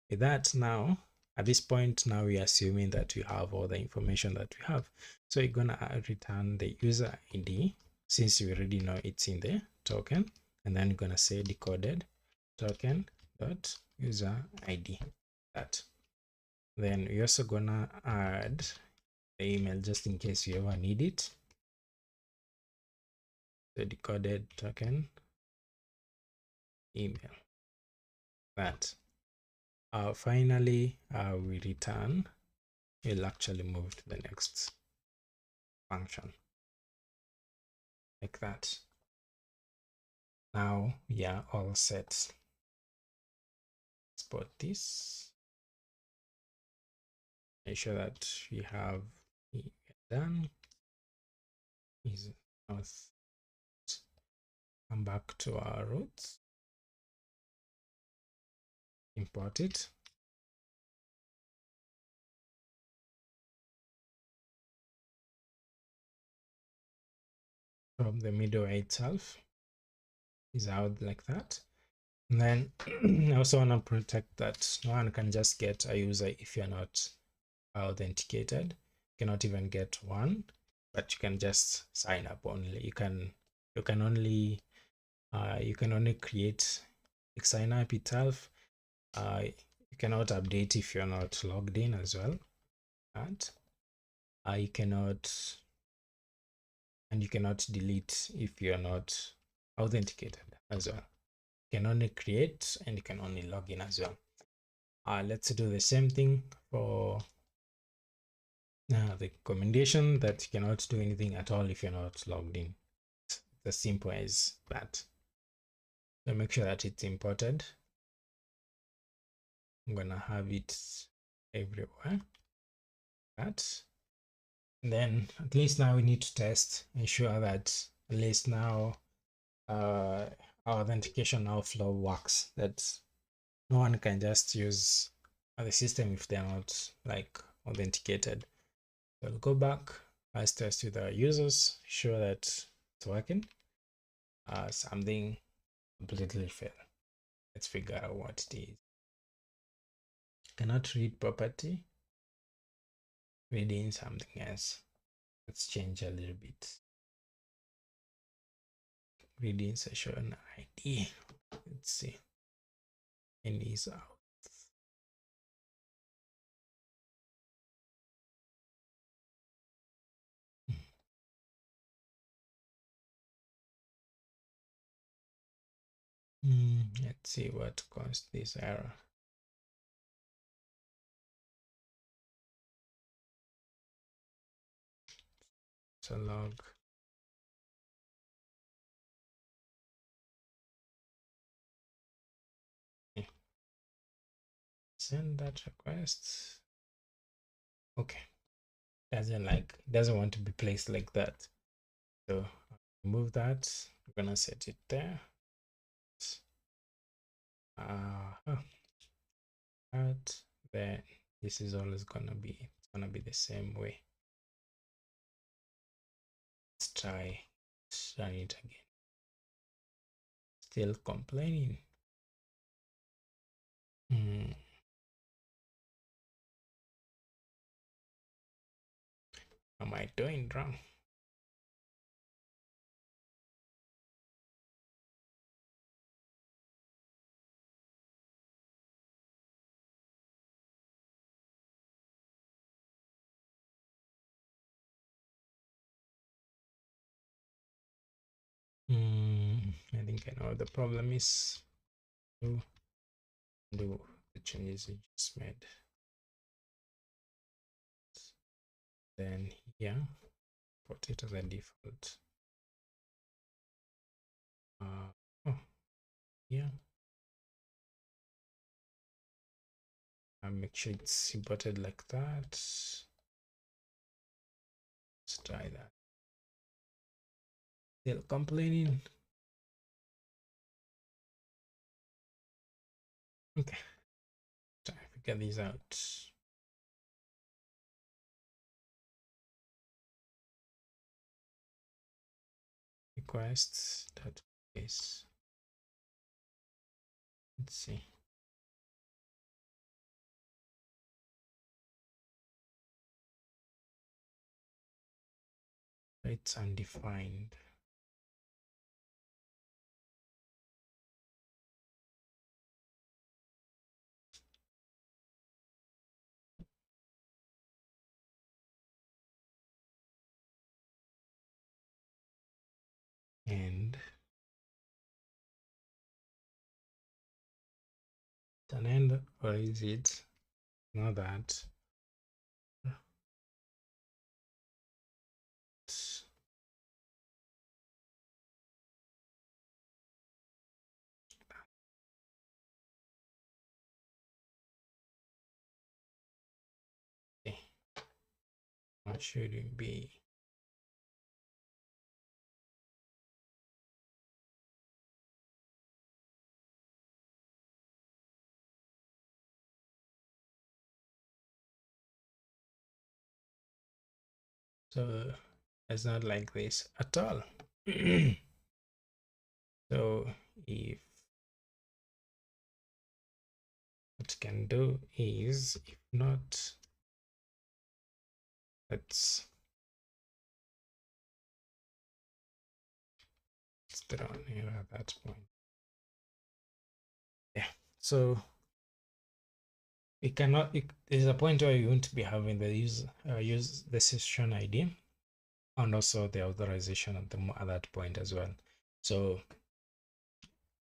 With that, now at this point, now we're assuming that we have all the information that we have. So we're gonna return the user ID, since we already know it's in the token, and then we're gonna say decoded token dot user ID. That. Then we're also gonna add the email just in case you ever need it. The decoded token email. That. Finally, we return. We'll actually move to the next function, like that. Now we are all set. Export this. Make sure that we have done. Is come back to our roots. Import it. from the middleware itself is out like that. And then I also want to protect that no one can just get a user if you're not authenticated. You cannot even get one, but you can just sign up only. You can only create a sign up itself. You cannot update if you're not logged in as well. And you cannot delete if you're not authenticated as well. You can only create and you can only log in as well. Let's do the same thing for the recommendation that you cannot do anything at all if you're not logged in. It's as simple as that. So make sure that it's imported. I'm gonna have it everywhere. That. And then at least now we need to test, ensure that at least now our authentication now flow works. That no one can just use the system if they're not like authenticated. So we'll go back, let's test with our users, sure that it's working. Something completely failed. Let's figure out what it is. Cannot read property, reading something else. Let's change a little bit. Reading session ID. Let's see. And is out. Let's see what caused this error. So log. Send that request. Okay. Doesn't want to be placed like that. So remove that. I'm gonna set it there. That then this is always gonna be the same way. Let's try run it again. Still complaining. Am I doing wrong? I think I know what the problem is. Do the changes you just made. Then here, put it as a default. Oh, yeah. Make sure it's imported like that. Let's try that. Still complaining. Okay. Try to figure these out. Requests database. Let's see. It's undefined. And an end, or is it not that? Okay. What should it be? So it's not like this at all. So if what you can do is, if not, let's throw an error at that point. Yeah, so you cannot, there's a point where you won't be having the use the session ID and also the authorization at that point as well. So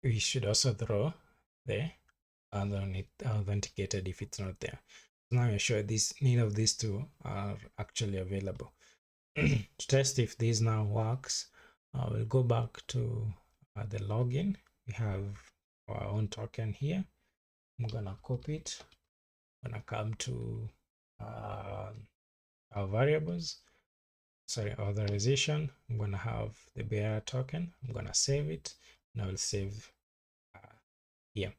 we should also throw the authenticated if it's not there. So now you're sure neither of these two are actually available. To test if this now works, we'll go back to the login. We have our own token here. I'm gonna copy it. I'm gonna come to our variables, sorry, authorization. I'm gonna have the bearer token. I'm gonna save it, and I will save here.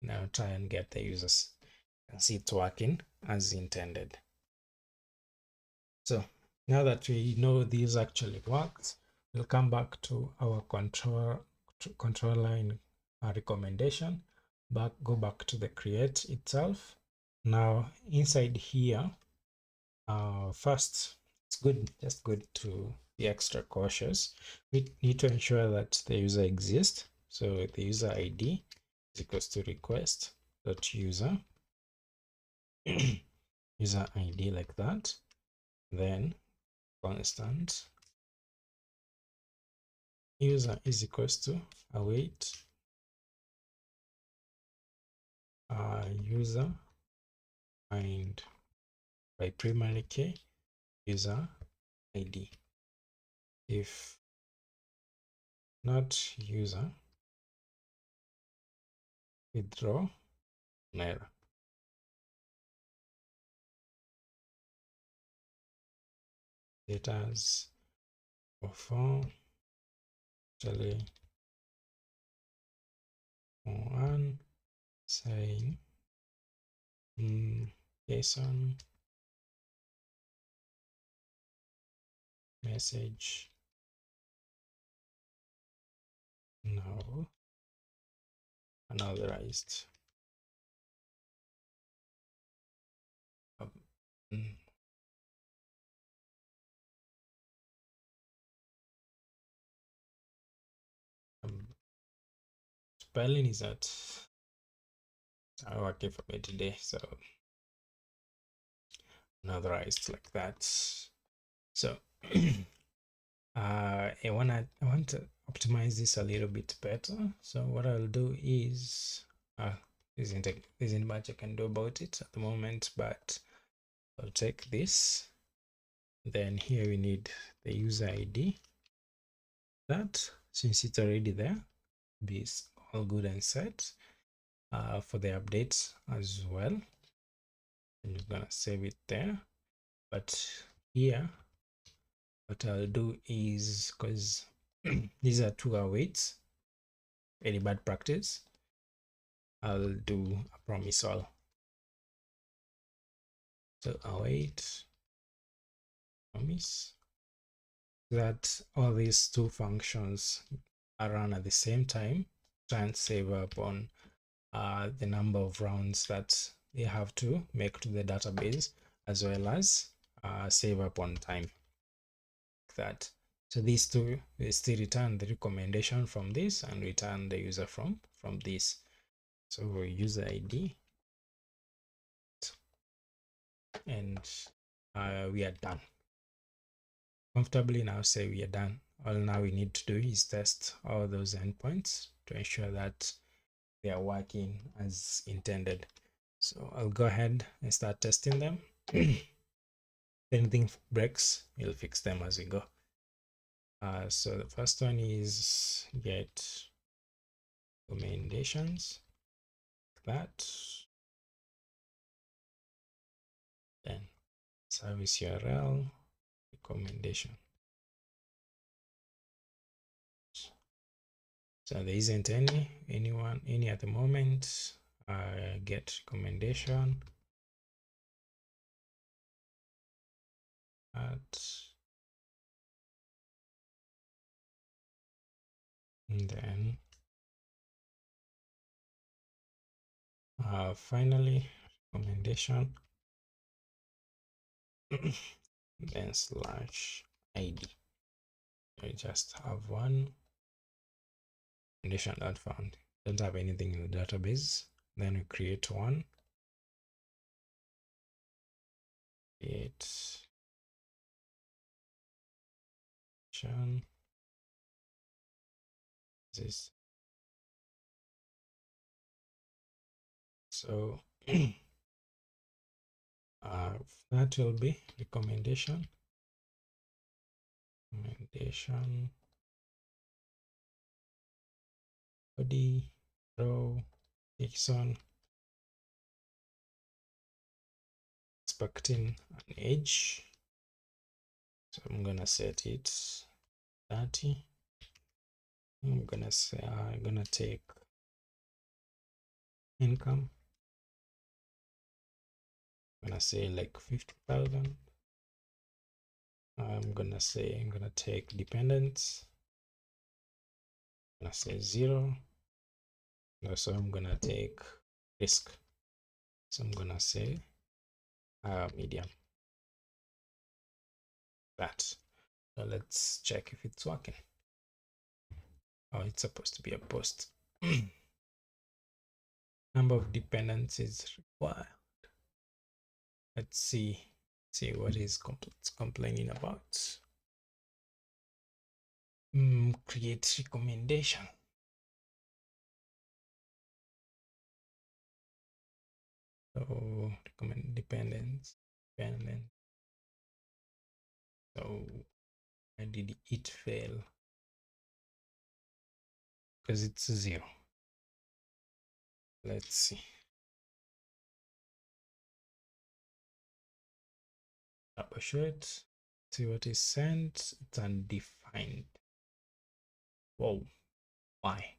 Now try and get the users. You can see it's working as intended. So now that we know this actually works, we'll come back to our controller in our recommendation, go back to the create itself. Now inside here, first, it's just good to be extra cautious. We need to ensure that the user exists. So the user ID is equals to request.user user ID like that. Then constant user is equals to await user and by primary key user ID. If not user, withdraw an error. Data's perform actually one saying JSON message no unauthorized. Mm, Spelling is not working for me today, so unauthorized like that. So I want to optimize this a little bit better. So what I'll do is there isn't much I can do about it at the moment, but I'll take this. Then here we need the user ID. That, since it's already there, be all good and set. For the updates as well, I'm just gonna save it there. But here, what I'll do is, because these are two awaits, any bad practice, I'll do a promise all. So await promise that all these two functions are run at the same time. Try and save up on the number of rounds that they have to make to the database, as well as save up on time like that. So these two will still return the recommendation from this and return the user from this. So user ID, and we are done. Comfortably now say we are done. All now we need to do is test all those endpoints to ensure that they are working as intended. So I'll go ahead and start testing them. If anything breaks, we'll fix them as we go. So the first one is get recommendations, like that. Then service URL recommendation. So there isn't any at the moment. Get recommendation at And then finally recommendation, then slash id. I just have one recommendation not found. Don't have anything in the database. Then we create one. Create this. So that will be recommendation body row JSON expecting an age. So I'm gonna set it 30. I'm gonna say I'm gonna take income. I'm gonna say like 50,000. I'm gonna take dependents. I'm gonna say 0. So I'm gonna take risk. So I'm gonna say medium. That. So let's check if it's working. Oh, it's supposed to be a post. Number of dependencies required. Let's see what is complaining about. Create recommendation. So recommend dependence. So why did it fail? Because it's 0. Let's see. Troubleshoot it. See what is sent. It's undefined. Whoa. Why?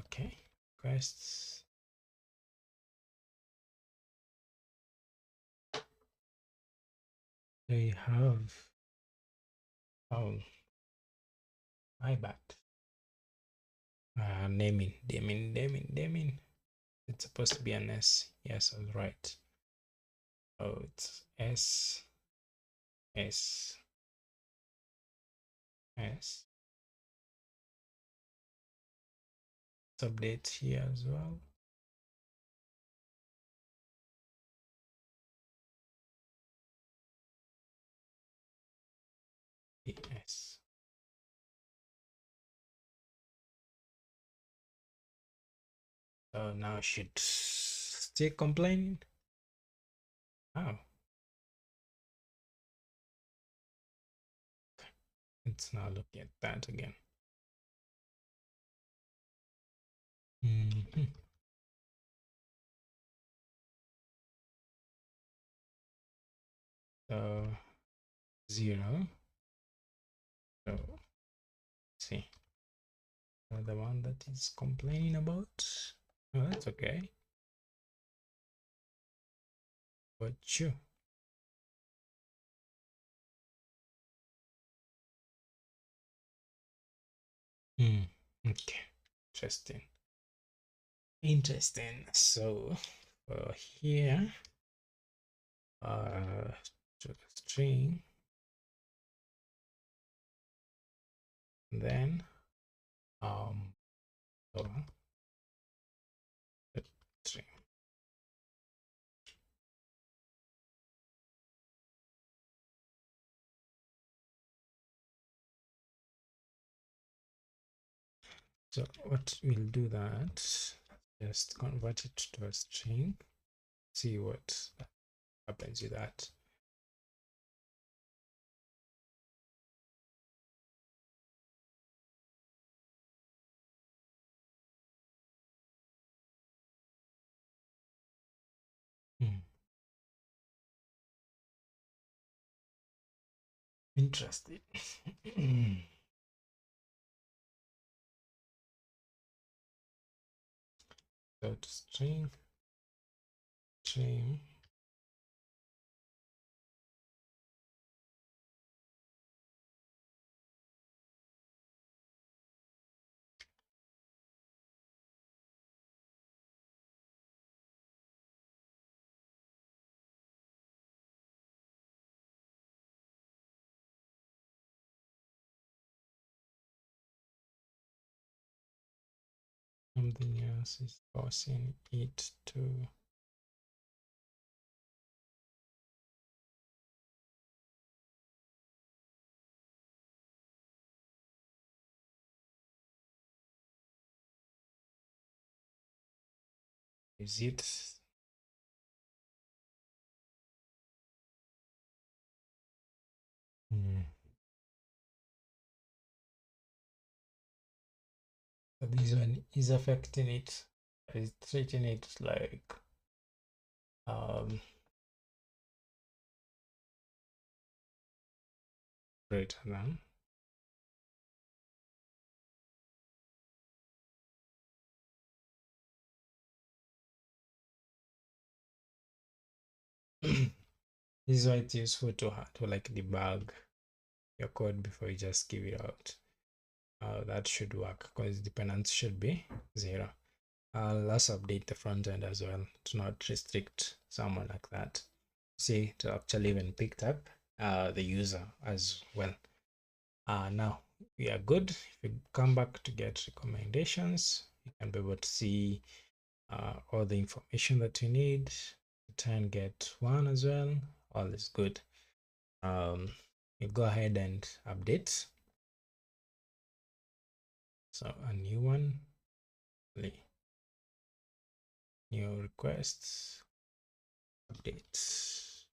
Okay. Requests. They have. Oh. My bad. Naming. It's supposed to be an S. Yes, I was right. Oh, it's S. Let's update here as well. Yes. So now I should still complaining. Oh. Let's now look at that again. So 0. So see. The one that is complaining about. Oh, that's okay. But you. Okay. Interesting. So here to string, then so string. So what we'll do that, just convert it to a string, see what happens with that. Interesting. So to string something else is causing it to is it so this one is affecting it, is treating it like greater than. This is why it's useful to like debug your code before you just give it out. That should work because dependence should be 0. I'll also update the front end as well to not restrict someone like that. See, to actually even picked up the user as well. Now we are good. If you come back to get recommendations, you can be able to see all the information that you need. Try and get one as well. All is good. You go ahead and update. So a new one, new requests, updates,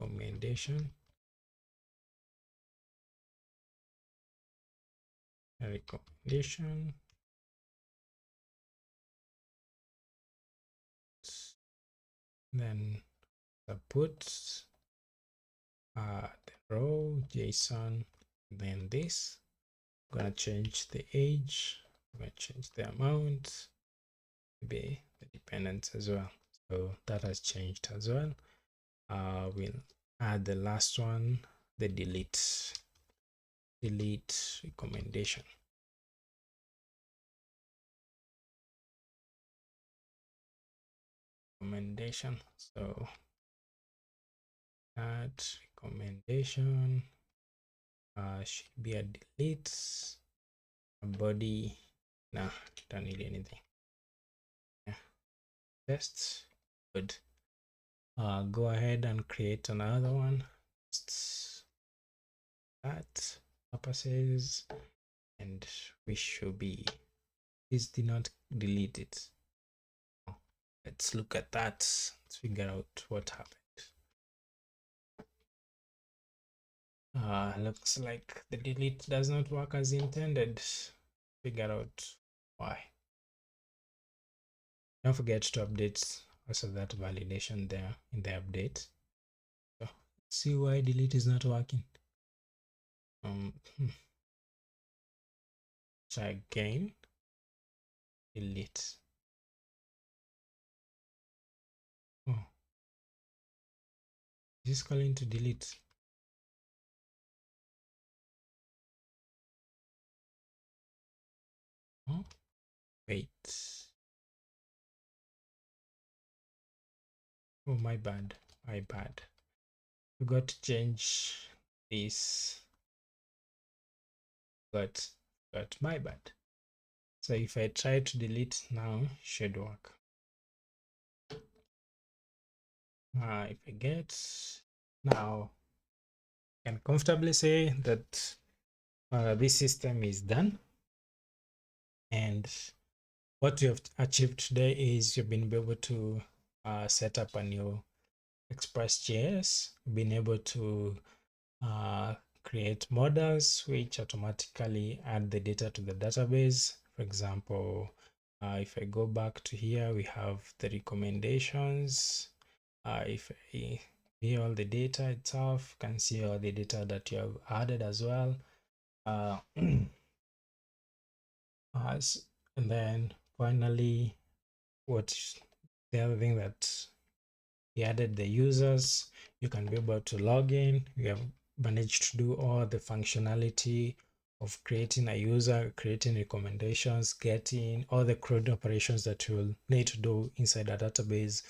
recommendation, recommendation, then the put, the row, JSON, then this. I'm gonna change the age, I'm gonna change the amount, maybe the dependence as well. So that has changed as well. We'll add the last one, the delete recommendation. So that recommendation should be a delete, a body. Nah, don't need anything. Yeah, test, good. Go ahead and create another one. That purposes, and we should be. Please do not delete it. Let's look at that. Let's figure out what happened. Looks like the delete does not work as intended. Figure out why. Don't forget to update also that validation there in the update. So see why delete is not working. Try again. Delete. Oh, is this calling to delete? Oh, wait. Oh, my bad. Forgot to change this. But my bad. So if I try to delete now, it should work. If I get now, I can comfortably say that this system is done. And what we have achieved today is you've been able to set up a new Express.js, been able to create models which automatically add the data to the database. For example, if I go back to here, we have the recommendations. If I see all the data itself, you can see all the data that you have added as well. And then finally, what the other thing that we added the users, you can be able to log in. We have managed to do all the functionality of creating a user, creating recommendations, getting all the CRUD operations that you will need to do inside a database,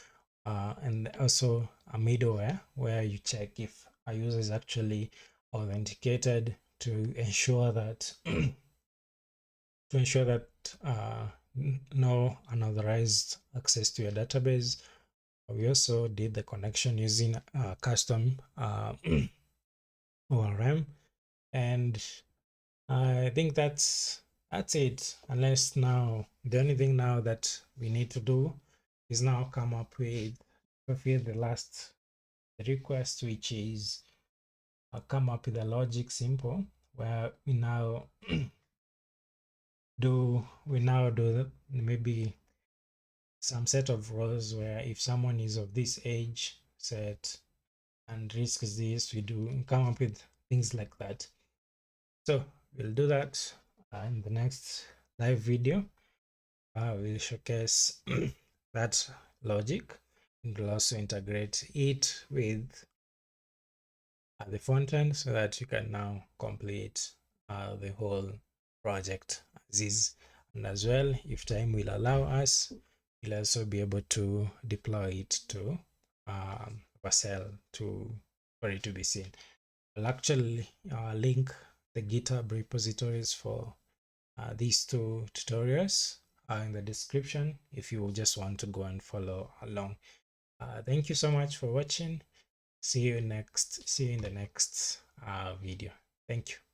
and also a middleware where you check if a user is actually authenticated to ensure that no unauthorized access to your database. We also did the connection using custom ORM, and I think that's it. Unless now the only thing now that we need to do is now come up with fulfill the last request, which is come up with a logic simple where we now do maybe some set of rows where if someone is of this age set and risk is this, we do come up with things like that. So we'll do that in the next live video. We'll showcase that logic, and we'll also integrate it with the front end so that you can now complete the whole project as is. And as well, if time will allow us, we'll also be able to deploy it to Vercel for it to be seen. I'll actually link the GitHub repositories for these two tutorials in the description if you just want to go and follow along. Thank you so much for watching. See you in the next video. Thank you.